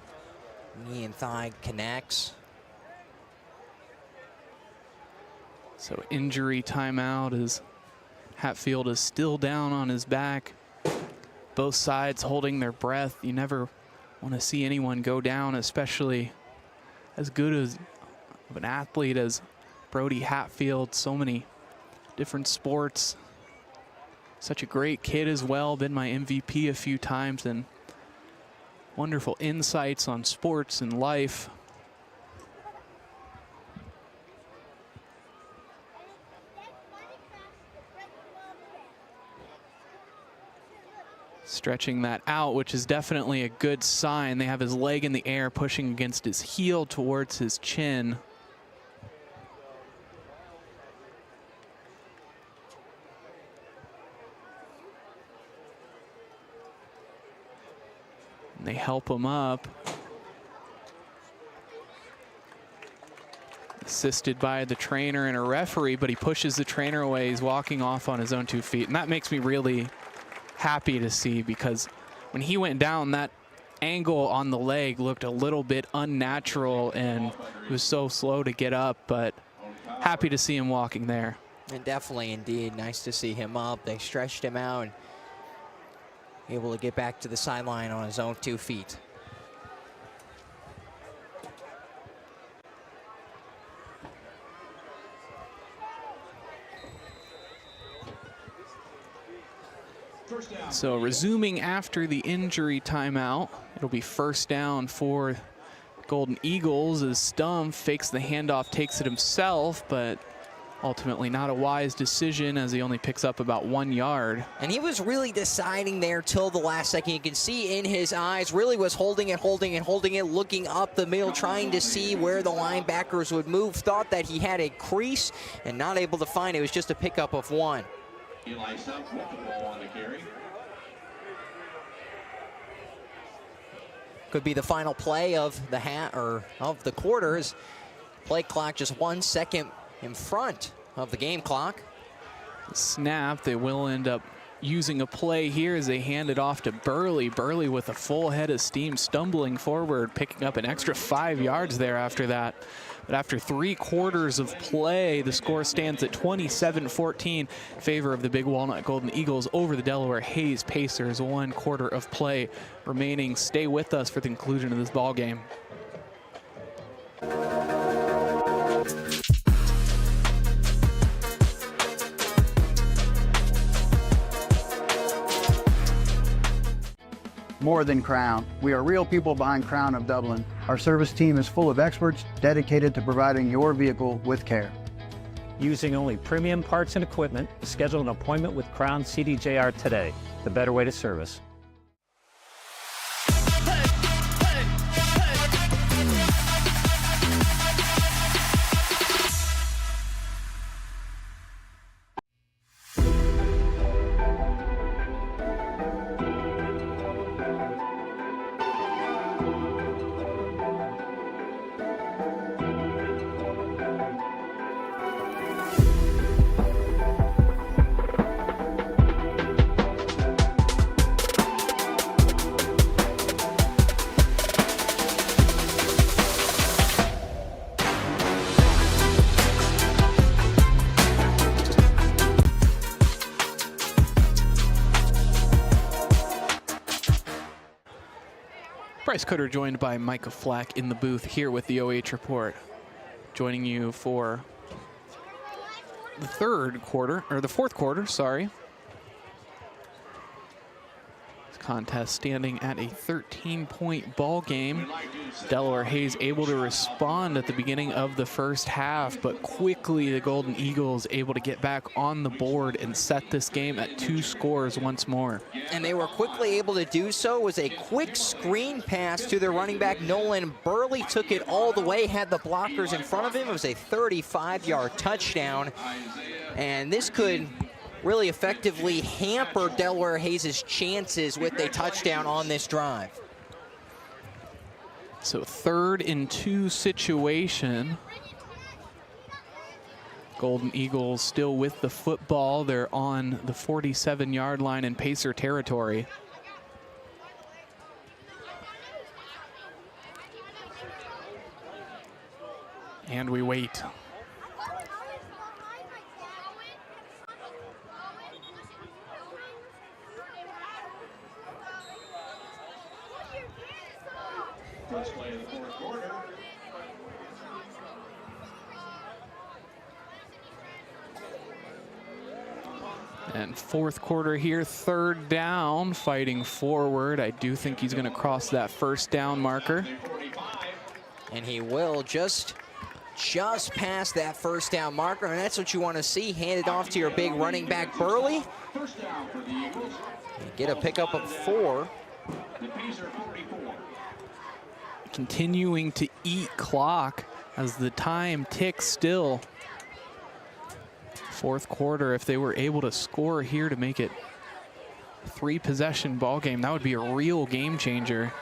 knee and thigh connects. So injury timeout as Hatfield is still down on his back. Both sides holding their breath. You never want to see anyone go down, especially as good as of an athlete as Brody Hatfield. So many different sports. Such a great kid as well, been my MVP a few times, and wonderful insights on sports and life. Stretching that out, which is definitely a good sign. They have his leg in the air, pushing against his heel towards his chin. And they help him up. Assisted by the trainer and a referee, but he pushes the trainer away. He's walking off on his own 2 feet, and that makes me really happy to see, because when he went down, that angle on the leg looked a little bit unnatural and it was so slow to get up, but happy to see him walking there. And definitely, indeed, nice to see him up. They stretched him out and able to get back to the sideline on his own 2 feet. So resuming after the injury timeout, it'll be first down for Golden Eagles as Stump fakes the handoff, takes it himself, but ultimately not a wise decision as he only picks up about 1 yard. And he was really deciding there till the last second. You can see in his eyes, really was holding it, looking up the middle, trying to see where the linebackers would move. Thought that he had a crease and not able to find it. It was just a pickup of 1. Eli Stump with the ball on the carry. Could be the final play of the quarters. Play clock just 1 second in front of the game clock. Snap, they will end up using a play here as they hand it off to Burley. Burley with a full head of steam, stumbling forward, picking up an extra 5 yards there after that. But after 3 quarters of play, the score stands at 27-14 in favor of the Big Walnut Golden Eagles over the Delaware Hayes Pacers. 1 quarter of play remaining. Stay with us for the conclusion of this ball game. More than Crown. We are real people behind Crown of Dublin. Our service team is full of experts dedicated to providing your vehicle with care. Using only premium parts and equipment, schedule an appointment with Crown CDJR today. The better way to service. Bryce Cutter joined by Micah Flack in the booth here with the OH Report. Joining you for the fourth quarter, sorry. This contest standing at a 13-point ball game. Delaware Hayes able to respond at the beginning of the first half, but quickly the Golden Eagles able to get back on the board and set this game at 2 scores once more. And they were quickly able to do so. It was a quick screen pass to their running back, Nolan Burley. Took it all the way, had the blockers in front of him. It was a 35-yard touchdown. And this could really effectively hamper Delaware Hayes' chances with a touchdown on this drive. So 3rd and 2 situation. Golden Eagles still with the football. They're on the 47-yard line in Pacer territory. And we wait. First play of the fourth quarter. And fourth quarter here, 3rd down, fighting forward. I do think he's going to cross that first down marker. And he will, just just past that first down marker, and that's what you want to see. Hand it off to your big running back, Burley. And get a pickup of 4. Continuing to eat clock as the time ticks still. Fourth quarter, if they were able to score here to make it a 3-possession ball game, that would be a real game changer.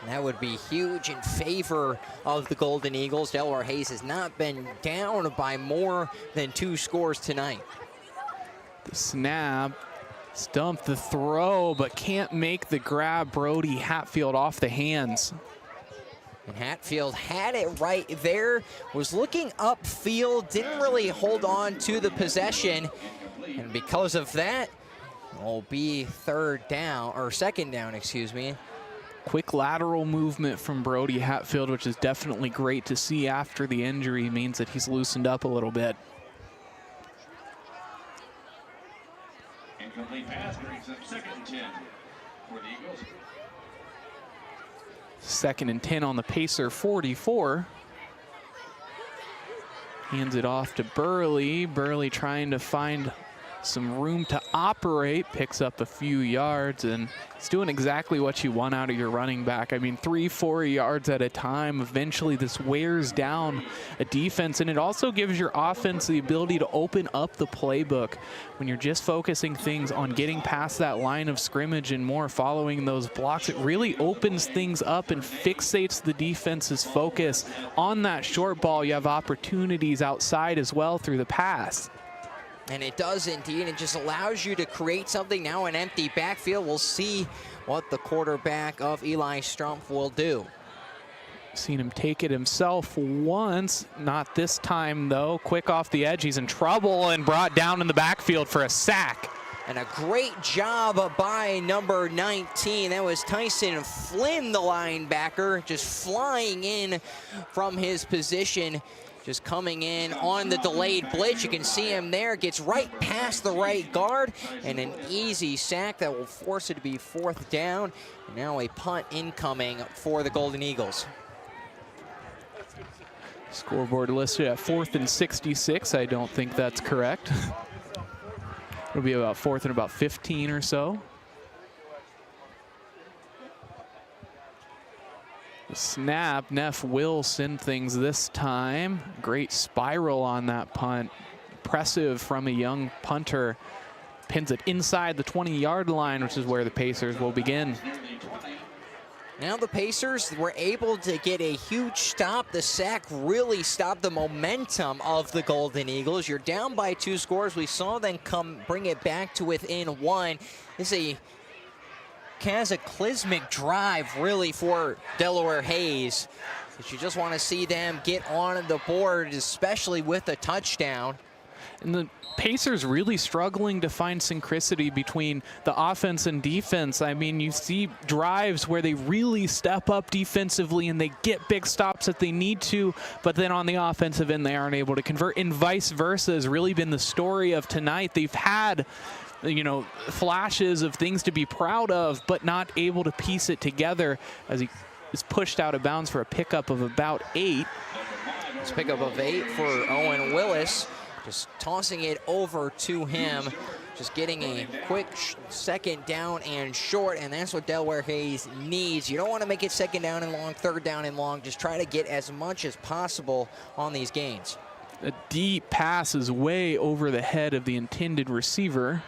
That would be huge in favor of the Golden Eagles. Delaware Hayes has not been down by more than 2 scores tonight. The snap, stumped the throw, but can't make the grab. Brody Hatfield off the hands. And Hatfield had it right there, was looking upfield, didn't really hold on to the possession. And because of that, will be second down, excuse me. Quick lateral movement from Brody Hatfield, which is definitely great to see after the injury. Means that he's loosened up a little bit. Incomplete pass brings up 2nd and 10 for the Eagles. 2nd and 10 on the Pacer 44. Hands it off to Burley. Burley trying to find some room to operate, picks up a few yards, and it's doing exactly what you want out of your running back. I mean, 3-4 yards at a time. Eventually this wears down a defense, and it also gives your offense the ability to open up the playbook. When you're just focusing things on getting past that line of scrimmage and more following those blocks, it really opens things up and fixates the defense's focus on that short ball. You have opportunities outside as well through the pass. And it does indeed. It just allows you to create something. Now an empty backfield. We'll see what the quarterback of Eli Strumpf will do. Seen him take it himself once, not this time though. Quick off the edge, he's in trouble and brought down in the backfield for a sack. And a great job by number 19. That was Tyson Flynn, the linebacker, just flying in from his position. Just coming in on the delayed blitz. You can see him there, gets right past the right guard, and an easy sack that will force it to be 4th down. And now a punt incoming for the Golden Eagles. Scoreboard listed at 4th and 66. I don't think that's correct. It'll be about 4th and about 15 or so. Snap, Neff will send things this time. Great spiral on that punt. Impressive from a young punter. Pins it inside the 20-yard line, which is where the Pacers will begin. Now the Pacers were able to get a huge stop. The sack really stopped the momentum of the Golden Eagles. You're down by 2 scores. We saw them bring it back to within 1. This is a cataclysmic drive really for Delaware Hayes. But you just want to see them get on the board, especially with a touchdown. And the Pacers really struggling to find synchronicity between the offense and defense. I mean, you see drives where they really step up defensively and they get big stops that they need to, but then on the offensive end they aren't able to convert, and vice versa has really been the story of tonight. They've had, you know, flashes of things to be proud of, but not able to piece it together as he is pushed out of bounds for a pickup of about 8. It's a pickup of 8 for Owen Willis. Just tossing it over to him. Just getting a quick 2nd down and short, and that's what Delaware Hayes needs. You don't want to make it 2nd down and long, 3rd down and long. Just try to get as much as possible on these gains. A deep pass is way over the head of the intended receiver.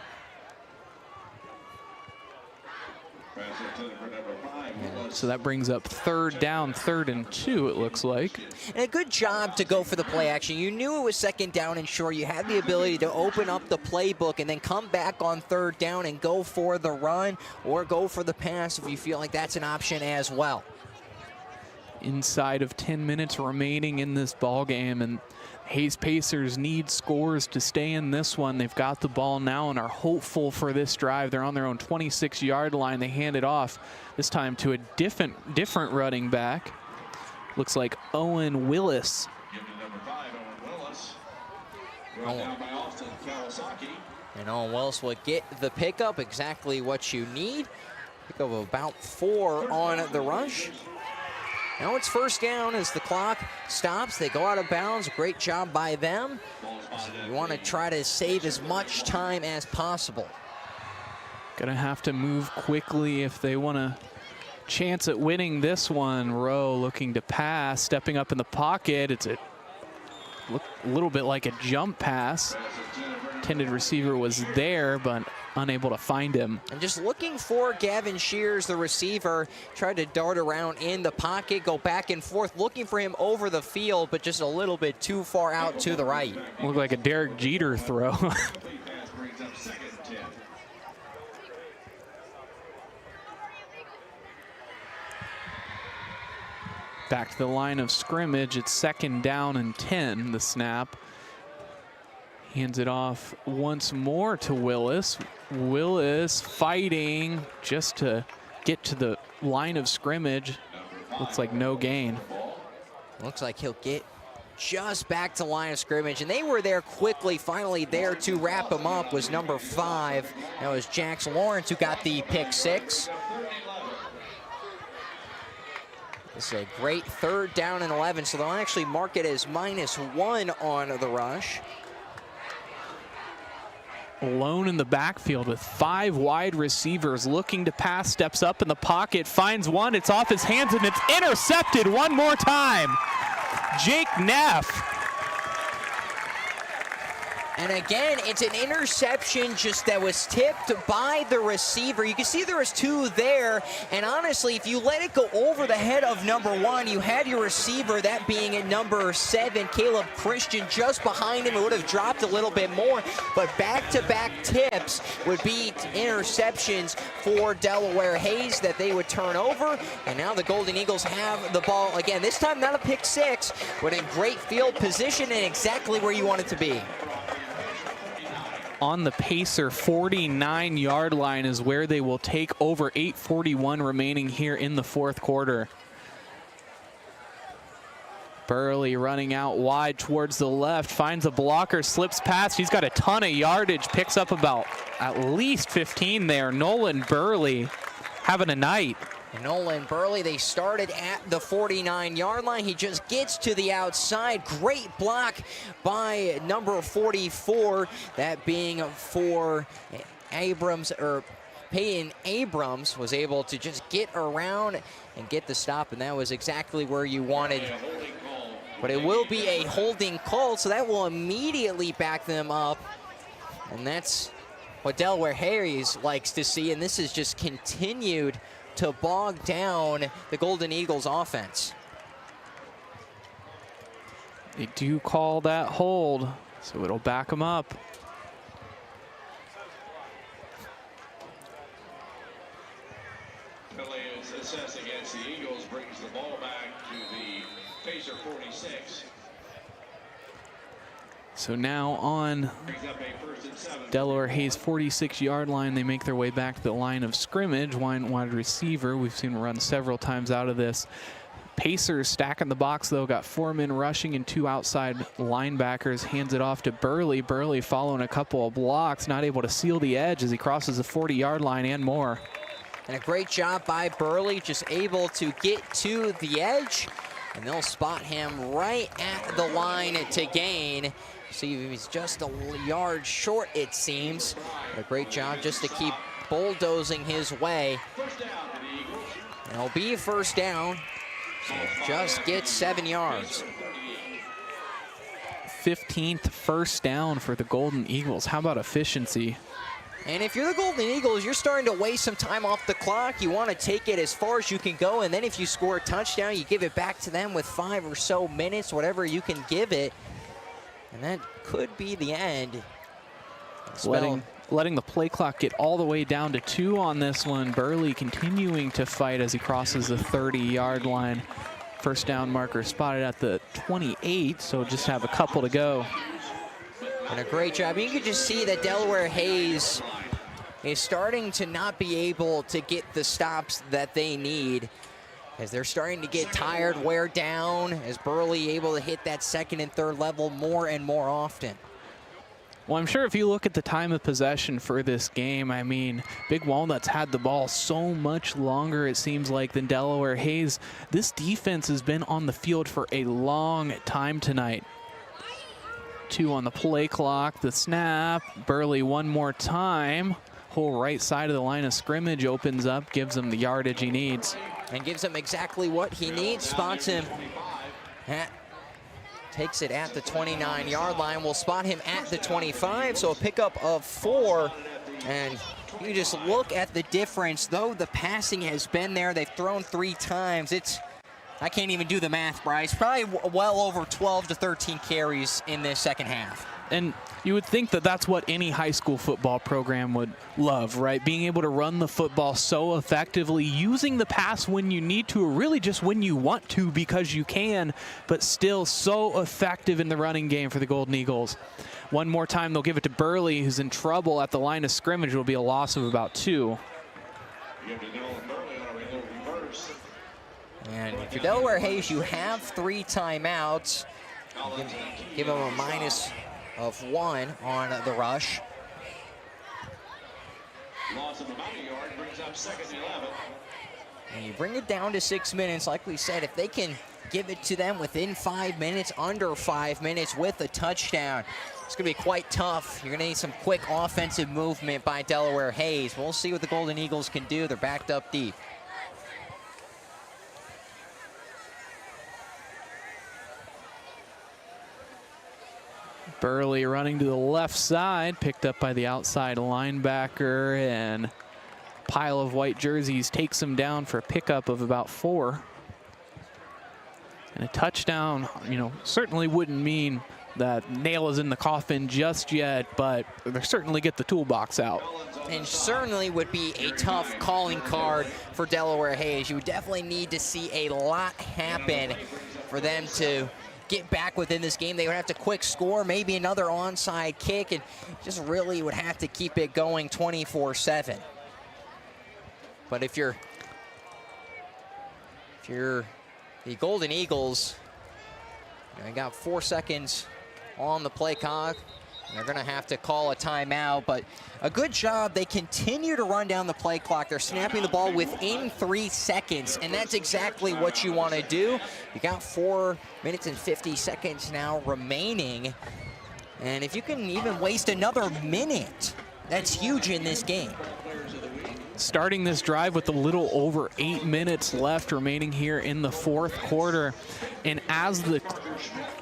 So that brings up 3rd down, 3rd and 2, it looks like. And a good job to go for the play action. You knew it was 2nd down and short. You had the ability to open up the playbook and then come back on 3rd down and go for the run or go for the pass if you feel like that's an option as well. Inside of 10 minutes remaining in this ball game, and Hayes Pacers need scores to stay in this one. They've got the ball now and are hopeful for this drive. They're on their own 26-yard line. They hand it off, this time to a different running back. Looks like Owen Willis. And Owen Willis will get the pickup, exactly what you need. Pickup of about 4 on the rush. Now it's first down as the clock stops. They go out of bounds. Great job by them. You want to try to save as much time as possible. Gonna have to move quickly if they want to chance at winning this one. Rowe looking to pass, stepping up in the pocket. It's a little bit like a jump pass. Intended receiver was there, but unable to find him. And just looking for Gavin Shears, the receiver, tried to dart around in the pocket, go back and forth, looking for him over the field, but just a little bit too far out to the right. Looked like a Derek Jeter throw. Back to the line of scrimmage. It's 2nd down and 10, the snap. Hands it off once more to Willis. Willis fighting just to get to the line of scrimmage. Looks like no gain. Looks like he'll get just back to line of scrimmage, and they were there quickly. Finally there to wrap him up was number 5. That was Jax Lawrence, who got the pick 6. This is a great 3rd down and 11, so they'll actually mark it as -1 on the rush. Alone in the backfield with 5 wide receivers looking to pass, steps up in the pocket, finds one, it's off his hands, and it's intercepted one more time. Jake Neff. And again, it's an interception just that was tipped by the receiver. You can see there was 2 there, and honestly, if you let it go over the head of number 1, you had your receiver, that being at number 7, Caleb Christian, just behind him. It would have dropped a little bit more, but back-to-back tips would be interceptions for Delaware Hayes that they would turn over, and now the Golden Eagles have the ball again. This time not a pick 6, but in great field position and exactly where you want it to be. On the Pacer 49-yard line is where they will take over. 8:41 remaining here in the 4th quarter. Burley running out wide towards the left, finds a blocker, slips past. He's got a ton of yardage, picks up about at least 15 there. Nolan Burley having a night. Nolan Burley, they started at the 49-yard line. He just gets to the outside. Great block by number 44, that being for Abrams, or Peyton Abrams was able to just get around and get the stop, and that was exactly where you wanted. But it will be a holding call, so that will immediately back them up. And that's what Delaware Hayes likes to see, and this is just continued to bog down the Golden Eagles offense. They do call that hold, so it'll back them up. Penalties assessed against the Eagles brings the ball back to the Pacer 46. So now on Delaware Hayes 46-yard line, they make their way back to the line of scrimmage. Wide receiver, we've seen run several times out of this. Pacers stacking the box though, got 4 men rushing and 2 outside linebackers. Hands it off to Burley. Burley following a couple of blocks, not able to seal the edge as he crosses the 40-yard line and more. And a great job by Burley, just able to get to the edge, and they'll spot him right at the line to gain. See, he's just a yard short, it seems. But a great job just to keep bulldozing his way. And it'll be a first down. So just get 7 yards. 15th first down for the Golden Eagles. How about efficiency? And if you're the Golden Eagles, you're starting to waste some time off the clock. You want to take it as far as you can go, and then if you score a touchdown, you give it back to them with 5 or so minutes, whatever you can give it. And that could be the end. Letting the play clock get all the way down to 2 on this one. Burley continuing to fight as he crosses the 30-yard line. First down marker spotted at the 28, so just have a couple to go. And a great job. You can just see that Delaware Hayes is starting to not be able to get the stops that they need, as they're starting to get tired, wear down, as Burley able to hit that 2nd and 3rd level more and more often. Well, I'm sure if you look at the time of possession for this game, I mean, Big Walnut's had the ball so much longer, it seems like, than Delaware Hayes. This defense has been on the field for a long time tonight. 2 on the play clock, the snap. Burley one more time. Whole right side of the line of scrimmage opens up, gives him the yardage he needs. And gives him exactly what he needs, spots him takes it at the 29-yard line. We'll spot him at the 25, so a pickup of 4. And you just look at the difference. Though the passing has been there, they've thrown 3 times. I can't even do the math, Bryce. Probably well over 12 to 13 carries in this second half. And you would think that that's what any high school football program would love, right? Being able to run the football so effectively, using the pass when you need to, or really just when you want to because you can, but still so effective in the running game for the Golden Eagles. One more time, they'll give it to Burley, who's in trouble at the line of scrimmage. It will be a loss of about 2. And if you're Delaware Hayes, you have 3 timeouts. Give them a minus of 1 on the rush. Loss of about a yard brings up 2nd and 11. And you bring it down to 6 minutes. Like we said, if they can give it to them within 5 minutes, under 5 minutes with a touchdown, it's going to be quite tough. You're going to need some quick offensive movement by Delaware Hayes. We'll see what the Golden Eagles can do. They're backed up deep. Burley running to the left side, picked up by the outside linebacker, and pile of white jerseys takes him down for a pickup of about 4. And a touchdown, you know, certainly wouldn't mean that nail is in the coffin just yet, but they certainly get the toolbox out. And certainly would be a tough calling card for Delaware Hayes. You would definitely need to see a lot happen for them to get back within this game. They would have to quick score, maybe another onside kick, and just really would have to keep it going 24/7. But if you're the Golden Eagles, you got 4 seconds on the play clock. They're going to have to call a timeout, but a good job. They continue to run down the play clock. They're snapping the ball within 3 seconds, and that's exactly what you want to do. You got 4 minutes and 50 seconds now remaining, and if you can even waste another minute, that's huge in this game. Starting this drive with a little over 8 minutes left remaining here in the 4th quarter. And as the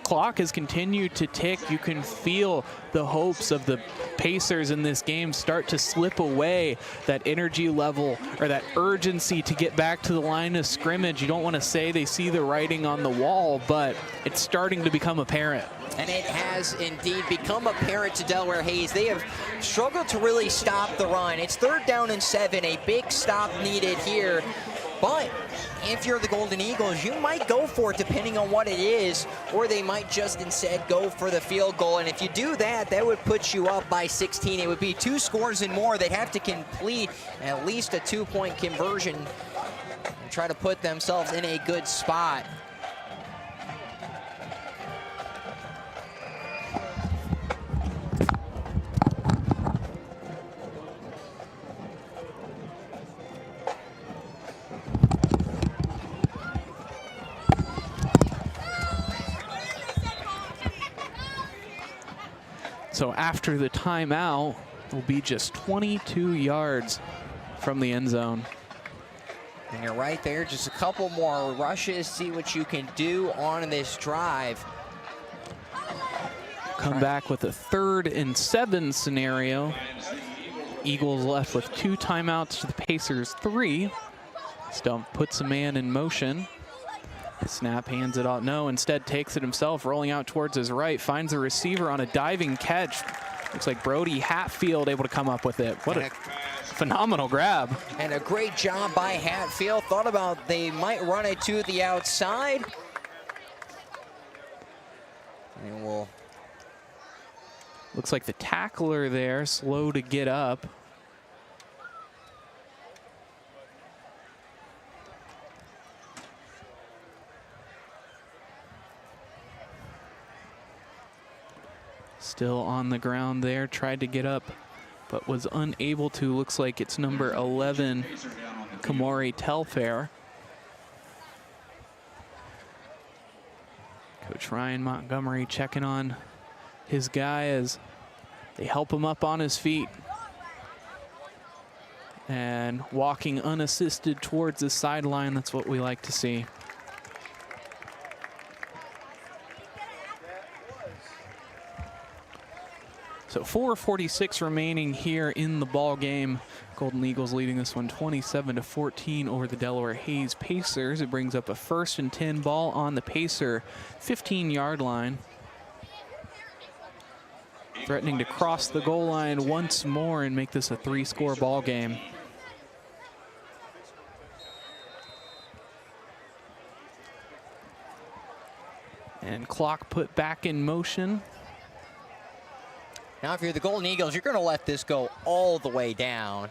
clock has continued to tick, you can feel the hopes of the Pacers in this game start to slip away. That energy level, or that urgency to get back to the line of scrimmage. You don't want to say they see the writing on the wall, but it's starting to become apparent. And it has indeed become apparent to Delaware Hayes. They have struggled to really stop the run. It's 3rd down and 7, a big stop needed here. But if you're the Golden Eagles, you might go for it depending on what it is, or they might just instead go for the field goal. And if you do that, that would put you up by 16. It would be 2 scores and more. They'd have to complete at least a 2-point conversion and try to put themselves in a good spot. So after the timeout, will be just 22 yards from the end zone. And you're right there, just a couple more rushes, see what you can do on this drive. Come back with a 3rd and 7 scenario. Eagles left with 2 timeouts to the Pacers 3. Stump puts a man in motion. Snap, hands it out. No, instead takes it himself, rolling out towards his right, finds a receiver on a diving catch. Looks like Brody Hatfield able to come up with it. What a phenomenal grab. And a great job by Hatfield. Thought about they might run it to the outside. And we'll... Looks like the tackler there, slow to get up. Still on the ground there, tried to get up, but was unable to. Looks like it's number 11, Kamori Telfair. Coach Ryan Montgomery checking on his guy as they help him up on his feet. And walking unassisted towards the sideline, that's what we like to see. So 4:46 remaining here in the ball game. Golden Eagles leading this one 27-14 over the Delaware Hayes Pacers. It brings up a 1st and 10 ball on the Pacer 15-yard line. Threatening to cross the goal line once more and make this a 3-score ball game. And clock put back in motion. Now, if you're the Golden Eagles, you're going to let this go all the way down.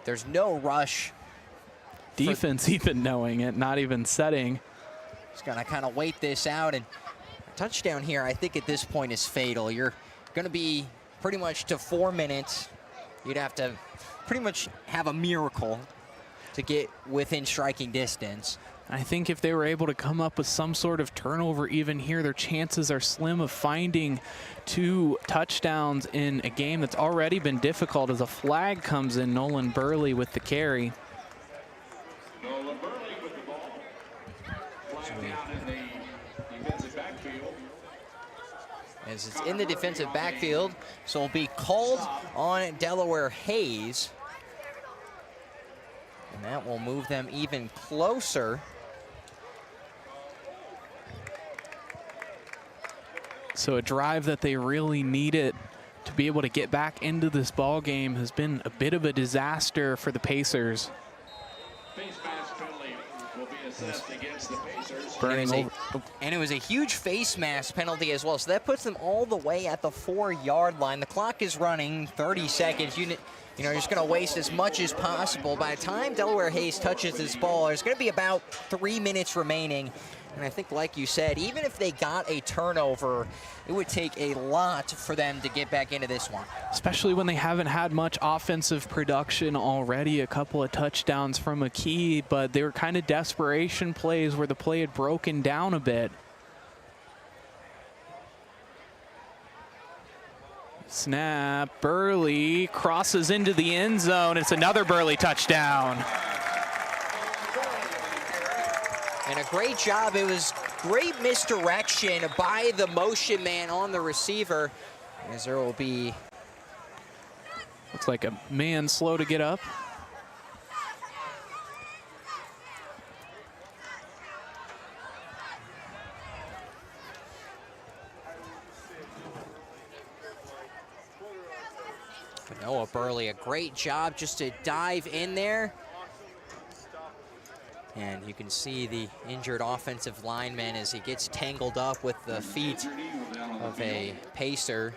There's no rush. Defense even knowing it, not even setting. Just going to kind of wait this out. And a touchdown here, I think at this point is fatal. You're going to be pretty much to 4 minutes. You'd have to pretty much have a miracle to get within striking distance. I think if they were able to come up with some sort of turnover even here, their chances are slim of finding 2 touchdowns in a game that's already been difficult. As a flag comes in, Nolan Burley with the carry. Nolan Burley with the ball. Flag down in the defensive backfield. As it's in the defensive backfield, so it'll be called on Delaware Hayes. And that will move them even closer. So a drive that they really needed to be able to get back into this ball game has been a bit of a disaster for the Pacers. Face mask penalty will be assessed against the Pacers. And it was a huge face mask penalty as well. So that puts them all the way at the 4-yard line. The clock is running, 30 seconds. You know, you're just going to waste as much as possible. By the time Delaware Hayes touches this ball, there's going to be about 3 minutes remaining. And I think, like you said, even if they got a turnover, it would take a lot for them to get back into this one. Especially when they haven't had much offensive production already. A couple of touchdowns from McKee, but they were kind of desperation plays where the play had broken down a bit. Snap, Burley crosses into the end zone. It's another Burley touchdown. And a great job. It was great misdirection by the motion man on the receiver, as there will be... Looks like a man slow to get up. Noah Burley, a great job just to dive in there. And you can see the injured offensive lineman as he gets tangled up with the feet of a Pacer.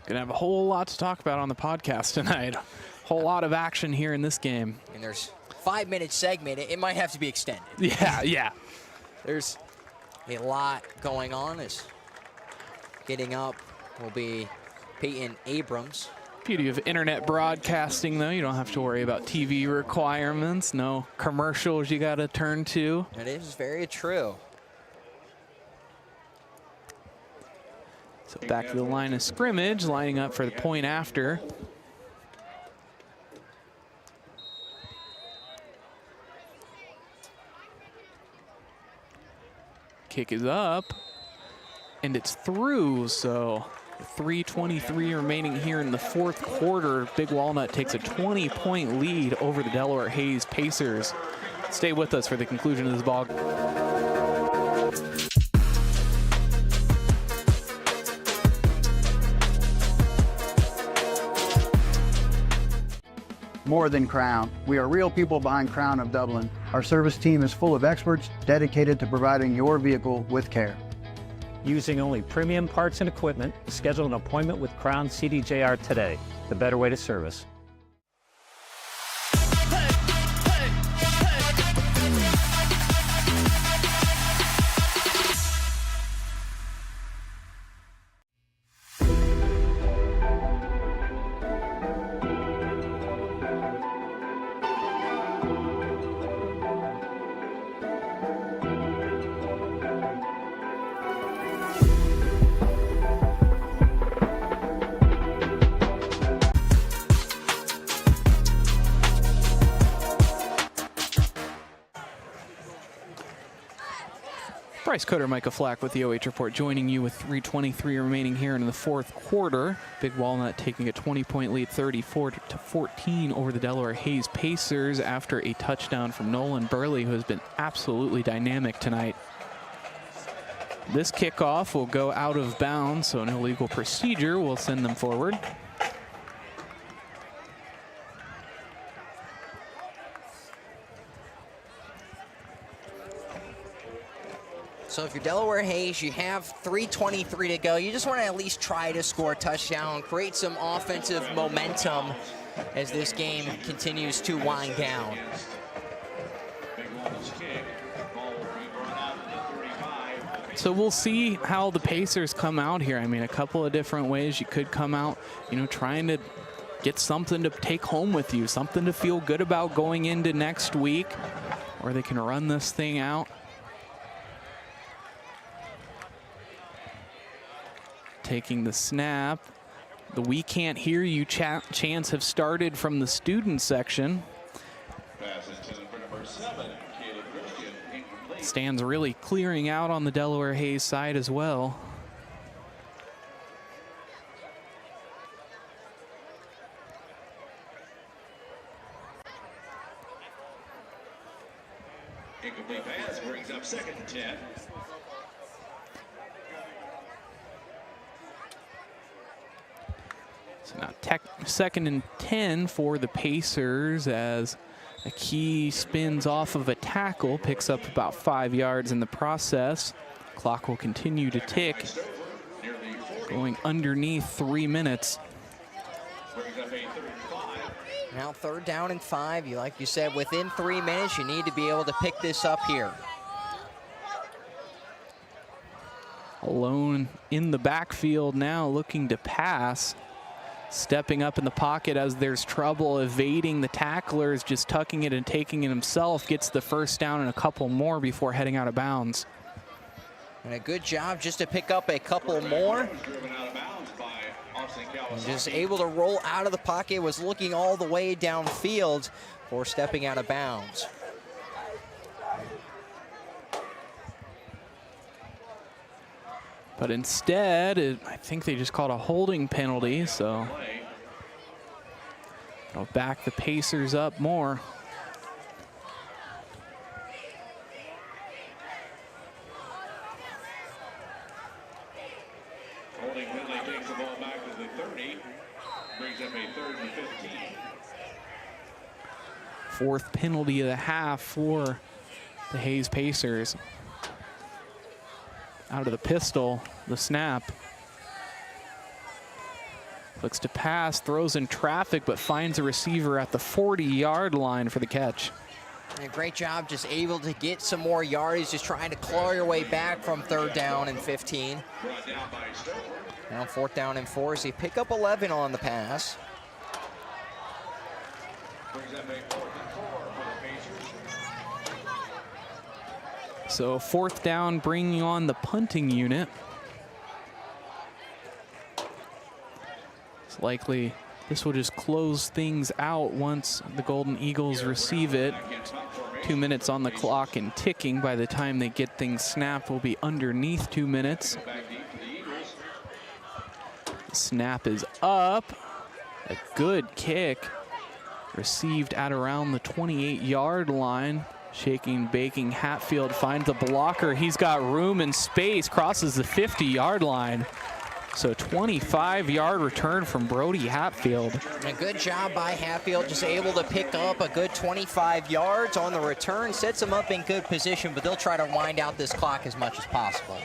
Gonna have a whole lot to talk about on the podcast tonight. Whole lot of action here in this game. And there's a 5-minute segment. It might have to be extended. Yeah. There's a lot going on. As getting up will be Peyton Abrams. Beauty of internet broadcasting, though, you don't have to worry about TV requirements, no commercials you got to turn to. That is very true. So back to the line of scrimmage, lining up for the point after. Kick is up, and it's through, so 3:23 remaining here in the 4th quarter. Big Walnut takes a 20-point lead over the Delaware Hayes Pacers. Stay with us for the conclusion of this ball. More than Crown. We are real people behind Crown of Dublin. Our service team is full of experts dedicated to providing your vehicle with care. Using only premium parts and equipment, schedule an appointment with Crown CDJR today. The better way to service. Bryce Coder, Micah Flack with the OH Report, joining you with 3:23 remaining here in the fourth quarter. Big Walnut taking a 20-point lead, 34-14 over the Delaware Hayes Pacers after a touchdown from Nolan Burley, who has been absolutely dynamic tonight. This kickoff will go out of bounds, so an illegal procedure will send them forward. So if you're Delaware Hayes, you have 3:23 to go. You just want to at least try to score a touchdown, create some offensive momentum as this game continues to wind down. So we'll see how the Pacers come out here. I mean, a couple of different ways you could come out, you know, trying to get something to take home with you, something to feel good about going into next week, or they can run this thing out. Taking the snap. The "we can't hear you" chants have started from the student section. Stands really clearing out on the Delaware Hayes side as well. Incomplete pass brings up 2nd and 10. So now 2nd and 10 for the Pacers as a key spins off of a tackle, picks up about 5 yards in the process. Clock will continue to tick, going underneath 3 minutes. Now 3rd down and 5. Like you said, within 3 minutes, you need to be able to pick this up here. Alone in the backfield now, looking to pass. Stepping up in the pocket as there's trouble, evading the tacklers, just tucking it and taking it himself, gets the 1st down and a couple more before heading out of bounds. And a good job just to pick up a couple more. And just able to roll out of the pocket, was looking all the way downfield for stepping out of bounds. But instead, I think they just called a holding penalty, so it'll back the Pacers up more. Holding penalty takes the ball back to the 30. Brings up a 3rd and 15. 4th penalty of the half for the Hayes Pacers. Out of the pistol, the snap. Looks to pass, throws in traffic, but finds a receiver at the 40-yard line for the catch. And a great job just able to get some more yardage, just trying to claw your way back from 3rd down and 15. Now 4th down and 4 as they pick up 11 on the pass. Brings up a 4th and 4 for the Pacers. So 4th down, bringing on the punting unit. It's likely this will just close things out once the Golden Eagles receive it. 2 minutes on the clock and ticking. By the time they get things snapped, will be underneath 2 minutes. The snap is up. A good kick. Received at around the 28-yard line. Shaking, baking, Hatfield finds a blocker. He's got room and space, crosses the 50-yard line. So 25-yard return from Brody Hatfield. And a good job by Hatfield, just able to pick up a good 25 yards on the return. Sets them up in good position, but they'll try to wind out this clock as much as possible.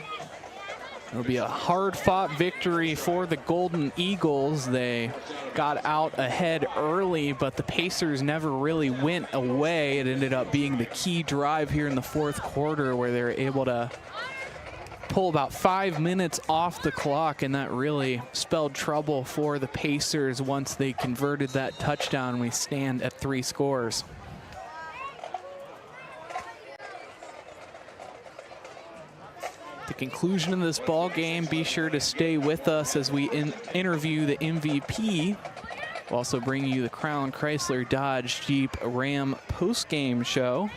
It'll be a hard-fought victory for the Golden Eagles. They got out ahead early, but the Pacers never really went away. It ended up being the key drive here in the 4th quarter where they were able to pull about 5 minutes off the clock, and that really spelled trouble for the Pacers once they converted that touchdown. We stand at 3 scores. The conclusion of this ball game, be sure to stay with us as we interview the MVP. We'll also bring you the Crown Chrysler Dodge Jeep Ram post-game show.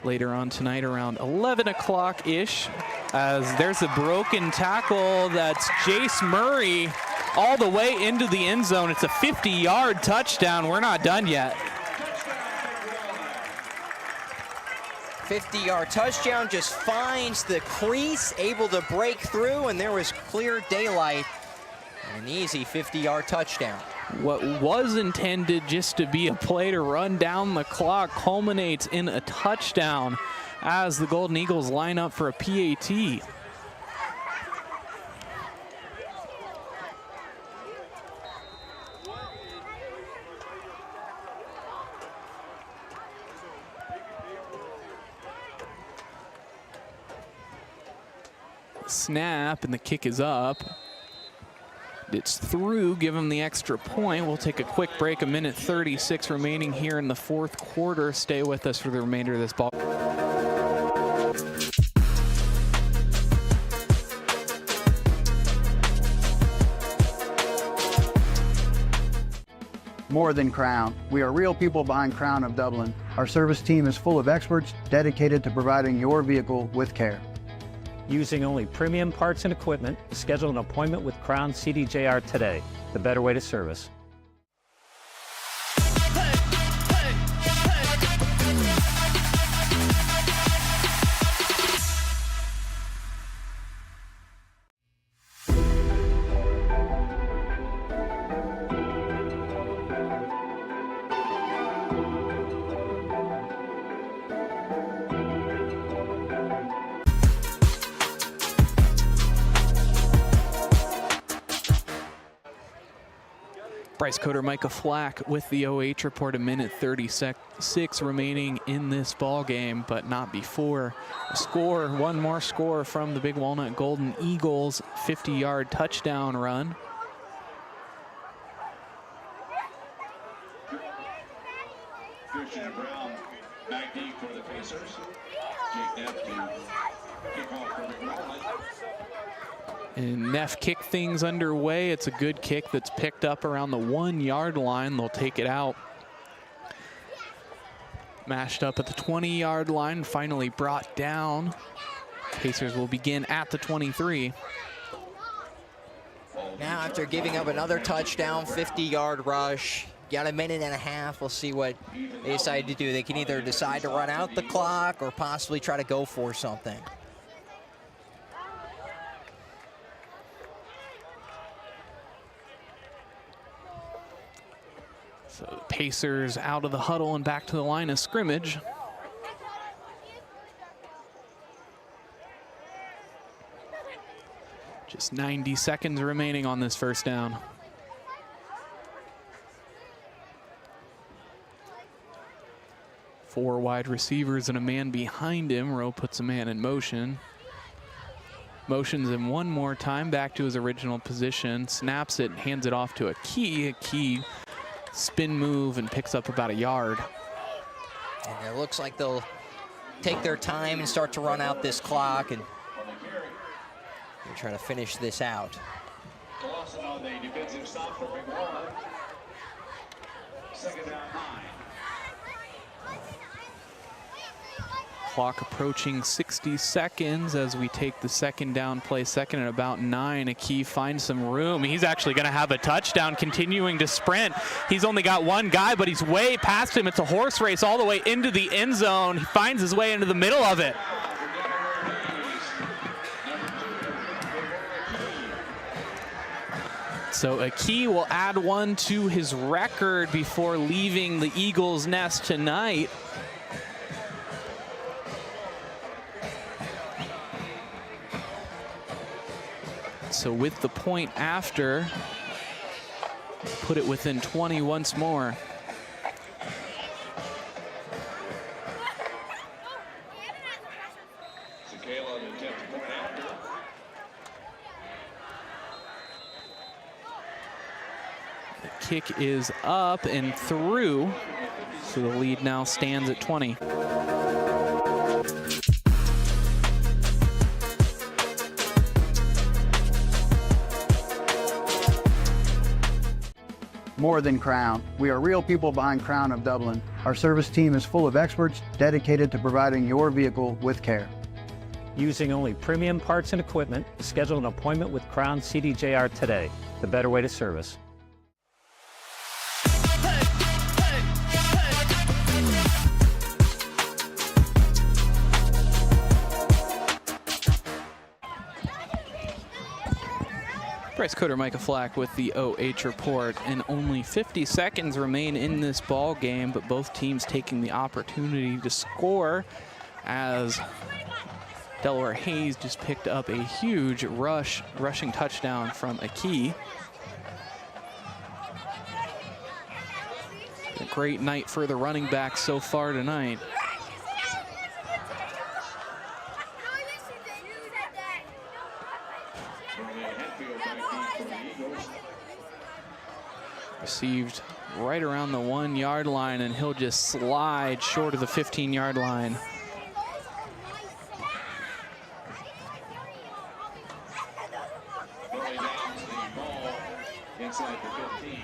later on tonight around 11 o'clock-ish, as there's a broken tackle. That's Jace Murray all the way into the end zone. It's a 50-yard touchdown. We're not done yet. 50-yard touchdown, just finds the crease, able to break through, and there was clear daylight. An easy 50-yard touchdown. What was intended just to be a play to run down the clock culminates in a touchdown as the Golden Eagles line up for a PAT. Snap, and the kick is up. It's through, give them the extra point. We'll take a quick break, 1:36 remaining here in the fourth quarter. Stay with us for the remainder of this ball. More than Crown. We are real people behind Crown of Dublin. Our service team is full of experts dedicated to providing your vehicle with care. Using only premium parts and equipment, schedule an appointment with Crown CDJR today. The better way to service. Bryce Coder, Micah Flack with the OH report, 1:36 remaining in this ball game, but not before a score. One more score from the Big Walnut Golden Eagles, 50-yard touchdown run. Koorsen Brown, 19 for the Pacers. Jake Neff to kick off for the Walnut. And Neff kicked things underway. It's a good kick that's picked up around the 1-yard line. They'll take it out. Mashed up at the 20-yard line, finally brought down. Pacers will begin at the 23. Now after giving up another touchdown, 50-yard rush, got a minute and a half. We'll see what they decide to do. They can either decide to run out the clock or possibly try to go for something. So the Pacers out of the huddle and back to the line of scrimmage. Just 90 seconds remaining on this first down. Four wide receivers and a man behind him. Rowe puts a man in motion. Motions him one more time back to his original position. Snaps it, hands it off to a key spin move, and picks up about a yard. And it looks like they'll take their time and start to run out this clock and try to finish this out. Koorsen on the defensive stop for Big Walnut. Second down 9. Clock approaching 60 seconds as we take the second down play. Second and about 9. Akey finds some room. He's actually going to have a touchdown, continuing to sprint. He's only got one guy, but he's way past him. It's a horse race all the way into the end zone. He finds his way into the middle of it. So Akey will add one to his record before leaving the Eagles' nest tonight. So with the point after, put it within 20 once more. The kick is up and through, so the lead now stands at 20. More than Crown. We are real people behind Crown of Dublin. Our service team is full of experts dedicated to providing your vehicle with care. Using only premium parts and equipment, schedule an appointment with Crown CDJR today, the better way to service. Bryce Coder, Micah Flack with the OH report, and only 50 seconds remain in this ball game, but both teams taking the opportunity to score as Delaware Hayes just picked up a huge rushing touchdown from Aki. A great night for the running back so far tonight. Received right around the 1 yard line, and he'll just slide short of the 15-yard line. Inside the 15.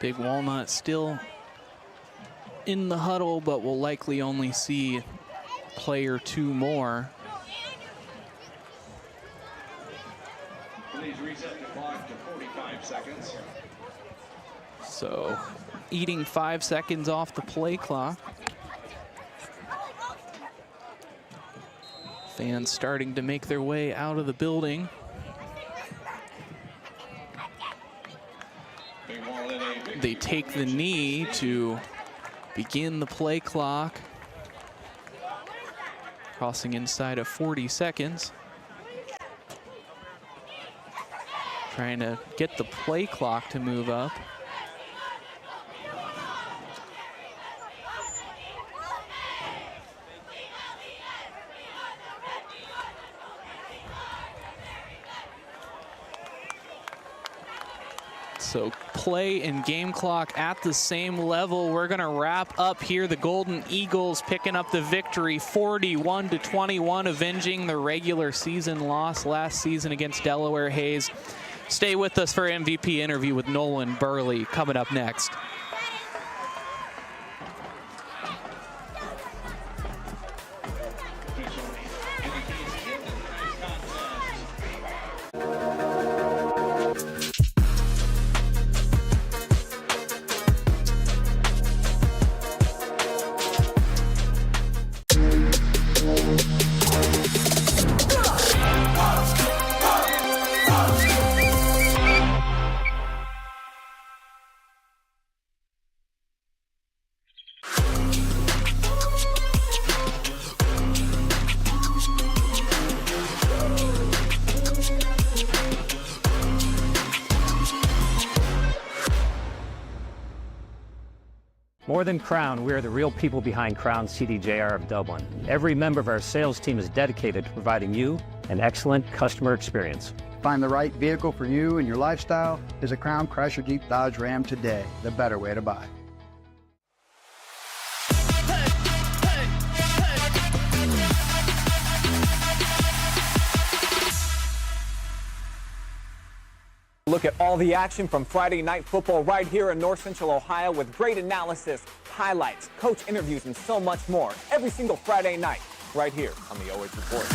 Big Walnut still in the huddle, but we'll likely only see a play or two more. Please reset the clock to 45 seconds. So eating 5 seconds off the play clock. Fans starting to make their way out of the building. They take the knee to begin the play clock. Crossing inside of 40 seconds. Trying to get the play clock to move up. So play and game clock at the same level. We're gonna wrap up here. The Golden Eagles picking up the victory 41-21, avenging the regular season loss last season against Delaware Hayes. Stay with us for MVP interview with Nolan Burley coming up next. More than Crown, we are the real people behind Crown CDJR of Dublin. Every member of our sales team is dedicated to providing you an excellent customer experience. Find the right vehicle for you and your lifestyle is a Crown Chrysler Jeep Dodge Ram today, the better way to buy. Look at all the action from Friday night football right here in North Central Ohio with great analysis, highlights, coach interviews, and so much more every single Friday night right here on the OH Report.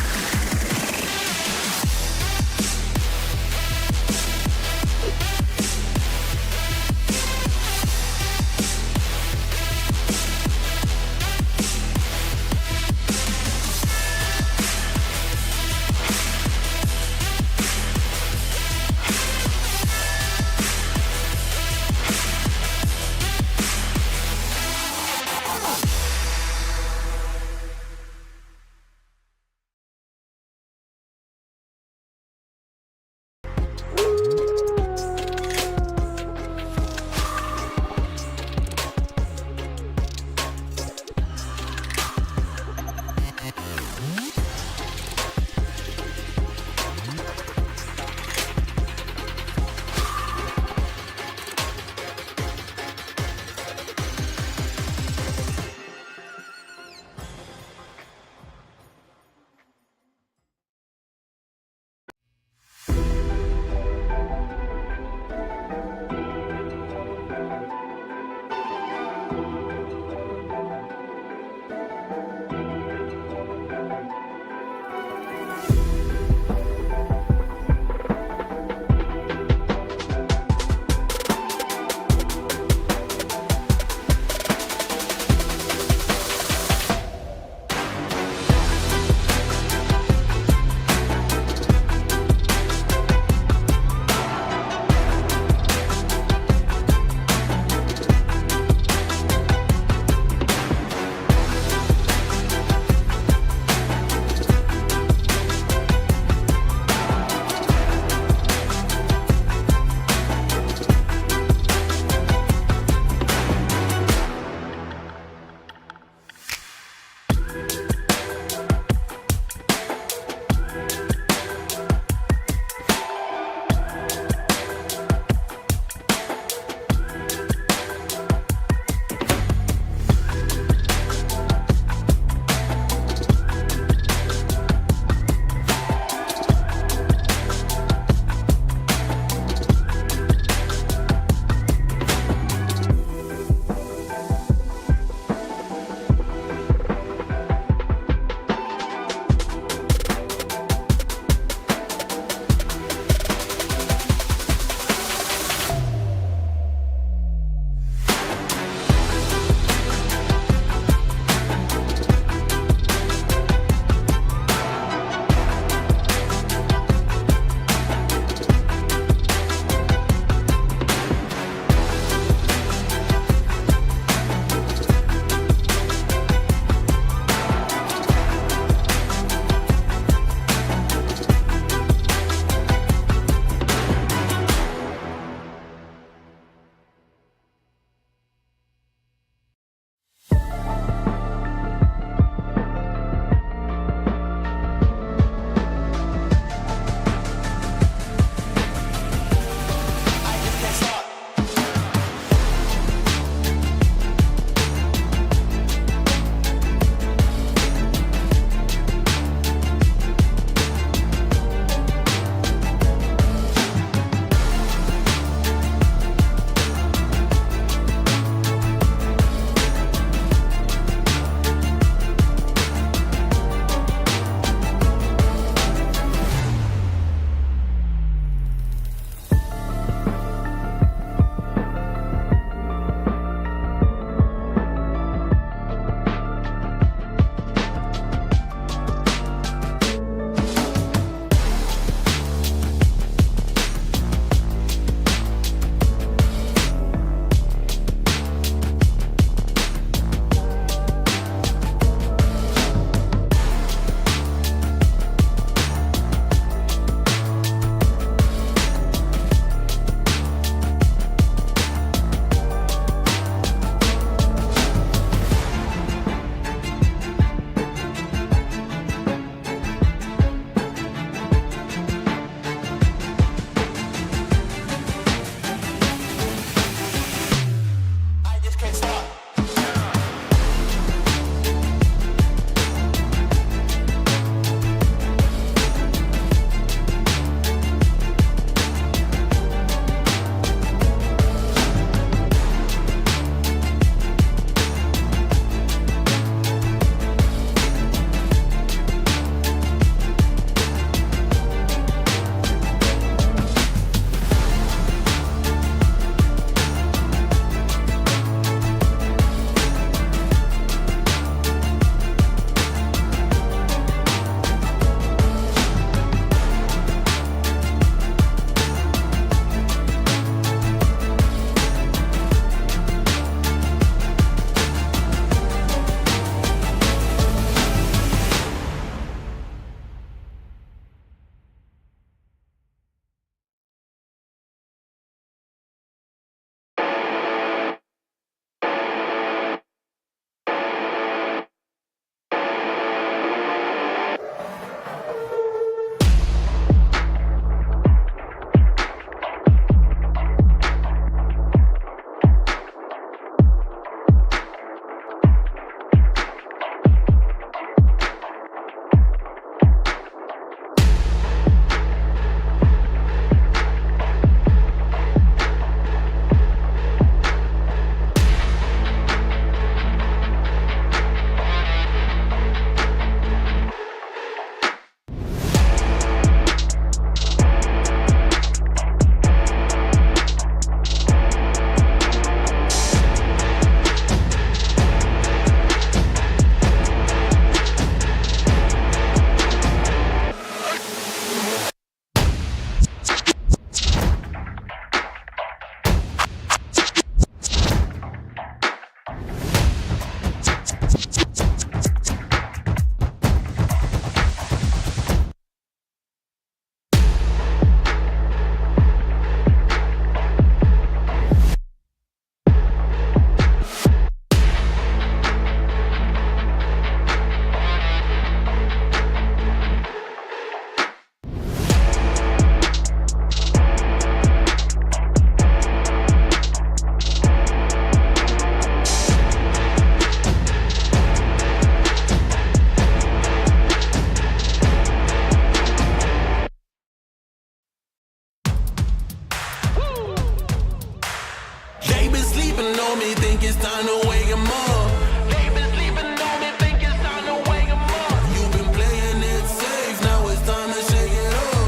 on me, think it's time to wake 'em up. They been sleeping on me, think it's time to wake 'em up. You've been playing it safe, now it's time to shake it up.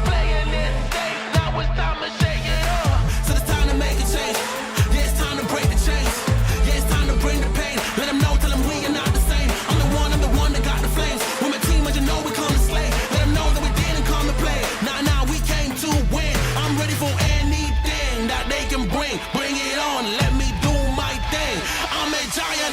Playing it safe, now it's time to shake it up. So it's time to make a change. Yeah, it's time to break the chains. Yeah, it's time to bring the pain. Let them know, tell them we are not the same. I'm the one that got the flames. With my team, as you know, we come to slay. Let them know that we didn't come to play. Nah, we came to win. I'm ready for anything that they can bring. Bring it on, let me do my thing. I'm a giant.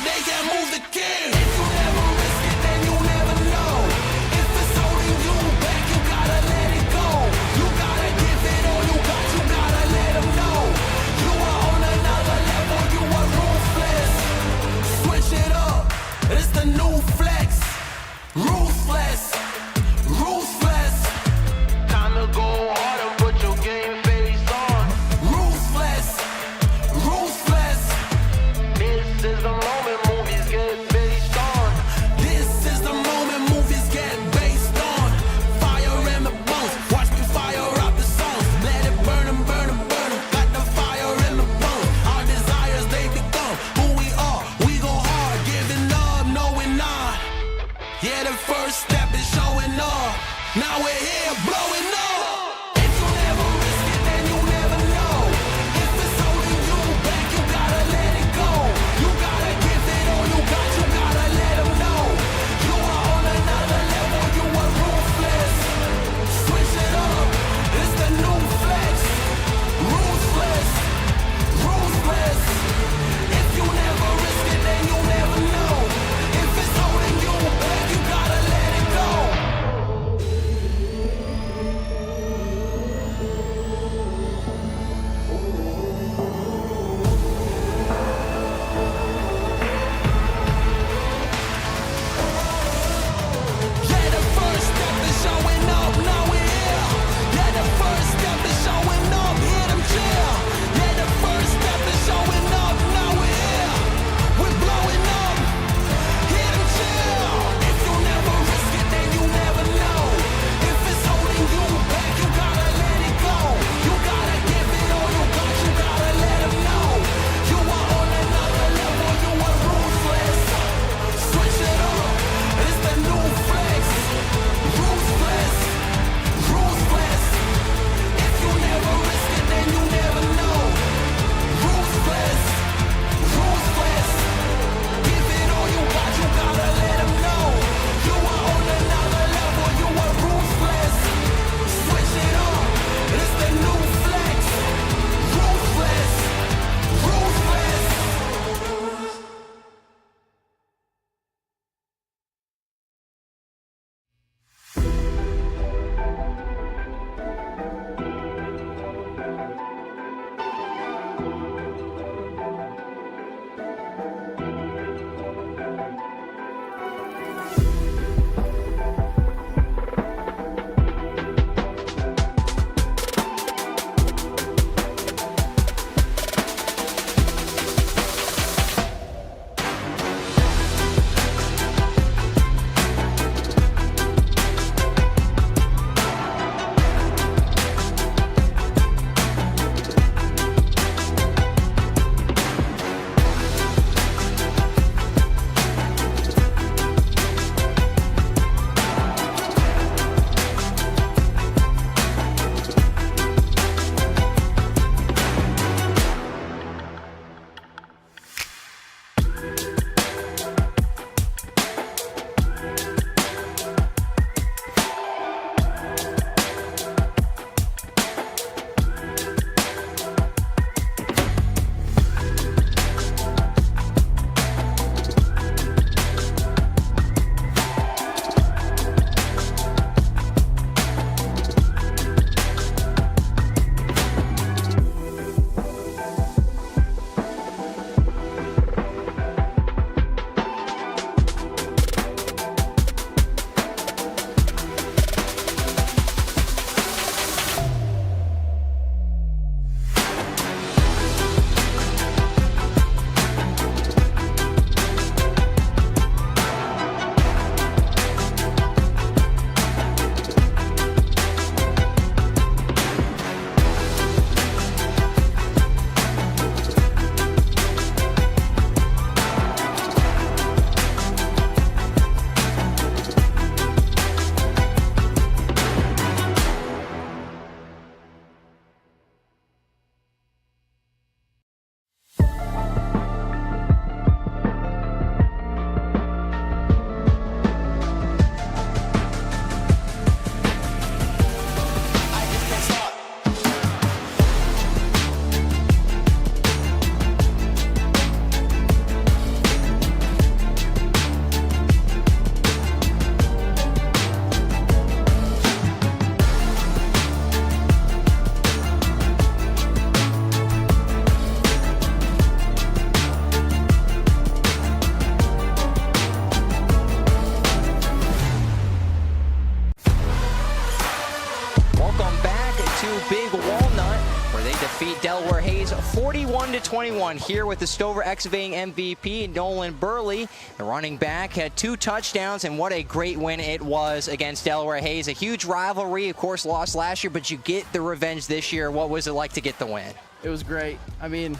defeat Delaware Hayes 41-21 here with the Stover Excavating MVP, Nolan Burley. The running back had 2 touchdowns, and what a great win it was against Delaware Hayes. A huge rivalry, of course, lost last year, but you get the revenge this year. What was it like to get the win? It was great. I mean,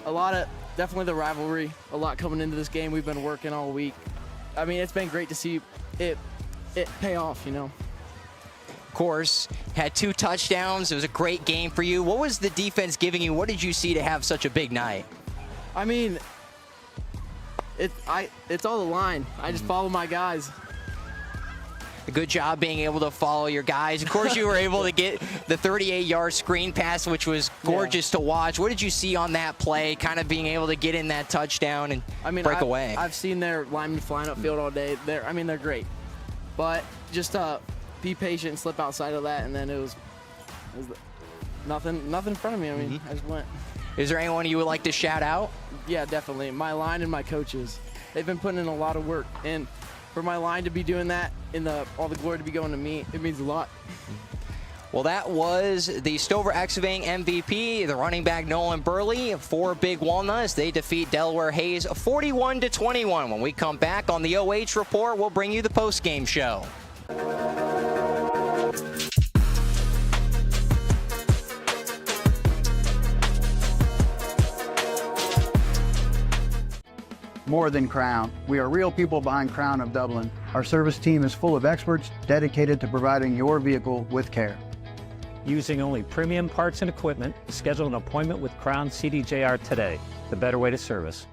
definitely the rivalry, a lot coming into this game. We've been working all week. I mean, it's been great to see it pay off, you know. Of course, had 2 touchdowns. It was a great game for you. What was the defense giving you? What did you see to have such a big night? I mean, it's all the line. I just follow my guys. A good job being able to follow your guys. Of course, you were able to get the 38-yard screen pass, which was gorgeous to watch. What did you see on that play, kind of being able to get in that touchdown and break away? I've seen their linemen flying upfield all day. They're great. But just be patient and slip outside of that, and then it was nothing in front of me. I mean, I just went. Is there anyone you would like to shout out? Yeah, definitely. My line and my coaches. They've been putting in a lot of work, and for my line to be doing that and all the glory to be going to me, it means a lot. Well, that was the Stover Excavating MVP, the running back Nolan Burley for Big Walnut. They defeat Delaware Hayes 41-21. When we come back on the OH Report, we'll bring you the post-game show. More than Crown. We are real people behind Crown of Dublin. Our service team is full of experts dedicated to providing your vehicle with care. Using only premium parts and equipment, schedule an appointment with Crown CDJR today. The better way to service.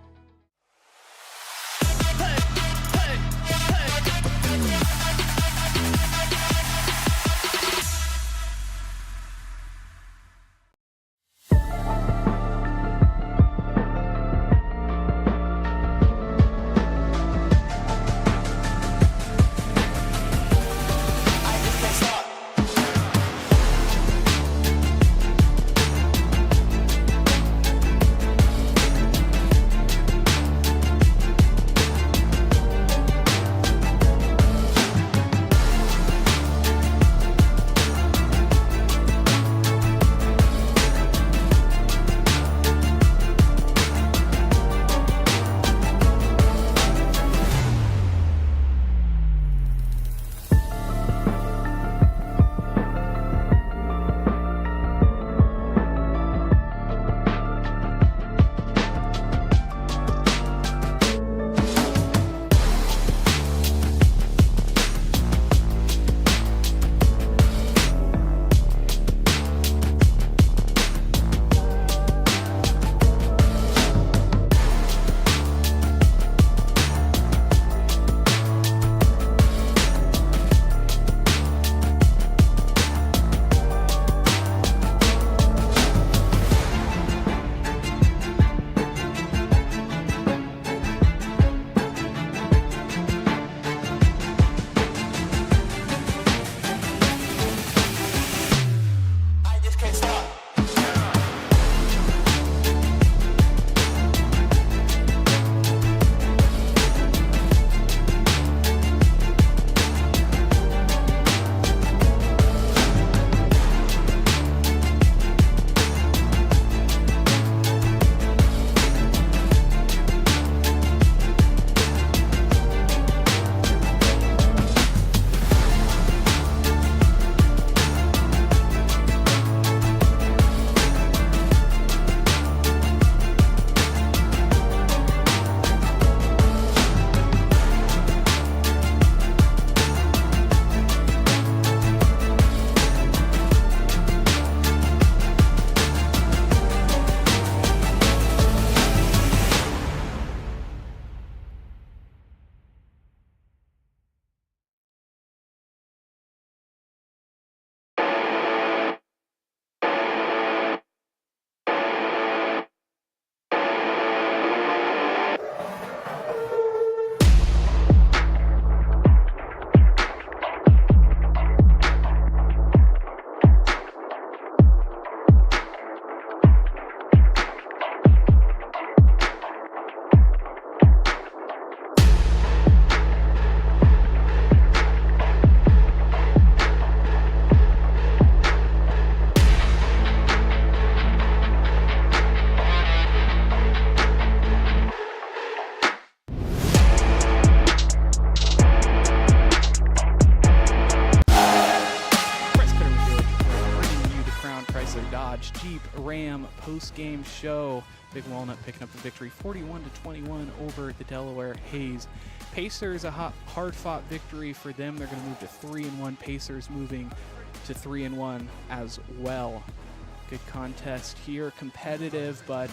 Dodge Jeep Ram post-game show. Big Walnut picking up the victory 41-21 over the Delaware Hayes Pacers. A hard-fought victory for them. They're going to move to 3-1. Pacers moving to 3-1 as well. Good contest here, competitive, but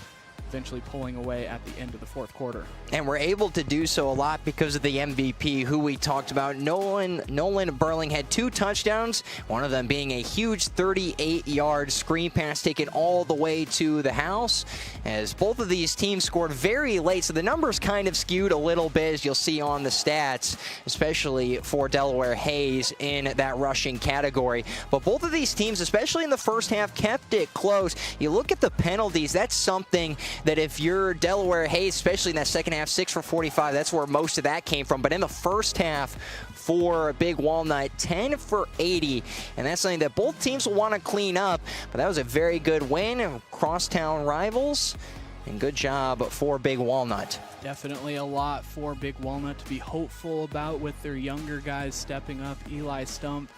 eventually pulling away at the end of the fourth quarter. And we're able to do so a lot because of the MVP, who we talked about. Nolan Burling had 2 touchdowns, one of them being a huge 38-yard screen pass taken all the way to the house, as both of these teams scored very late, so the numbers kind of skewed a little bit, as you'll see on the stats, especially for Delaware Hayes in that rushing category. But both of these teams, especially in the first half, kept it close. You look at the penalties, that's something that if you're Delaware Hayes, especially in that second half, 6 for 45, that's where most of that came from. But in the first half for Big Walnut, 10 for 80, and that's something that both teams will want to clean up. But that was a very good win, crosstown rivals, and good job for Big Walnut. Definitely a lot for Big Walnut to be hopeful about with their younger guys stepping up. Eli Stump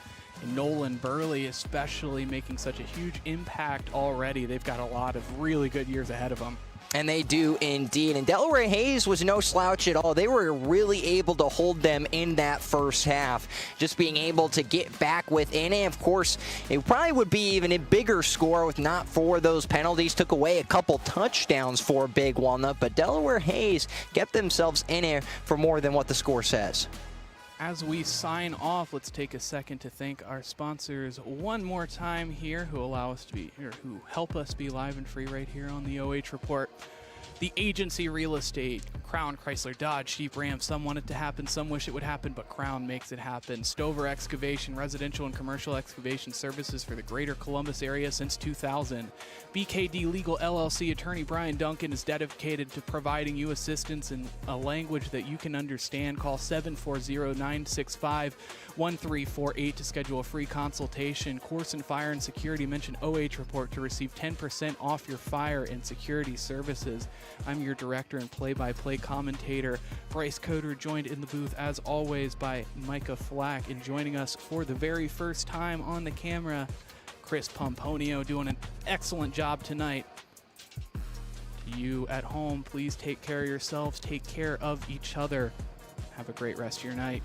and Nolan Burley especially making such a huge impact already. They've got a lot of really good years ahead of them. And they do indeed. And Delaware Hayes was no slouch at all. They were really able to hold them in that first half, just being able to get back within it. Of course, it probably would be even a bigger score if not for those penalties. Took away a couple touchdowns for Big Walnut, but Delaware Hayes kept themselves in it for more than what the score says. As we sign off, let's take a second to thank our sponsors one more time here, who allow us to be here, who help us be live and free right here on the OH Report. The Agency Real Estate, Crown, Chrysler, Dodge, Jeep, Ram. Some want it to happen, some wish it would happen, but Crown makes it happen. Stover Excavation, residential and commercial excavation services for the greater Columbus area since 2000. BKD Legal LLC attorney Brian Duncan is dedicated to providing you assistance in a language that you can understand. Call 740-965-1348 to schedule a free consultation. Koorsen Fire and Security, mention OH Report to receive 10% off your fire and security services. I'm your director and play-by-play commentator, Bryce Coder, joined in the booth as always by Micah Flack, and joining us for the very first time on the camera, Chris Pomponio, doing an excellent job tonight. To you at home, please take care of yourselves, take care of each other. Have a great rest of your night.